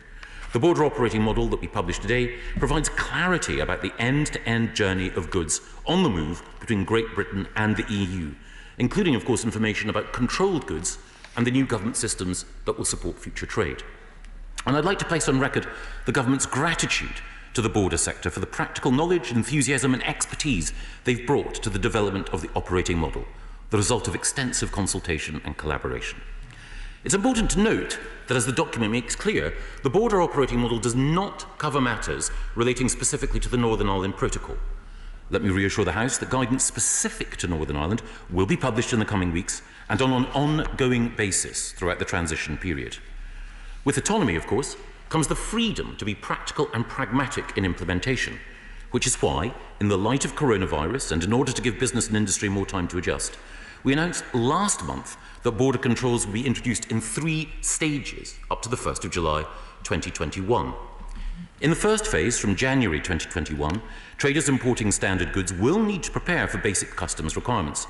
S2: The border operating model that we published today provides clarity about the end-to-end journey of goods on the move between Great Britain and the EU, including, of course, information about controlled goods and the new government systems that will support future trade. And I'd like to place on record the government's gratitude to the border sector for the practical knowledge, enthusiasm and expertise they've brought to the development of the operating model, the result of extensive consultation and collaboration. It's important to note that, as the document makes clear, the border operating model does not cover matters relating specifically to the Northern Ireland Protocol. Let me reassure the House that guidance specific to Northern Ireland will be published in the coming weeks and on an ongoing basis throughout the transition period. With autonomy, of course, comes the freedom to be practical and pragmatic in implementation, which is why, in the light of coronavirus and in order to give business and industry more time to adjust, we announced last month that border controls will be introduced in 3 stages up to the 1st of July 2021. In the first phase, from January 2021, traders importing standard goods will need to prepare for basic customs requirements.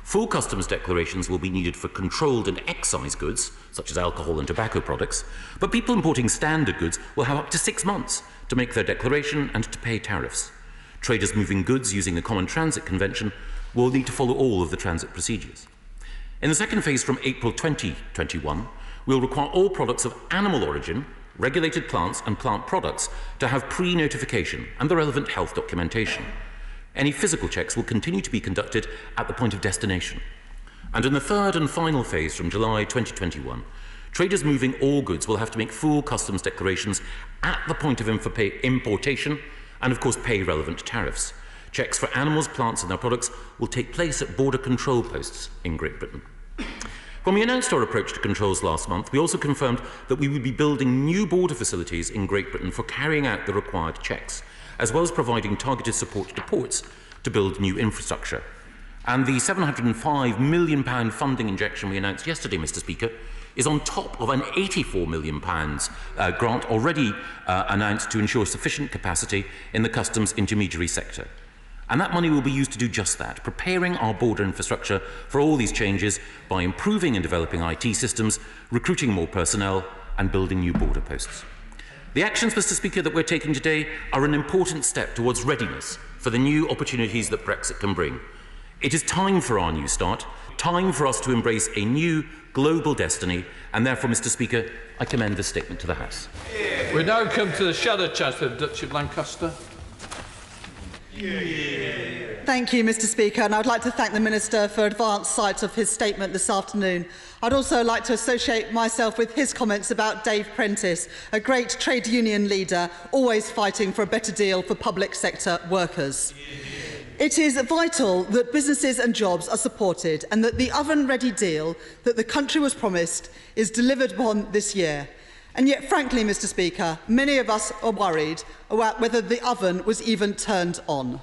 S2: Full customs declarations will be needed for controlled and excise goods, such as alcohol and tobacco products, but people importing standard goods will have up to 6 months to make their declaration and to pay tariffs. Traders moving goods using the Common Transit Convention will need to follow all of the transit procedures. In the second phase, from April 2021, we will require all products of animal origin, regulated plants and plant products to have pre-notification and the relevant health documentation. Any physical checks will continue to be conducted at the point of destination. And in the third and final phase, from July 2021, traders moving all goods will have to make full customs declarations at the point of importation and, of course, pay relevant tariffs. Checks for animals, plants and their products will take place at border control posts in Great Britain. When we announced our approach to controls last month, we also confirmed that we would be building new border facilities in Great Britain for carrying out the required checks, as well as providing targeted support to ports to build new infrastructure. And the £705 million funding injection we announced yesterday, Mr. Speaker, is on top of an £84 million grant already announced to ensure sufficient capacity in the customs intermediary sector. And that money will be used to do just that, preparing our border infrastructure for all these changes by improving and developing IT systems, recruiting more personnel and building new border posts. The actions, Mr. Speaker, that we're taking today are an important step towards readiness for the new opportunities that Brexit can bring. It is time for our new start, time for us to embrace a new global destiny, and therefore, Mr. Speaker, I commend this statement to the House.
S17: We now come to the Shadow Chancellor of the Duchy of Lancaster.
S5: Thank you, Mr. Speaker, and I would like to thank the Minister for advance sight of his statement this afternoon. I'd also like to associate myself with his comments about Dave Prentice, a great trade union leader, always fighting for a better deal for public sector workers. It is vital that businesses and jobs are supported and that the oven-ready deal that the country was promised is delivered upon this year. And yet, frankly, Mr. Speaker, many of us are worried about whether the oven was even turned on.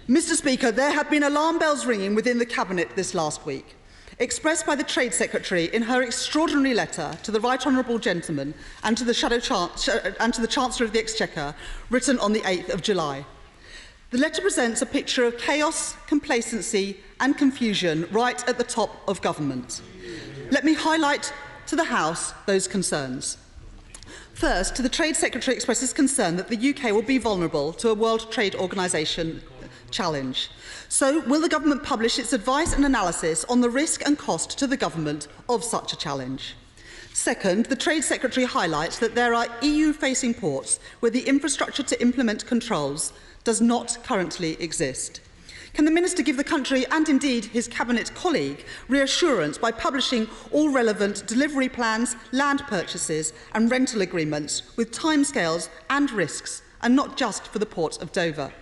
S5: Mr. Speaker, there have been alarm bells ringing within the Cabinet this last week, expressed by the Trade Secretary in her extraordinary letter to the Right Honourable Gentleman and to the Chancellor of the Exchequer, written on the 8th of July. The letter presents a picture of chaos, complacency and confusion right at the top of government. Let me highlight to the House those concerns. First, the Trade Secretary expresses concern that the UK will be vulnerable to a World Trade Organization challenge. So, will the government publish its advice and analysis on the risk and cost to the government of such a challenge? Second, the Trade Secretary highlights that there are EU-facing ports where the infrastructure to implement controls does not currently exist. Can the Minister give the country, and indeed his Cabinet colleague, reassurance by publishing all relevant delivery plans, land purchases and rental agreements with timescales and risks, and not just for the Port of Dover?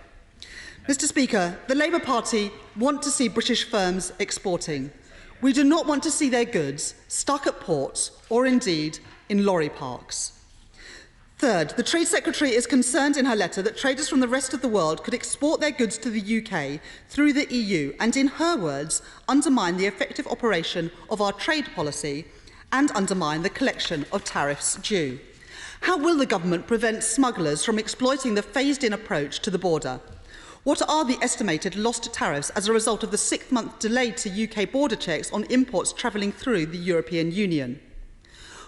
S5: Mr. Speaker, the Labour Party want to see British firms exporting. We do not want to see their goods stuck at ports or indeed in lorry parks. Third, the Trade Secretary is concerned in her letter that traders from the rest of the world could export their goods to the UK through the EU and, in her words, undermine the effective operation of our trade policy and undermine the collection of tariffs due. How will the government prevent smugglers from exploiting the phased-in approach to the border? What are the estimated lost tariffs as a result of the 6-month delay to UK border checks on imports travelling through the European Union?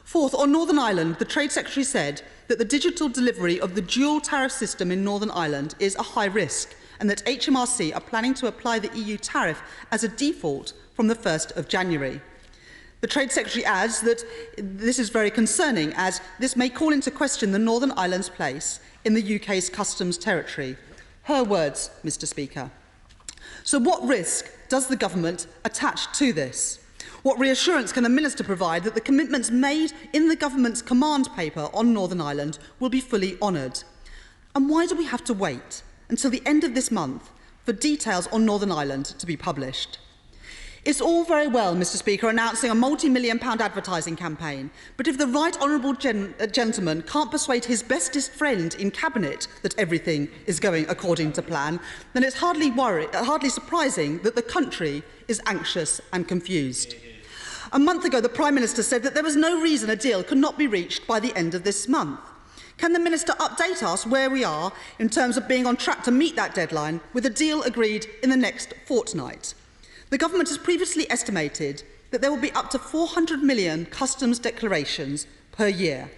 S5: Fourth, on Northern Ireland, the Trade Secretary said that the digital delivery of the dual tariff system in Northern Ireland is a high risk and that HMRC are planning to apply the EU tariff as a default from the 1st of January. The Trade Secretary adds that this is very concerning as this may call into question the Northern Ireland's place in the UK's customs territory. Her words, Mr. Speaker. So what risk does the government attach to this? What reassurance can the Minister provide that the commitments made in the government's command paper on Northern Ireland will be fully honoured? And why do we have to wait until the end of this month for details on Northern Ireland to be published? It's all very well, Mr. Speaker, announcing a multi-million-pound advertising campaign, but if the right honourable gentleman can't persuade his bestest friend in Cabinet that everything is going according to plan, then it's hardly surprising that the country is anxious and confused. A month ago, the Prime Minister said that there was no reason a deal could not be reached by the end of this month. Can the Minister update us where we are in terms of being on track to meet that deadline with a deal agreed in the next fortnight? The government has previously estimated that there will be up to 400 million customs declarations per year.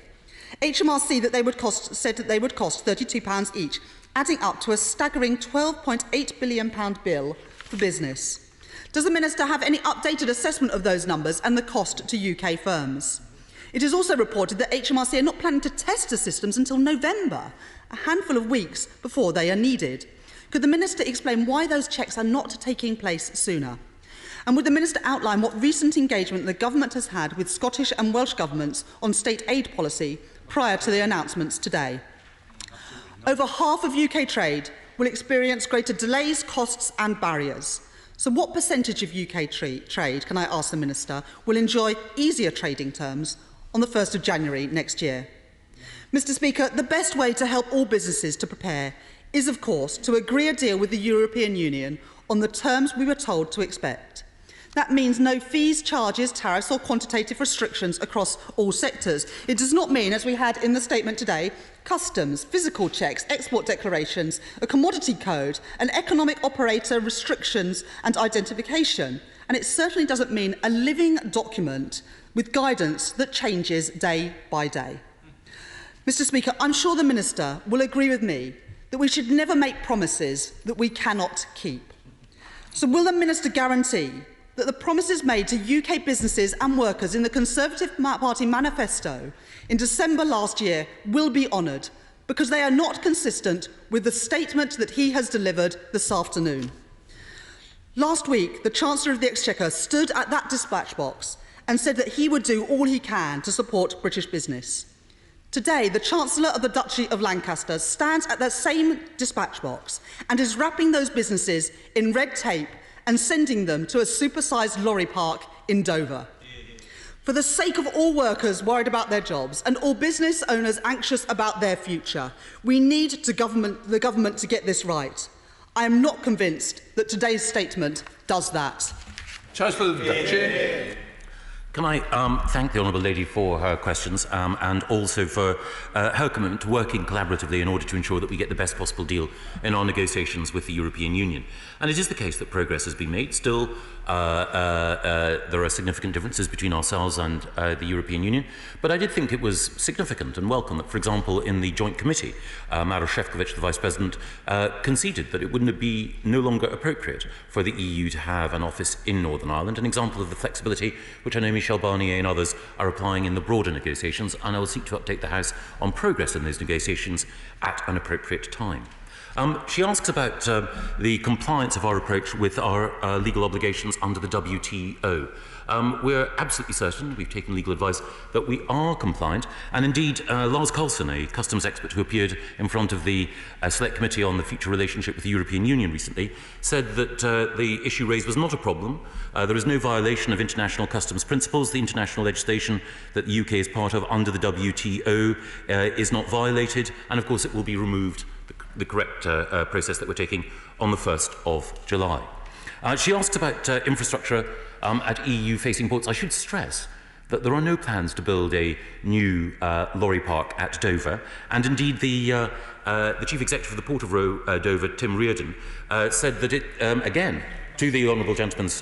S5: HMRC said that they would cost £32 each, adding up to a staggering £12.8 billion bill for business. Does the Minister have any updated assessment of those numbers and the cost to UK firms? It is also reported that HMRC are not planning to test the systems until November, a handful of weeks before they are needed. Could the Minister explain why those checks are not taking place sooner? And would the Minister outline what recent engagement the government has had with Scottish and Welsh governments on state aid policy prior to the announcements today? Over half of UK trade will experience greater delays, costs and barriers. So what percentage of UK trade, can I ask the Minister, will enjoy easier trading terms on the 1st of January next year? Mr. Speaker, the best way to help all businesses to prepare is, of course, to agree a deal with the European Union on the terms we were told to expect. That means no fees, charges, tariffs or quantitative restrictions across all sectors. It does not mean, as we had in the statement today, customs, physical checks, export declarations, a commodity code, an economic operator restrictions and identification. And it certainly doesn't mean a living document with guidance that changes day by day. Mr. Speaker, I'm sure the Minister will agree with me that we should never make promises that we cannot keep. So will the Minister guarantee that the promises made to UK businesses and workers in the Conservative Party manifesto in December last year will be honoured because they are not consistent with the statement that he has delivered this afternoon? Last week, the Chancellor of the Exchequer stood at that dispatch box and said that he would do all he can to support British business. Today, the Chancellor of the Duchy of Lancaster stands at that same dispatch box and is wrapping those businesses in red tape and sending them to a supersized lorry park in Dover. For the sake of all workers worried about their jobs and all business owners anxious about their future, we need the government to get this right. I am not convinced that today's statement does that.
S17: Chancellor of the Duchy.
S2: Can I thank the Honourable Lady for her questions and also for her commitment to working collaboratively in order to ensure that we get the best possible deal in our negotiations with the European Union. And it is the case that progress has been made. Still, there are significant differences between ourselves and the European Union. But I did think it was significant and welcome that, for example, in the Joint Committee, Maroš Šefčovič, the Vice President, conceded that it wouldn't be no longer appropriate for the EU to have an office in Northern Ireland, an example of the flexibility which I know Michel Barnier and others are applying in the broader negotiations, and I will seek to update the House on progress in those negotiations at an appropriate time. She asks about the compliance of our approach with our legal obligations under the WTO. We're absolutely certain, we've taken legal advice, that we are compliant. And indeed, Lars Carlson, a customs expert who appeared in front of the Select Committee on the Future Relationship with the European Union recently, said that the issue raised was not a problem. There is no violation of international customs principles. The international legislation that the UK is part of under the WTO is not violated. And of course, it will be removed, the correct process that we're taking, on the 1st of July. She asks about infrastructure at EU-facing ports. I should stress that there are no plans to build a new lorry park at Dover, and indeed the Chief Executive of the Port of Dover, Tim Reardon, said that it, again, to the Right Honourable Gentleman's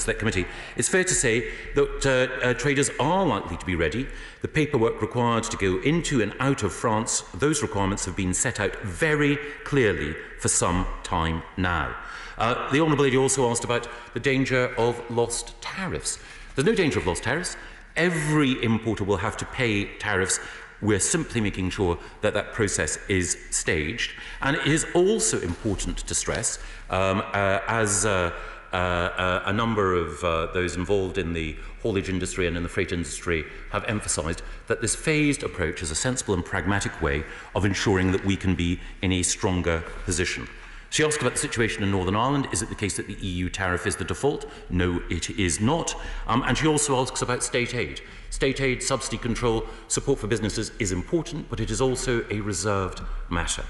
S2: Select Committee, it's fair to say that traders are likely to be ready. The paperwork required to go into and out of France, those requirements have been set out very clearly for some time now. The Honourable Lady also asked about the danger of lost tariffs. There's no danger of lost tariffs. Every importer will have to pay tariffs. We're simply making sure that that process is staged. And it is also important to stress, as a number of those involved in the haulage industry and in the freight industry have emphasised, that this phased approach is a sensible and pragmatic way of ensuring that we can be in a stronger position. She asked about the situation in Northern Ireland. Is it the case that the EU tariff is the default? No, it is not. And she also asks about state aid. State aid, subsidy control, support for businesses is important, but it is also a reserved matter.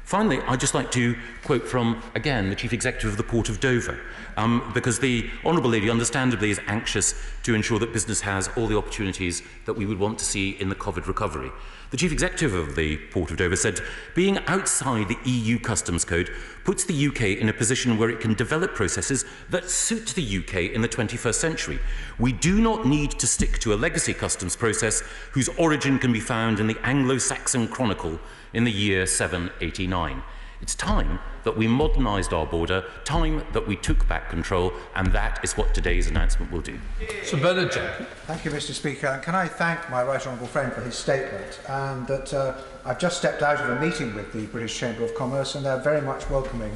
S2: Finally, I'd just like to quote from, again, the Chief Executive of the Port of Dover, because the Honourable Lady understandably is anxious to ensure that business has all the opportunities that we would want to see in the COVID recovery. The Chief Executive of the Port of Dover said, being outside the EU customs code puts the UK in a position where it can develop processes that suit the UK in the 21st century. We do not need to stick to a legacy customs process whose origin can be found in the Anglo-Saxon Chronicle in the year 789. It's time that we modernised our border, time that we took back control, and that is what today's announcement will do.
S7: Sir Bernard. Thank you, Mr. Speaker. And can I thank my right honourable friend for his statement, and that I've just stepped out of a meeting with the British Chamber of Commerce, and they're very much welcoming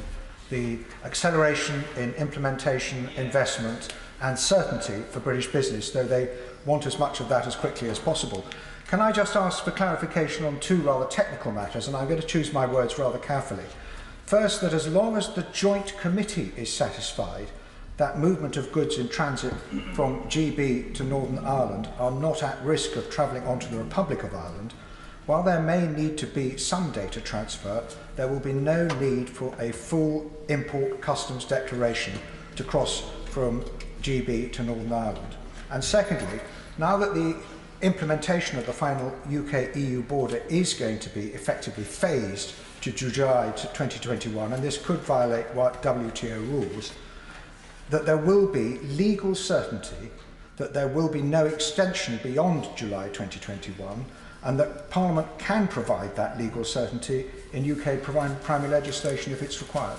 S7: the acceleration in implementation, investment and certainty for British business, though they want as much of that as quickly as possible. Can I just ask for clarification on two rather technical matters, and I'm going to choose my words rather carefully. First, that as long as the joint committee is satisfied that movement of goods in transit from GB to Northern Ireland are not at risk of travelling onto the Republic of Ireland, while there may need to be some data transfer, there will be no need for a full import customs declaration to cross from GB to Northern Ireland. And secondly, now that the implementation of the final UK-EU border is going to be effectively phased to July 2021, and this could violate WTO rules, that there will be legal certainty that there will be no extension beyond July 2021, and that Parliament can provide that legal certainty in UK primary legislation if it's required.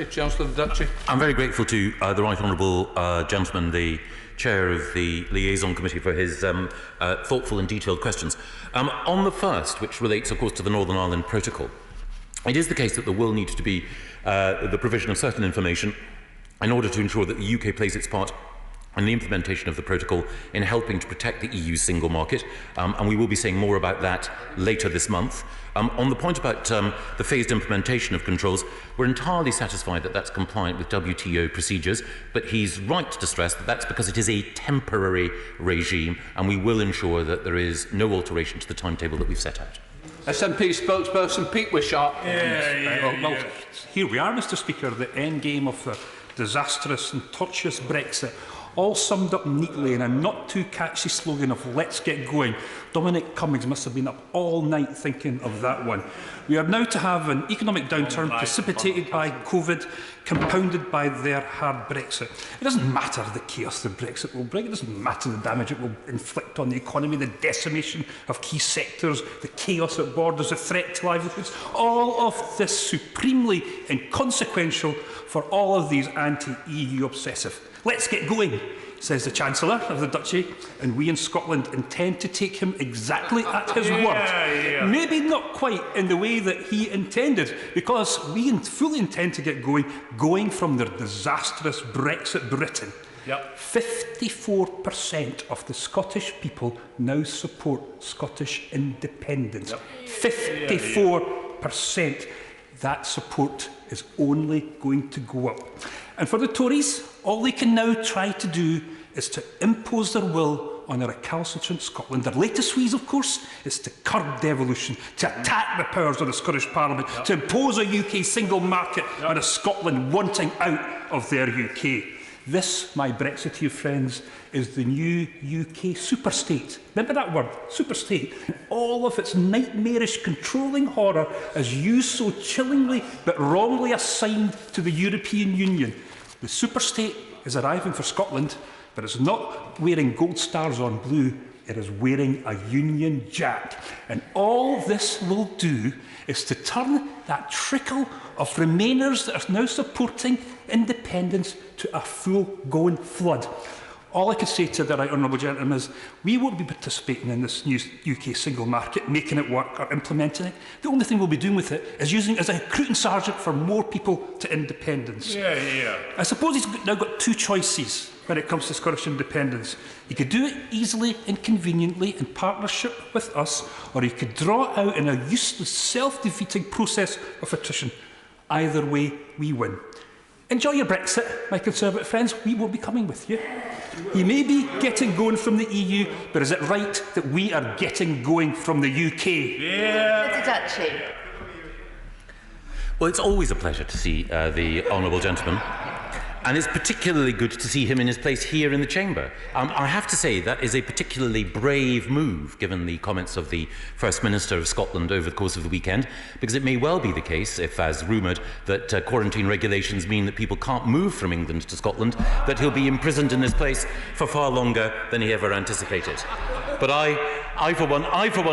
S17: Chancellor of the Duchy.
S2: I'm very grateful to the Right Honourable Gentleman, the Chair of the Liaison Committee, for his thoughtful and detailed questions. On the first, which relates, of course, to the Northern Ireland Protocol, it is the case that there will need to be the provision of certain information in order to ensure that the UK plays its part in the implementation of the protocol in helping to protect the EU's single market, and we will be saying more about that later this month. On the point about the phased implementation of controls, we're entirely satisfied that that's compliant with WTO procedures, but he's right to stress that that's because it is a temporary regime, and we will ensure that there is no alteration to the timetable that we've set out.
S17: SNP spokesperson Pete Wishart.
S21: Well, here we are, Mr. Speaker, the end game of the disastrous and tortuous Brexit, all summed up neatly in a not too catchy slogan of "Let's get going." Dominic Cummings must have been up all night thinking of that one. We are now to have an economic downturn precipitated by COVID, compounded by their hard Brexit. It doesn't matter the chaos the Brexit will bring, it doesn't matter the damage it will inflict on the economy, the decimation of key sectors, the chaos at borders, the threat to livelihoods. All of this supremely inconsequential for all of these anti-EU obsessive. Let's get going.
S3: says the Chancellor of the Duchy, and we in Scotland intend to take him exactly at his word. Maybe not quite in the way that he intended, because we fully intend to get going from their disastrous Brexit Britain. 54% of the Scottish people now support Scottish independence. 54%. That support is only going to go up. And for the Tories, all they can now try to do is to impose their will on a recalcitrant Scotland. Their latest squeeze, of course, is to curb devolution, to attack the powers of the Scottish Parliament, to impose a UK single market on a Scotland wanting out of their UK. This, my Brexiteer friends, is the new UK superstate. Remember that word, superstate. All of its nightmarish controlling horror is used so chillingly but wrongly assigned to the European Union. The superstate is arriving for Scotland, but it's not wearing gold stars on blue, it is wearing a Union Jack. And all this will do is to turn that trickle of Remainers that are now supporting independence to a full-going flood. All I can say to the right honourable gentleman is we won't be participating in this new UK single market, making it work or implementing it. The only thing we'll be doing with it is using it as a recruiting sergeant for more people to independence. I suppose he's now got two choices when it comes to Scottish independence. He could do it easily and conveniently in partnership with us, or he could draw it out in a useless, self-defeating process of attrition. Either way, we win. Enjoy your Brexit, my Conservative friends. We won't be coming with you. You may be getting going from the EU, but is it right that we are getting going from the UK?
S2: Well, it's always a pleasure to see the Honourable Gentleman. And it's particularly good to see him in his place here in the chamber. I have to say that is a particularly brave move, given the comments of the First Minister of Scotland over the course of the weekend, because it may well be the case, if as rumoured, that quarantine regulations mean that people can't move from England to Scotland, that he'll be imprisoned in this place for far longer than he ever anticipated. But I for one,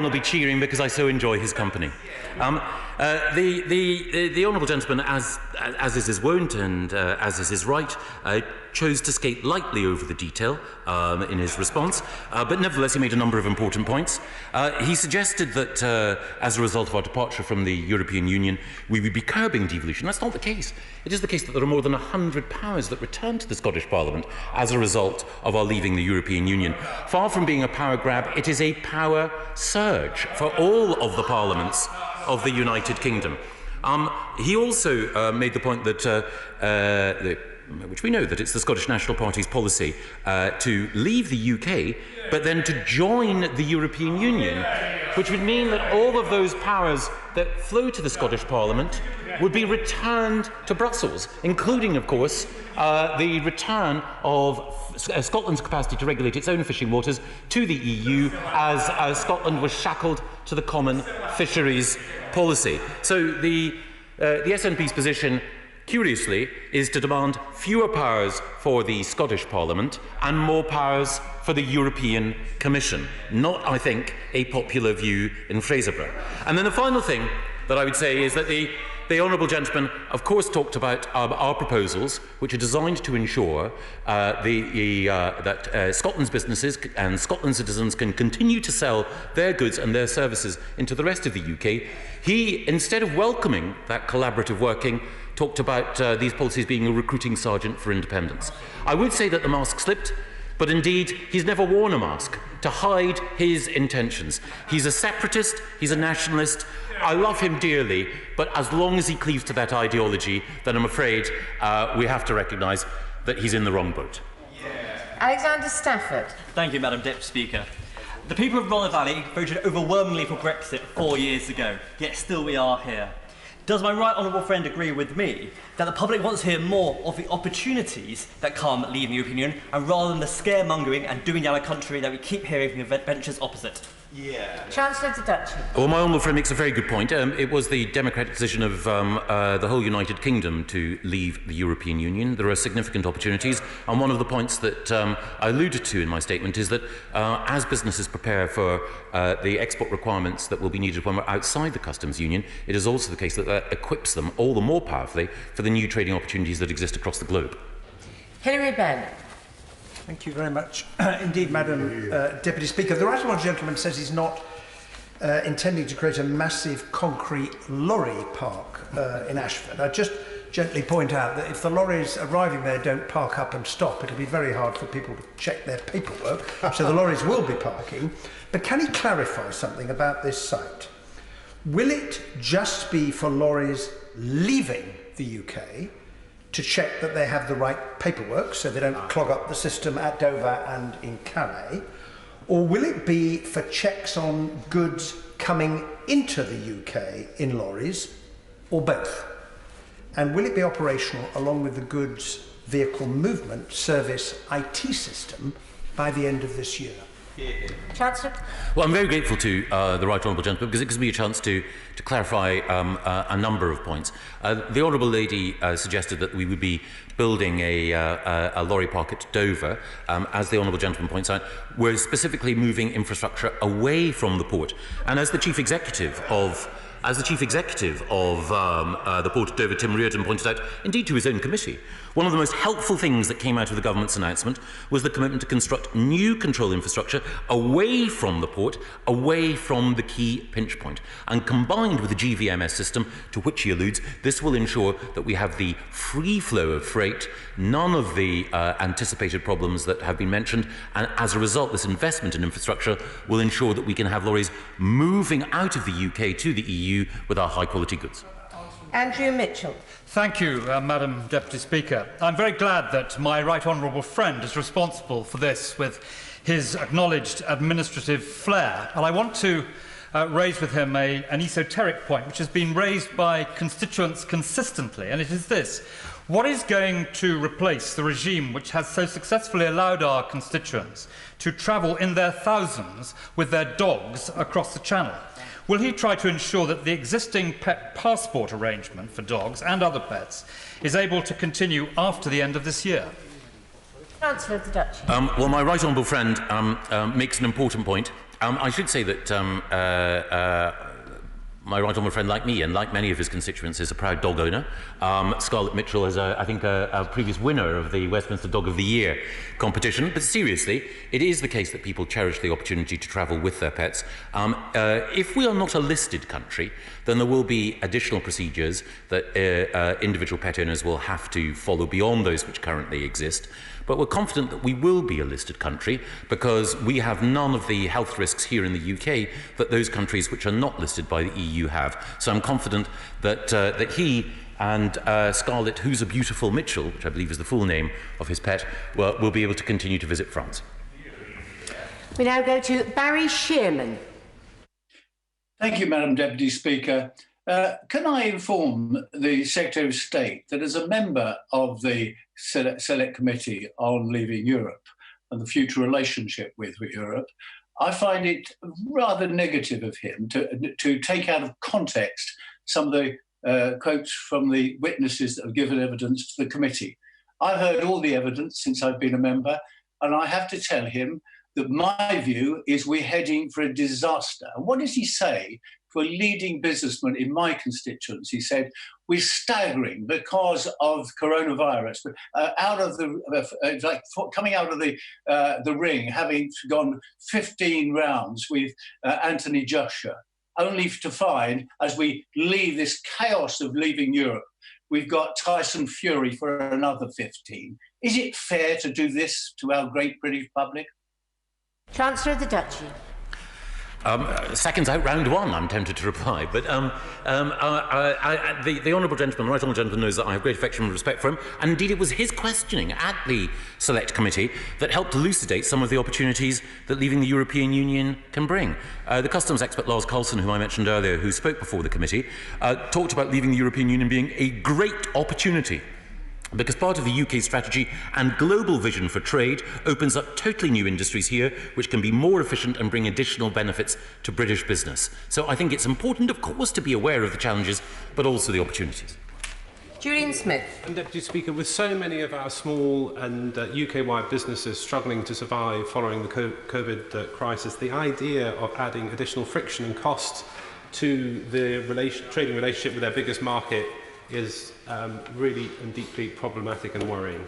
S2: will be cheering because I so enjoy his company. The Honourable Gentleman, as is his wont and as is his right, chose to skate lightly over the detail in his response, but nevertheless he made a number of important points. He suggested that as a result of our departure from the European Union, we would be curbing devolution. That's not the case. It is the case that there are more than 100 powers that return to the Scottish Parliament as a result of our leaving the European Union. Far from being a power grab, it is a power surge for all of the parliaments of the United Kingdom. He also made the point that, which we know that it's the Scottish National Party's policy to leave the UK, but then to join the European Union, which would mean that all of those powers that flow to the Scottish Parliament would be returned to Brussels, including, of course, the return of Scotland's capacity to regulate its own fishing waters to the EU as Scotland was shackled to the common fisheries policy. So the SNP's position, curiously, is to demand fewer powers for the Scottish Parliament and more powers for the European Commission. Not, I think, a popular view in Fraserburgh. And then the final thing that I would say is that the Honourable Gentleman, of course, talked about our proposals, which are designed to ensure that Scotland's businesses and Scotland's citizens can continue to sell their goods and their services into the rest of the UK. He, instead of welcoming that collaborative working, talked about these policies being a recruiting sergeant for independence. I would say that the mask slipped, but indeed he's never worn a mask to hide his intentions. He's a separatist, he's a nationalist. I love him dearly, but as long as he cleaves to that ideology, then I'm afraid we have to recognise that he's in the wrong boat.
S22: Alexander Stafford.
S23: Thank you, Madam Deputy Speaker. The people of Rhondda Valley voted overwhelmingly for Brexit 4 years ago, yet still we are here. Does my right honourable friend agree with me that the public wants to hear more of the opportunities that come leaving the European Union, and rather than the scaremongering and doing down a country that we keep hearing from the ventures opposite?
S22: Chancellor of the Duchy.
S2: Well, my honourable friend makes a very good point. It was the democratic decision of the whole United Kingdom to leave the European Union. There are significant opportunities, and one of the points that I alluded to in my statement is that as businesses prepare for the export requirements that will be needed when we're outside the customs union, it is also the case that that equips them all the more powerfully for the new trading opportunities that exist across the globe.
S22: Hilary Benn.
S7: Thank you very much. Indeed, Madam Deputy Speaker. The right honourable gentleman says he's not intending to create a massive concrete lorry park in Ashford. I just gently point out that if the lorries arriving there don't park up and stop, it'll be very hard for people to check their paperwork, so the lorries will be parking. But can he clarify something about this site? Will it just be for lorries leaving the UK to check that they have the right paperwork so they don't clog up the system at Dover and in Calais? Or will it be for checks on goods coming into the UK in lorries, or both? And will it be operational along with the goods vehicle movement service IT system by the end of this year?
S22: Chancellor.
S2: Well, I'm very grateful to the Right Honourable Gentleman because it gives me a chance to clarify a number of points. The Honourable Lady suggested that we would be building a lorry park at Dover. As the Honourable Gentleman points out, we're specifically moving infrastructure away from the port. And as the Chief Executive of the Port of Dover, Tim Reardon, pointed out, indeed to his own committee, one of the most helpful things that came out of the government's announcement was the commitment to construct new control infrastructure away from the port, away from the key pinch point. And combined with the GVMS system, to which he alludes, this will ensure that we have the free flow of freight, none of the anticipated problems that have been mentioned, and as a result, this investment in infrastructure will ensure that we can have lorries moving out of the UK to the EU with our high-quality goods.
S22: Andrew Mitchell.
S4: Thank you, Madam Deputy Speaker. I'm very glad that my right honourable friend is responsible for this with his acknowledged administrative flair. And I want to raise with him an esoteric point which has been raised by constituents consistently, and it is this. What is going to replace the regime which has so successfully allowed our constituents to travel in their thousands with their dogs across the Channel? Will he try to ensure that the existing pet passport arrangement for dogs and other pets is able to continue after the end of this year?
S22: Chancellor of the Duchy.
S2: Well, my right honourable friend makes an important point. I should say that my right honourable friend, like me and like many of his constituents, is a proud dog owner. Scarlett Mitchell is, I think, a previous winner of the Westminster Dog of the Year competition. But seriously, it is the case that people cherish the opportunity to travel with their pets. If we are not a listed country, then there will be additional procedures that individual pet owners will have to follow beyond those which currently exist. But we're confident that we will be a listed country because we have none of the health risks here in the UK that those countries which are not listed by the EU have. So I'm confident that, that he and Scarlett, who's a beautiful Mitchell, which I believe is the full name of his pet, will be able to continue to visit France.
S22: We now go to Barry Shearman.
S8: Thank you, Madam Deputy Speaker. Can I inform the Secretary of State that as a member of the Select Committee on Leaving Europe and the future relationship with Europe, I find it rather negative of him to take out of context some of the quotes from the witnesses that have given evidence to the committee. I've heard all the evidence since I've been a member, and I have to tell him that my view is we're heading for a disaster. And what does he say to a leading businessman in my constituency? He said, we're staggering because of coronavirus, out of the, coming out of the ring, having gone 15 rounds with Anthony Joshua, only to find, as we leave this chaos of leaving Europe, we've got Tyson Fury for another 15. Is it fair to do this to our great British public?
S22: Chancellor of the Duchy.
S2: Seconds out round one, I'm tempted to reply. But the Honourable Gentleman, the Right Honourable Gentleman, knows that I have great affection and respect for him. And indeed, it was his questioning at the Select Committee that helped elucidate some of the opportunities that leaving the European Union can bring. The customs expert Lars Carlson, whom I mentioned earlier, who spoke before the committee, talked about leaving the European Union being a great opportunity, because part of the UK strategy and global vision for trade opens up totally new industries here which can be more efficient and bring additional benefits to British business. So I think it's important, of course, to be aware of the challenges, but also the opportunities.
S22: Julian Smith.
S10: And Deputy Speaker, with so many of our small and UK-wide businesses struggling to survive following the COVID crisis, the idea of adding additional friction and costs to the trading relationship with their biggest market is really and deeply problematic and worrying.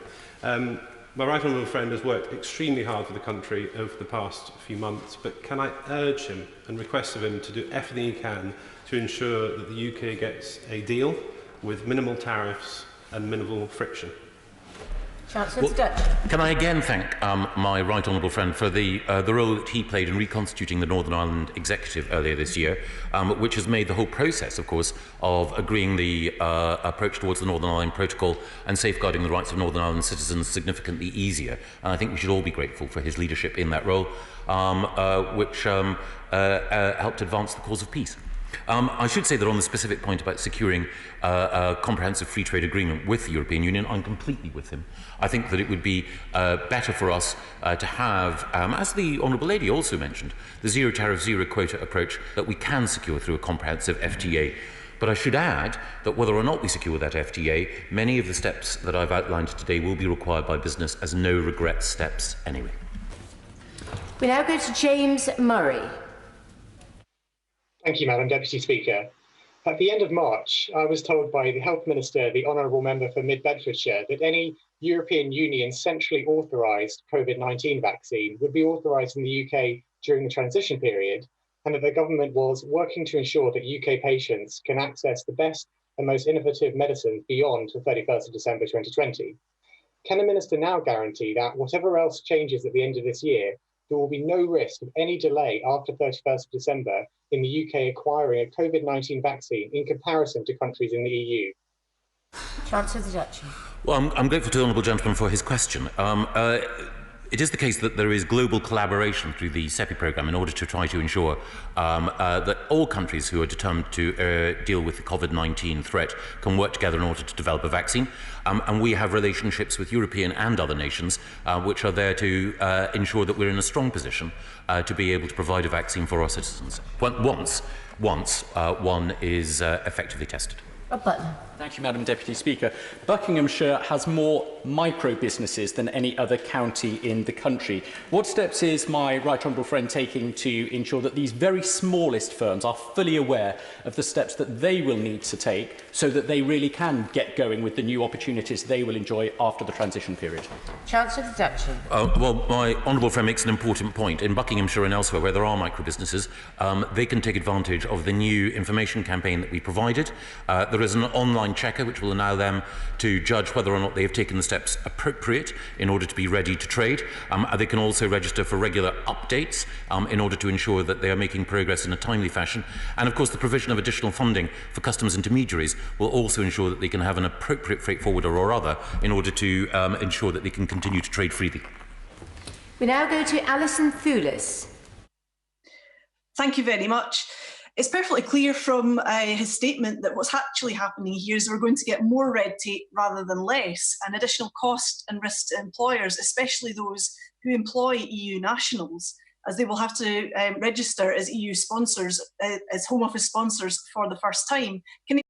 S10: My right honourable friend has worked extremely hard for the country over the past few months, but can I urge him and request of him to do everything he can to ensure that the UK gets a deal with minimal tariffs and minimal friction?
S23: Chancellor
S2: Can I again thank my right honourable friend for the role that he played in reconstituting the Northern Ireland Executive earlier this year, which has made the whole process, of course, of agreeing the approach towards the Northern Ireland Protocol and safeguarding the rights of Northern Ireland citizens significantly easier. And I think we should all be grateful for his leadership in that role, which helped advance the cause of peace. I should say that on the specific point about securing a comprehensive free trade agreement with the European Union, I'm completely with him. I think that it would be better for us to have, as the Honourable Lady also mentioned, the zero tariff, zero quota approach that we can secure through a comprehensive FTA. But I should add that whether or not we secure that FTA, many of the steps that I've outlined today will be required by business as no regret steps anyway.
S22: We now go to James Murray.
S11: Thank you, Madam Deputy Speaker. At the end of March, I was told by the Health Minister, the Honourable Member for Mid-Bedfordshire, that any European Union centrally authorised COVID-19 vaccine would be authorised in the UK during the transition period, and that the government was working to ensure that UK patients can access the best and most innovative medicines beyond the 31st of December 2020. Can the Minister now guarantee that whatever else changes at the end of this year, there will be no risk of any delay after 31st of December in the UK acquiring a COVID-19 vaccine in comparison to countries in the EU?
S22: Chancellor of the Duchy.
S2: Well, I'm grateful to the Honourable Gentleman for his question. It is the case that there is global collaboration through the CEPI programme in order to try to ensure that all countries who are determined to deal with the COVID-19 threat can work together in order to develop a vaccine. And we have relationships with European and other nations which are there to ensure that we're in a strong position to be able to provide a vaccine for our citizens once one is effectively tested.
S12: Thank you, Madam Deputy Speaker. Buckinghamshire has more micro-businesses than any other county in the country. What steps is my right honourable friend taking to ensure that these very smallest firms are fully aware of the steps that they will need to take so that they really can get going with the new opportunities they will enjoy after the transition period?
S22: Chancellor of the Duchy.
S2: Well, my honourable friend makes an important point. In Buckinghamshire and elsewhere where there are micro-businesses, they can take advantage of the new information campaign that we provided. There is an online checker which will allow them to judge whether or not they have taken the steps appropriate in order to be ready to trade. They can also register for regular updates in order to ensure that they are making progress in a timely fashion. And of course the provision of additional funding for customs intermediaries will also ensure that they can have an appropriate freight forwarder or other in order to ensure that they can continue to trade freely.
S22: We now go to Alison Thewlis.
S14: Thank you very much. It's perfectly clear from his statement that what's actually happening here is we're going to get more red tape rather than less, and additional cost and risk to employers, especially those who employ EU nationals, as they will have to register as EU sponsors, as Home Office sponsors for the first time. Can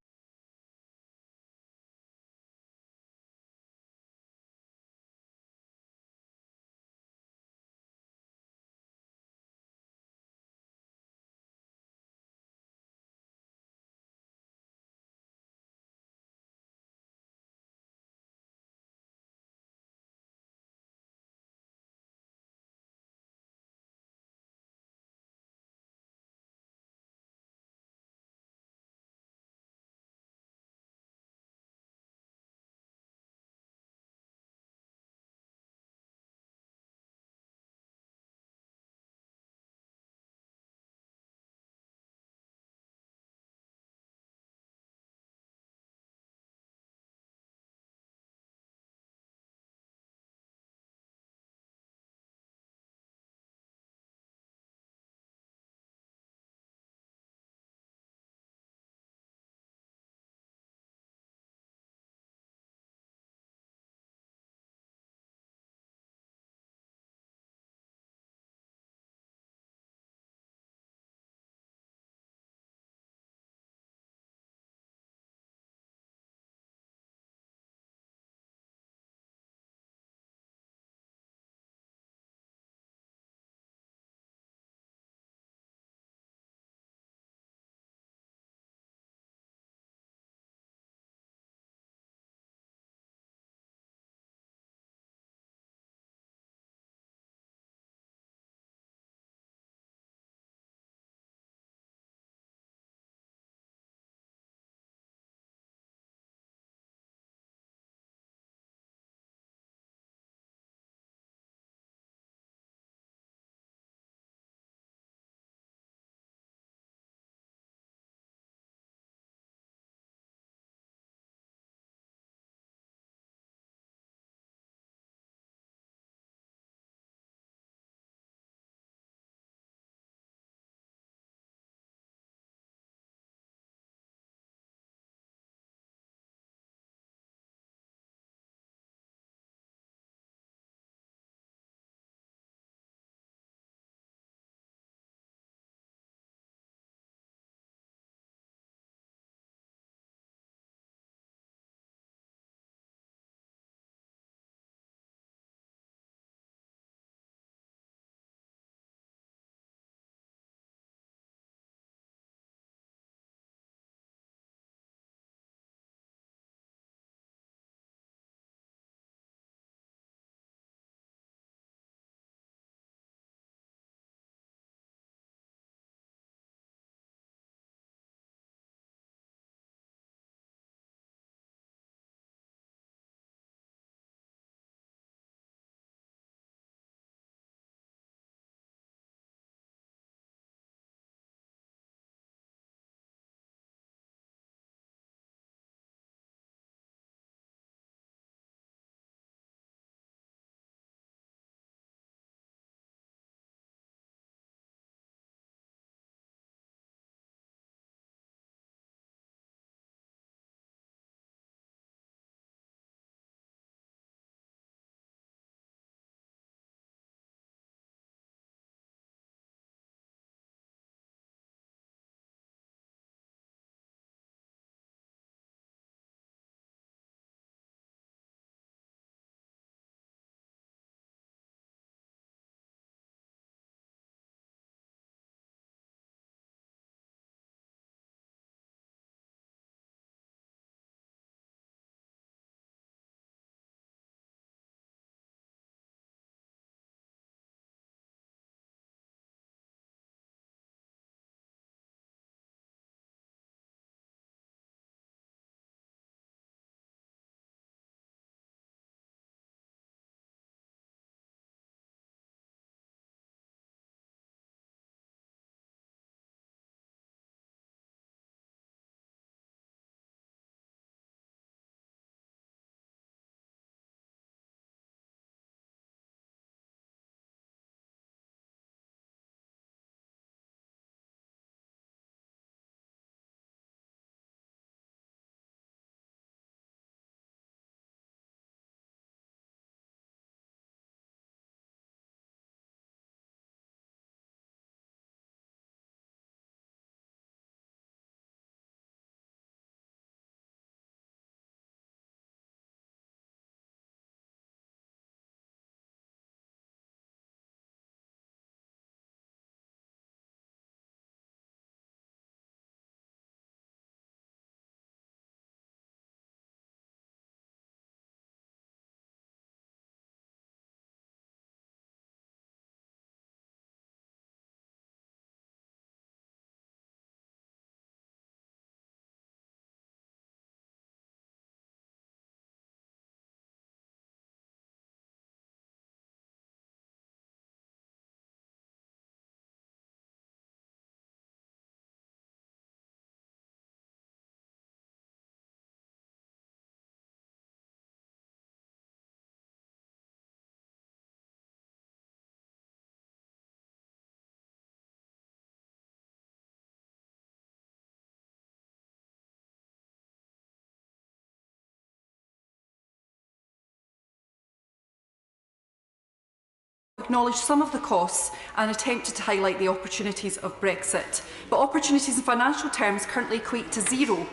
S13: acknowledged some of the costs and attempted to highlight the opportunities of Brexit. But opportunities in financial terms currently equate to zero.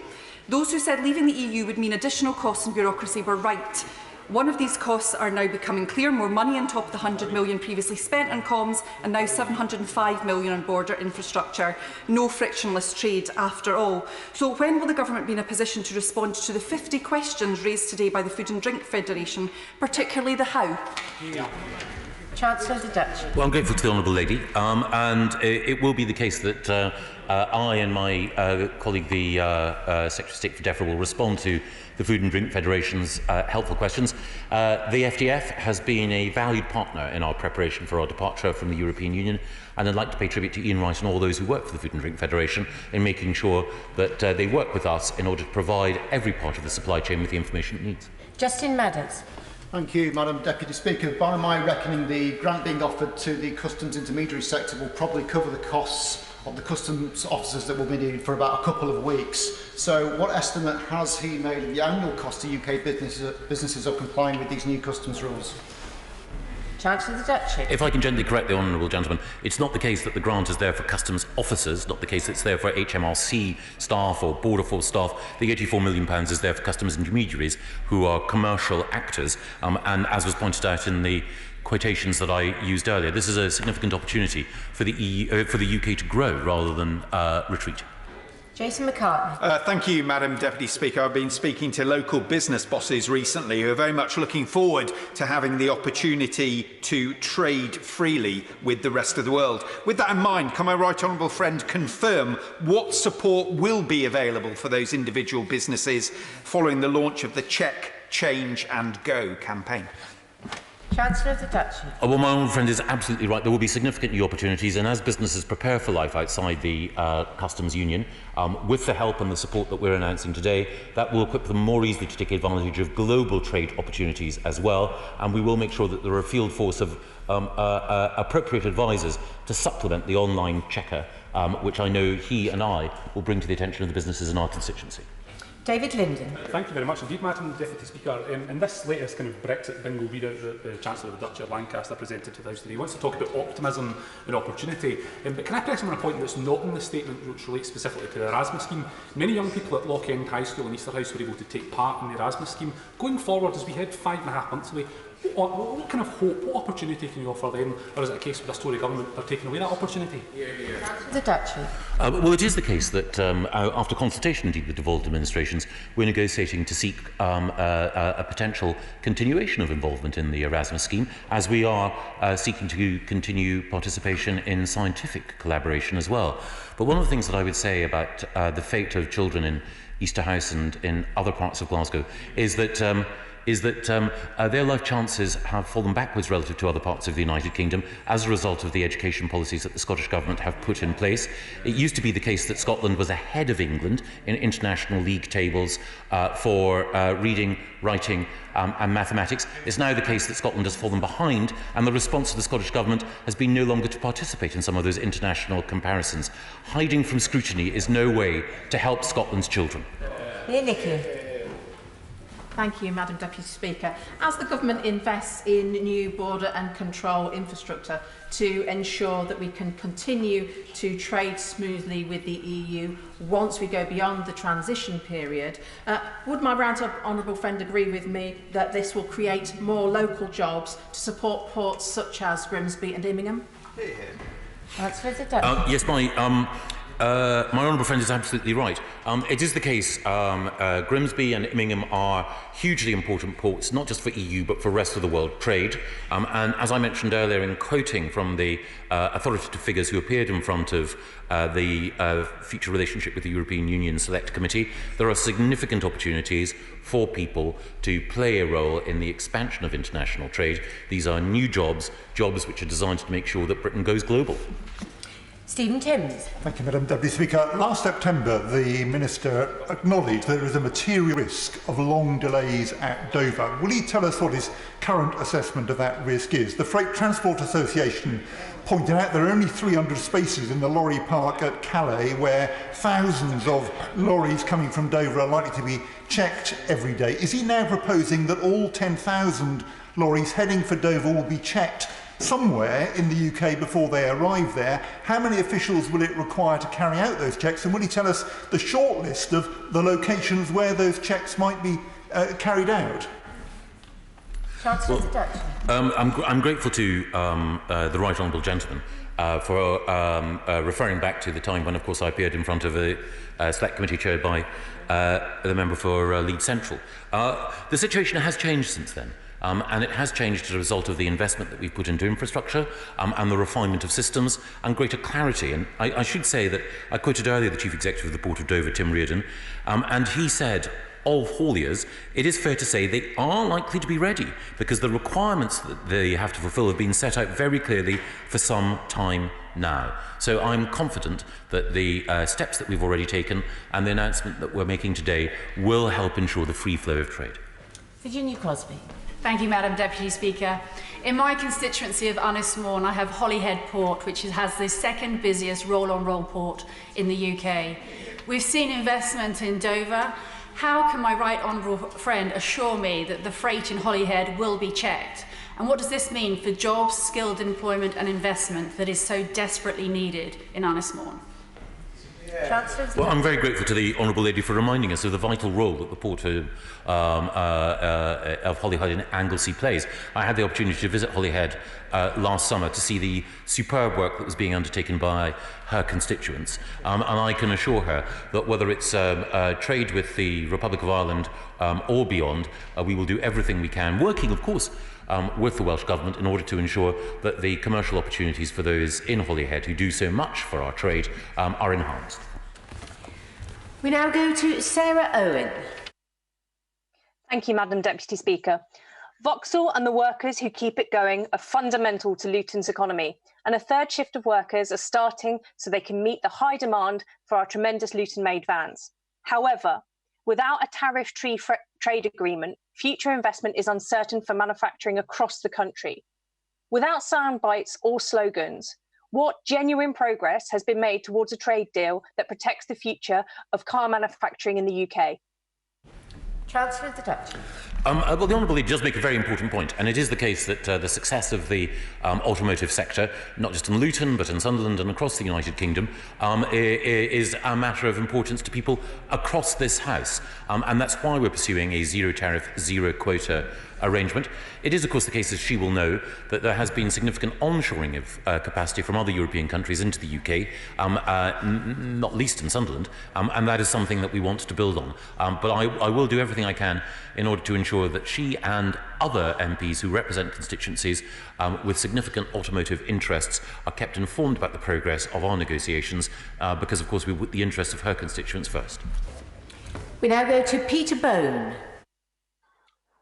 S13: Those who said leaving the EU would mean additional costs and bureaucracy were right. One of these costs are now becoming clear: more money on top of the £100 million previously spent on comms, and now £705 million on border infrastructure. No frictionless trade after all. So when will the government be in a position to respond to the 50 questions raised today by the Food and Drink Federation, particularly the how?
S22: Chancellor of the Duchy.
S2: Well, I'm grateful to the Honourable Lady, and it will be the case that I and my colleague, the Secretary of State for DEFRA, will respond to the Food and Drink Federation's helpful questions. The FDF has been a valued partner in our preparation for our departure from the European Union, and I'd like to pay tribute to Ian Wright and all those who work for the Food and Drink Federation in making sure that they work with us in order to provide every part of the supply chain with the information it needs.
S22: Justin Madders.
S16: Thank you, Madam Deputy Speaker. By my reckoning, the grant being offered to the customs intermediary sector will probably cover the costs of the customs officers that will be needed for about a couple of weeks. So what estimate has he made of the annual cost to UK businesses of complying with these new customs rules?
S22: Chancellor of the Duchy.
S2: If I can gently correct the Honourable Gentleman, it's not the case that the grant is there for customs officers, not the case it's there for HMRC staff or Border Force staff. The £84 million is there for customs intermediaries who are commercial actors, and as was pointed out in the quotations that I used earlier, this is a significant opportunity for the UK to grow rather than retreat.
S22: Jason McCartney.
S19: Thank you, Madam Deputy Speaker. I've been speaking to local business bosses recently who are very much looking forward to having the opportunity to trade freely with the rest of the world. With that in mind, can my right honourable friend confirm what support will be available for those individual businesses following the launch of the Check, Change and Go campaign?
S22: Chancellor of the Duchy.
S2: Well, my own friend is absolutely right. There will be significant new opportunities, and as businesses prepare for life outside the customs union, with the help and the support that we're announcing today, that will equip them more easily to take advantage of global trade opportunities as well. And we will make sure that there are a field force of appropriate advisors to supplement the online checker, which I know he and I will bring to the attention of the businesses in our constituency.
S22: David Linden.
S3: Thank you very much indeed, Madam Deputy Speaker. In this latest kind of Brexit bingo readout that the Chancellor of the Duchy of Lancaster presented to the House today, he wants to talk about optimism and opportunity. But can I press him on a point that's not in the statement which relates specifically to the Erasmus scheme? Many young people at Loch End High School and Easterhouse were able to take part in the Erasmus scheme. Going forward, as we head 5.5 months away, what kind of hope, what opportunity can you offer them? Or is it a case with the Tory government they're taking away that opportunity?
S22: The Duchy.
S2: Well, it is the case that after consultation indeed with devolved administrations, we're negotiating to seek a potential continuation of involvement in the Erasmus scheme, as we are seeking to continue participation in scientific collaboration as well. But one of the things that I would say about the fate of children in Easterhouse and in other parts of Glasgow is that their life chances have fallen backwards relative to other parts of the United Kingdom as a result of the education policies that the Scottish Government have put in place. It used to be the case that Scotland was ahead of England in international league tables for reading, writing and mathematics. It's now the case that Scotland has fallen behind, and the response of the Scottish Government has been no longer to participate in some of those international comparisons. Hiding from scrutiny is no way to help Scotland's children.
S22: Nikki.
S24: Thank you, Madam Deputy Speaker. As the Government invests in new border and control infrastructure to ensure that we can continue to trade smoothly with the EU once we go beyond the transition period, would my right honourable friend agree with me that this will create more local jobs to support ports such as Grimsby and Immingham?
S2: Yes, my honourable friend is absolutely right. It is the case Grimsby and Immingham are hugely important ports, not just for EU but for the rest of the world trade. And as I mentioned earlier in quoting from the authoritative figures who appeared in front of the future relationship with the European Union Select Committee, there are significant opportunities for people to play a role in the expansion of international trade. These are new jobs which are designed to make sure that Britain goes global.
S22: Stephen Timms.
S25: Thank you, Madam Deputy Speaker. Last September, the Minister acknowledged that there is a material risk of long delays at Dover. Will he tell us what his current assessment of that risk is? The Freight Transport Association pointed out there are only 300 spaces in the lorry park at Calais, where thousands of lorries coming from Dover are likely to be checked every day. Is he now proposing that all 10,000 lorries heading for Dover will be checked somewhere in the UK before they arrive there? How many officials will it require to carry out those checks? And will he tell us the short list of the locations where those checks might be carried out?
S2: I'm grateful to the Right Honourable Gentleman for referring back to the time when, of course, I appeared in front of a select committee chaired by the member for Leeds Central. The situation has changed since then. And it has changed as a result of the investment that we've put into infrastructure and the refinement of systems and greater clarity. And I should say that I quoted earlier the Chief Executive of the Port of Dover, Tim Reardon, and he said of hauliers, it is fair to say they are likely to be ready because the requirements that they have to fulfil have been set out very clearly for some time now. So I'm confident that the steps that we've already taken and the announcement that we're making today will help ensure the free flow of trade.
S22: Virginia Crosby.
S1: Thank you, Madam Deputy Speaker. In my constituency of Unismorn, I have Holyhead Port, which has the second busiest roll-on-roll port in the UK. We've seen investment in Dover. How can my right honourable friend assure me that the freight in Holyhead will be checked? And what does this mean for jobs, skilled employment and investment that is so desperately needed in Unismorn?
S2: Well, I'm very grateful to the Honourable Lady for reminding us of the vital role that the port of Holyhead in Anglesey plays. I had the opportunity to visit Holyhead last summer to see the superb work that was being undertaken by her constituents, and I can assure her that whether it's trade with the Republic of Ireland or beyond, we will do everything we can, working, of course, with the Welsh Government in order to ensure that the commercial opportunities for those in Holyhead who do so much for our trade are enhanced.
S22: We now go to Sarah Owen.
S9: Thank you, Madam Deputy Speaker. Vauxhall and the workers who keep it going are fundamental to Luton's economy, and a third shift of workers are starting so they can meet the high demand for our tremendous Luton-made vans. However, without a tariff-free trade agreement, future investment is uncertain for manufacturing across the country. Without sound bites or slogans, what genuine progress has been made towards a trade deal that protects the future of car manufacturing in the UK?
S22: Chancellor of the Duchy.
S2: Well, the Honourable Lady does make a very important point, and it is the case that the success of the automotive sector, not just in Luton, but in Sunderland and across the United Kingdom, is a matter of importance to people across this House. And that's why we're pursuing a zero tariff, zero quota arrangement. It is, of course, the case, as she will know, that there has been significant onshoring of capacity from other European countries into the UK, not least in Sunderland, and that is something that we want to build on. But I will do everything I can in order to ensure that she and other MPs who represent constituencies with significant automotive interests are kept informed about the progress of our negotiations, because, of course, we put the interests of her constituents first.
S22: We now go to Peter Bone.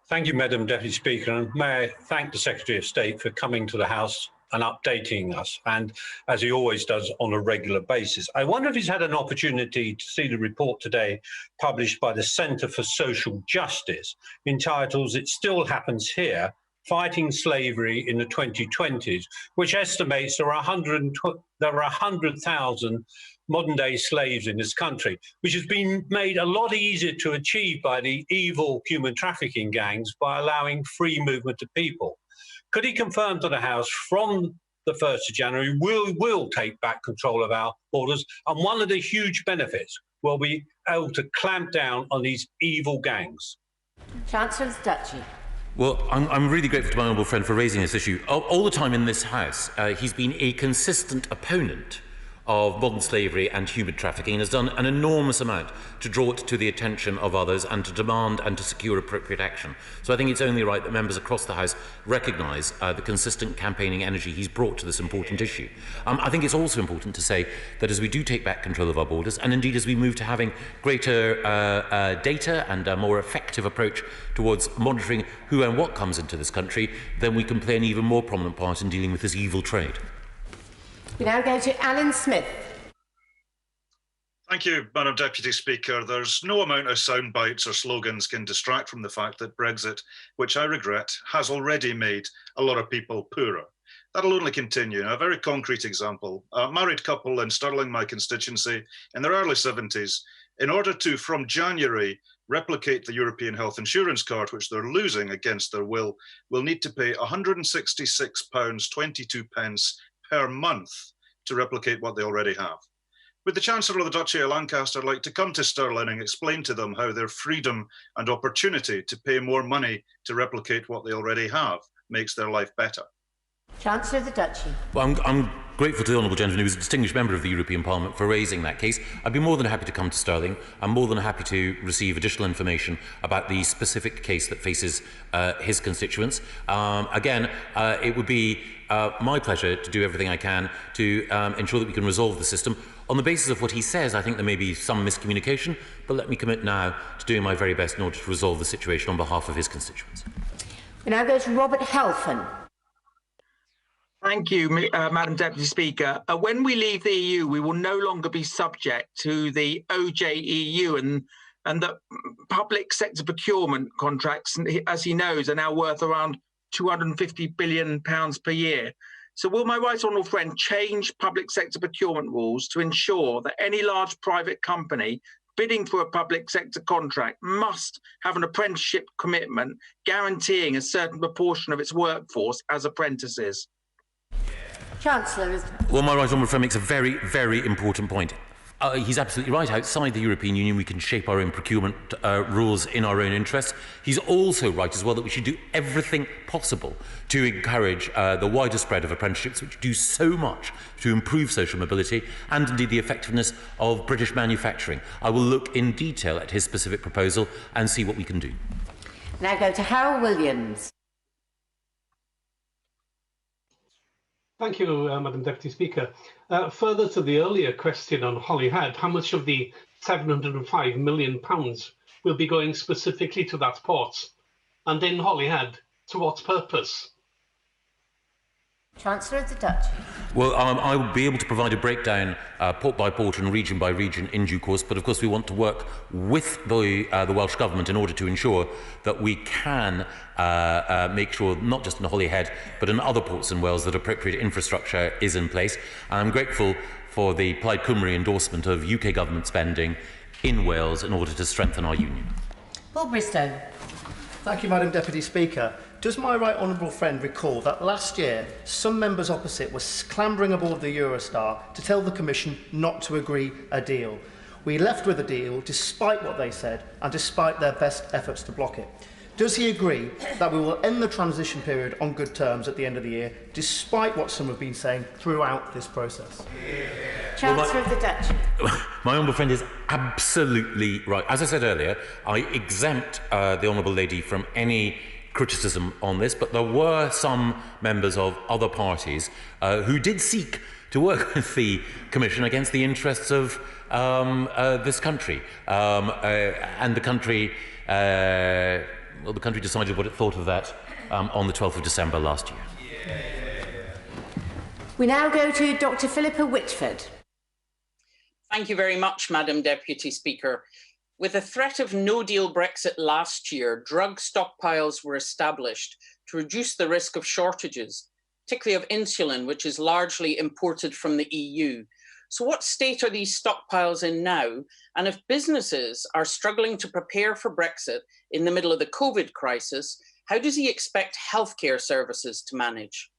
S8: Thank you, Madam Deputy Speaker, and may I thank the Secretary of State for coming to the House and updating us, and as he always does on a regular basis. I wonder if he's had an opportunity to see the report today published by the Centre for Social Justice, entitled "It Still Happens Here, Fighting Slavery in the 2020s," which estimates there are 100,000 modern-day slaves in this country, which has been made a lot easier to achieve by the evil human trafficking gangs by allowing free movement of people. Could he confirm to the House from the 1st of January we will take back control of our borders, and one of the huge benefits will be able to clamp down on these evil gangs?
S22: Chancellor of the Duchy.
S2: Well, I'm really grateful to my honourable friend for raising this issue. All the time in this House, he's been a consistent opponent of modern slavery and human trafficking and has done an enormous amount to draw it to the attention of others and to demand and to secure appropriate action. So I think it's only right that members across the House recognise the consistent campaigning energy he's brought to this important issue. I think it's also important to say that as we do take back control of our borders, and indeed as we move to having greater data and a more effective approach towards monitoring who and what comes into this country, then we can play an even more prominent part in dealing with this evil trade.
S22: We now go to Alan Smith.
S15: Thank you, Madam Deputy Speaker. There's no amount of sound bites or slogans can distract from the fact that Brexit, which I regret, has already made a lot of people poorer. That'll only continue. A very concrete example. A married couple in Stirling, my constituency, in their early 70s, In order to, from January, replicate the European health insurance card, which they're losing against their will need to pay £166.22 per month to replicate what they already have. Would the Chancellor of the Duchy of Lancaster like to come to Stirling and explain to them how their freedom and opportunity to pay more money to replicate what they already have makes their life better?
S22: Chancellor of the Duchy.
S2: Well, I'm grateful to the Honourable Gentleman, who is a distinguished member of the European Parliament, for raising that case. I'd be more than happy to come to Stirling. I'm more than happy to receive additional information about the specific case that faces his constituents. It would be my pleasure to do everything I can to ensure that we can resolve the system. On the basis of what he says, I think there may be some miscommunication, but let me commit now to doing my very best in order to resolve the situation on behalf of his constituents.
S22: We now go to Robert Helfen.
S5: Thank you, Madam Deputy Speaker. When we leave the EU, we will no longer be subject to the OJEU, and that public sector procurement contracts, as he knows, are now worth around £250 billion per year. So will my right honourable friend change public sector procurement rules to ensure that any large private company bidding for a public sector contract must have an apprenticeship commitment guaranteeing a certain proportion of its workforce as apprentices?
S22: Chancellor.
S2: Well, my right honourable friend makes a very, very important point. He's absolutely right. Outside the European Union, we can shape our own procurement rules in our own interests. He's also right as well that we should do everything possible to encourage the wider spread of apprenticeships, which do so much to improve social mobility and indeed the effectiveness of British manufacturing. I will look in detail at his specific proposal and see what we can do.
S22: Now go to Harold Williams.
S21: Thank you, Madam Deputy Speaker. Further to the earlier question on Holyhead, how much of the £705 million will be going specifically to that port? And in Holyhead, to what purpose?
S22: Chancellor of the Duchy.
S2: Well, I will be able to provide a breakdown port by port and region by region in due course, but of course we want to work with the Welsh Government in order to ensure that we can make sure, not just in Holyhead, but in other ports in Wales, that appropriate infrastructure is in place. And I'm grateful for the Plaid Cymru endorsement of UK Government spending in Wales in order to strengthen our union.
S22: Paul Bristow.
S6: Thank you, Madam Deputy Speaker. Does my right honourable friend recall that last year some members opposite were clambering aboard the Eurostar to tell the Commission not to agree a deal? We left with a deal despite what they said and despite their best efforts to block it. Does he agree that we will end the transition period on good terms at the end of the year, despite what some have been saying throughout this process?
S22: Chancellor of the Duchy.
S2: My honourable friend is absolutely right. As I said earlier, I exempt the honourable lady from any criticism on this, but there were some members of other parties who did seek to work with the Commission against the interests of this country. And the country decided what it thought of that on the 12th of December last year.
S22: We now go to Dr. Philippa Whitford.
S17: Thank you very much, Madam Deputy Speaker. With the threat of no-deal Brexit last year, drug stockpiles were established to reduce the risk of shortages, particularly of insulin, which is largely imported from the EU. So what state are these stockpiles in now? And if businesses are struggling to prepare for Brexit in the middle of the COVID crisis, how does he expect healthcare services to manage?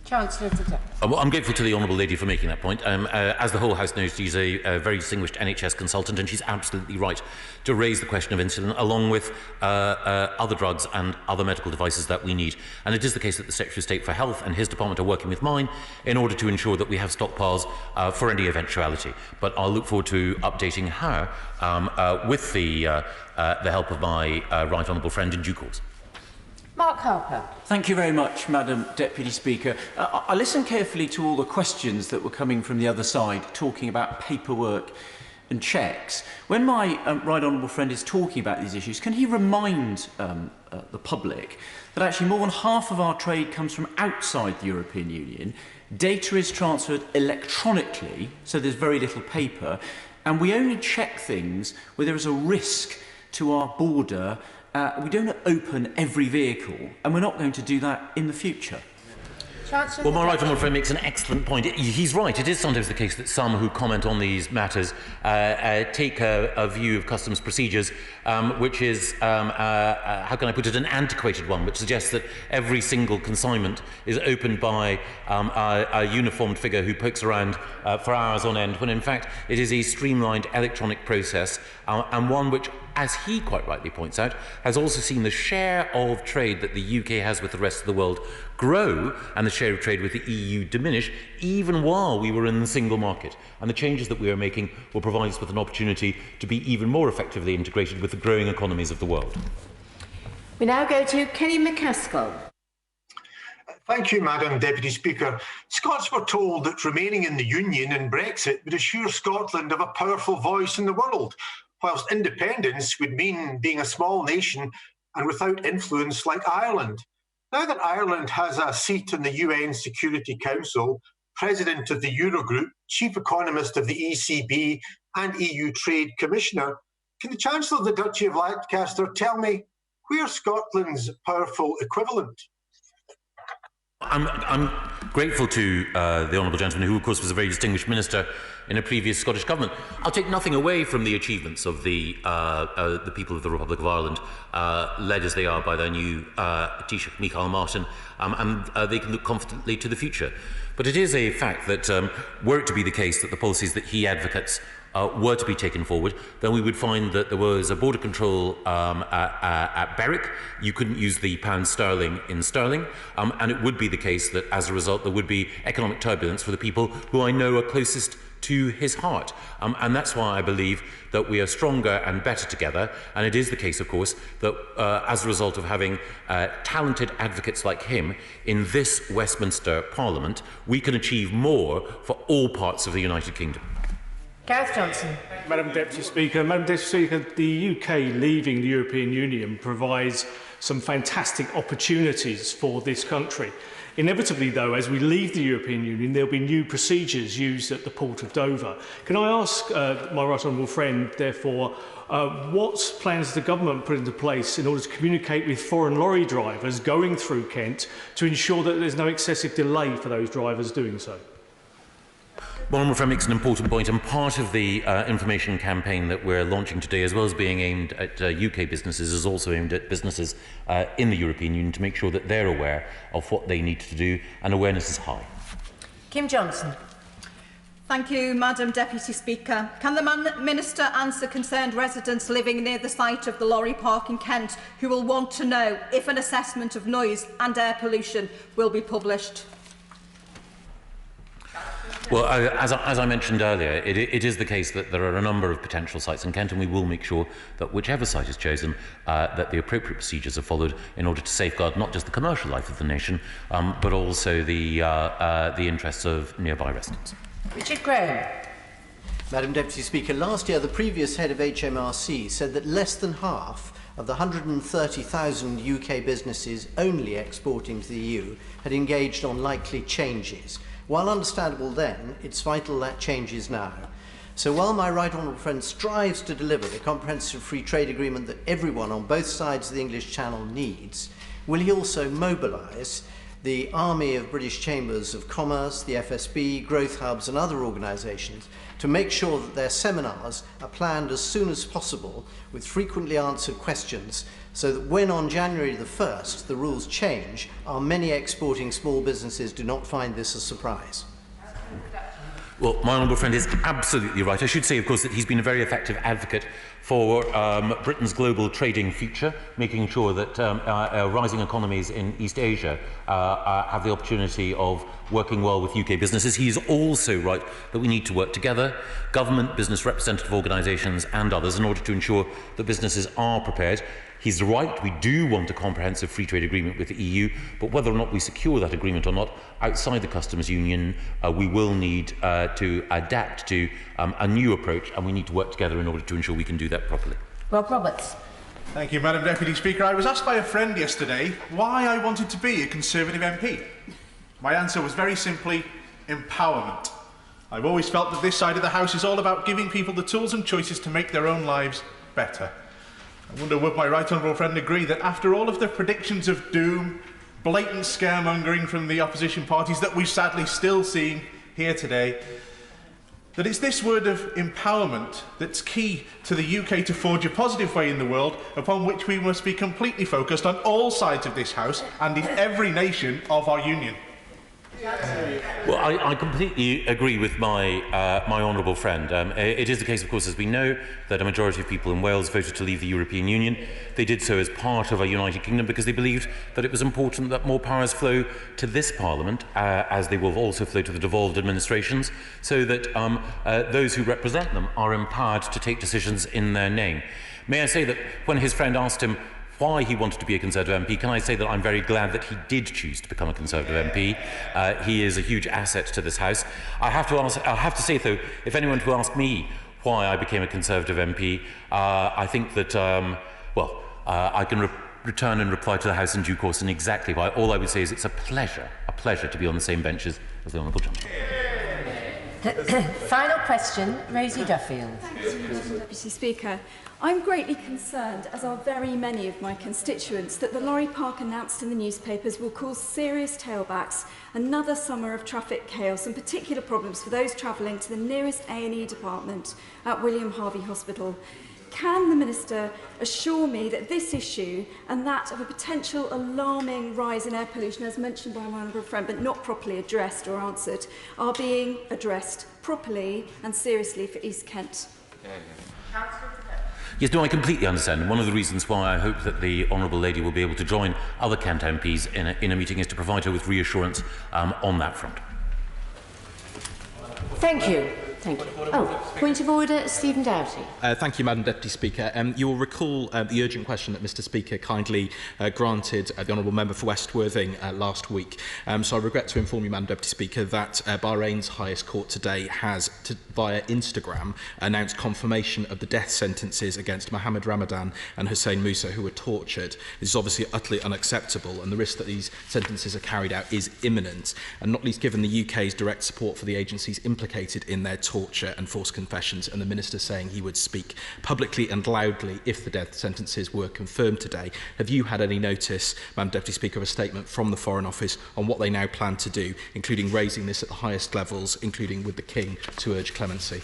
S22: Chancellor of the Duchy.
S2: I'm grateful to the Honourable Lady for making that point. As the whole House knows, she's a very distinguished NHS consultant, and she's absolutely right to raise the question of insulin, along with other drugs and other medical devices that we need. And it is the case that the Secretary of State for Health and his department are working with mine in order to ensure that we have stockpiles for any eventuality. But I'll look forward to updating her with the help of my right honourable friend in due course.
S22: Mark Harper.
S18: Thank you very much, Madam Deputy Speaker. I listened carefully to all the questions that were coming from the other side, talking about paperwork and checks. When my right honourable friend is talking about these issues, can he remind the public that actually more than half of our trade comes from outside the European Union? Data is transferred electronically, so there's very little paper, and we only check things where there is a risk to our border. We don't open every vehicle, and we're not going to do that in the future.
S2: Well, my right honourable friend makes an excellent point. He's right. It is sometimes the case that some who comment on these matters take a view of customs procedures which is, how can I put it, an antiquated one, which suggests that every single consignment is opened by a uniformed figure who pokes around for hours on end, when in fact it is a streamlined electronic process and one which, as he quite rightly points out, has also seen the share of trade that the UK has with the rest of the world grow and the share of trade with the EU diminish, even while we were in the single market. And the changes that we are making will provide us with an opportunity to be even more effectively integrated with the growing economies of the world.
S22: We now go to Kenny McCaskill.
S4: Thank you, Madam Deputy Speaker. Scots were told that remaining in the Union and Brexit would assure Scotland of a powerful voice in the world, whilst independence would mean being a small nation and without influence like Ireland. Now that Ireland has a seat in the UN Security Council, President of the Eurogroup, Chief Economist of the ECB and EU Trade Commissioner, can the Chancellor of the Duchy of Lancaster tell me where's Scotland's powerful equivalent?
S2: I'm grateful to the Honourable Gentleman, who of course was a very distinguished minister in a previous Scottish government. I'll take nothing away from the achievements of the people of the Republic of Ireland, led as they are by their new Taoiseach Micheál Martin, and they can look confidently to the future. But it is a fact that were it to be the case that the policies that he advocates were to be taken forward, then we would find that there was a border control at Berwick. You couldn't use the pound sterling in sterling, and it would be the case that as a result there would be economic turbulence for the people who I know are closest to his heart. And that's why I believe that we are stronger and better together. And it is the case, of course, that as a result of having talented advocates like him in this Westminster Parliament, we can achieve more for all parts of the United Kingdom.
S22: Gareth Johnson.
S7: Madam Deputy Speaker, the UK leaving the European Union provides some fantastic opportunities for this country. Inevitably, though, as we leave the European Union, there will be new procedures used at the port of Dover. Can I ask my right honourable friend, therefore, what plans the government put into place in order to communicate with foreign lorry drivers going through Kent to ensure that there's no excessive delay for those drivers doing so?
S2: Well, Honourable Friend makes an important point, and part of the information campaign that we're launching today, as well as being aimed at UK businesses, is also aimed at businesses in the European Union to make sure that they're aware of what they need to do, and awareness is high.
S22: Kim Johnson.
S10: Thank you, Madam Deputy Speaker. Can the Minister answer concerned residents living near the site of the lorry park in Kent who will want to know if an assessment of noise and air pollution will be published?
S2: Well, as I mentioned earlier, it is the case that there are a number of potential sites in Kent, and we will make sure that whichever site is chosen, that the appropriate procedures are followed in order to safeguard not just the commercial life of the nation, but also the interests of nearby residents.
S22: Richard Graham.
S20: Madam Deputy Speaker, last year the previous head of HMRC said that less than half of the 130,000 UK businesses only exporting to the EU had engaged on likely changes. While understandable then, it's vital that changes now. So while my right honourable friend strives to deliver the comprehensive free trade agreement that everyone on both sides of the English Channel needs, will he also mobilise the army of British Chambers of Commerce, the FSB, growth hubs and other organisations to make sure that their seminars are planned as soon as possible with frequently answered questions, so that when on January the 1st the rules change, our many exporting small businesses do not find this a surprise?
S2: Well, my honourable friend is absolutely right. I should say, of course, that he's been a very effective advocate for Britain's global trading future, making sure that rising economies in East Asia have the opportunity of working well with UK businesses. He is also right that we need to work together, government, business representative organisations and others, in order to ensure that businesses are prepared. He's right, we do want a comprehensive free trade agreement with the EU, but whether or not we secure that agreement or not, outside the customs union, we will need to adapt to a new approach, and we need to work together in order to ensure we can do that properly.
S22: Rob Roberts.
S23: Thank you, Madam Deputy Speaker. I was asked by a friend yesterday why I wanted to be a Conservative MP. My answer was very simply empowerment. I've always felt that this side of the House is all about giving people the tools and choices to make their own lives better. I wonder would my right honourable friend agree that after all of the predictions of doom, blatant scaremongering from the opposition parties that we've sadly still seen here today, that it's this word of empowerment that's key to the UK to forge a positive way in the world, upon which we must be completely focused on all sides of this House and in every nation of our Union.
S2: Well, I completely agree with my honourable friend. It is the case, of course, as we know, that a majority of people in Wales voted to leave the European Union. They did so as part of a United Kingdom because they believed that it was important that more powers flow to this Parliament, as they will also flow to the devolved administrations, so that those who represent them are empowered to take decisions in their name. May I say that when his friend asked him why he wanted to be a Conservative MP, can I say that I'm very glad that he did choose to become a Conservative MP. He is a huge asset to this House. I have to say, though, if anyone were to ask me why I became a Conservative MP, I think that, I can return and reply to the House in due course and exactly why. All I would say is it's a pleasure to be on the same benches as the Honourable Gentleman.
S22: Final question, Rosie Duffield.
S11: Thank you, Madam Deputy Speaker. I'm greatly concerned, as are very many of my constituents, that the lorry park announced in the newspapers will cause serious tailbacks, another summer of traffic chaos and particular problems for those travelling to the nearest A&E department at William Harvey Hospital. Can the Minister assure me that this issue and that of a potential alarming rise in air pollution, as mentioned by my honourable friend, but not properly addressed or answered, are being addressed properly and seriously for East Kent?
S2: Yes, no, I completely understand. And one of the reasons why I hope that the Honourable Lady will be able to join other Kent MPs in a meeting is to provide her with reassurance on that front.
S22: Thank you. Thank you. Oh, point of order, Stephen Doughty.
S12: Thank you, Madam Deputy Speaker. You will recall the urgent question that Mr Speaker kindly granted the Honourable Member for West Worthing last week. So I regret to inform you, Madam Deputy Speaker, that Bahrain's highest court today has, via Instagram, announced confirmation of the death sentences against Mohammed Ramadan and Hussein Musa, who were tortured. This is obviously utterly unacceptable, and the risk that these sentences are carried out is imminent, and not least given the UK's direct support for the agencies implicated in their torture and forced confessions, and the Minister saying he would speak publicly and loudly if the death sentences were confirmed today. Have you had any notice, Madam Deputy Speaker, of a statement from the Foreign Office on what they now plan to do, including raising this at the highest levels, including with the King, to urge clemency?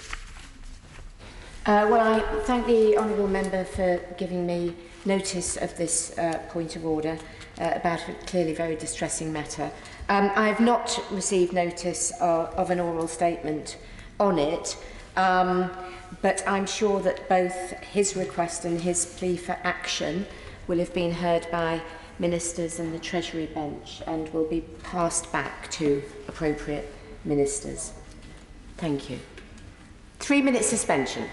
S22: Well, I thank the Honourable Member for giving me notice of this point of order about a clearly very distressing matter. I have not received notice of an oral statement on it, but I'm sure that both his request and his plea for action will have been heard by ministers and the Treasury bench and will be passed back to appropriate ministers. Thank you. 3-minute suspension.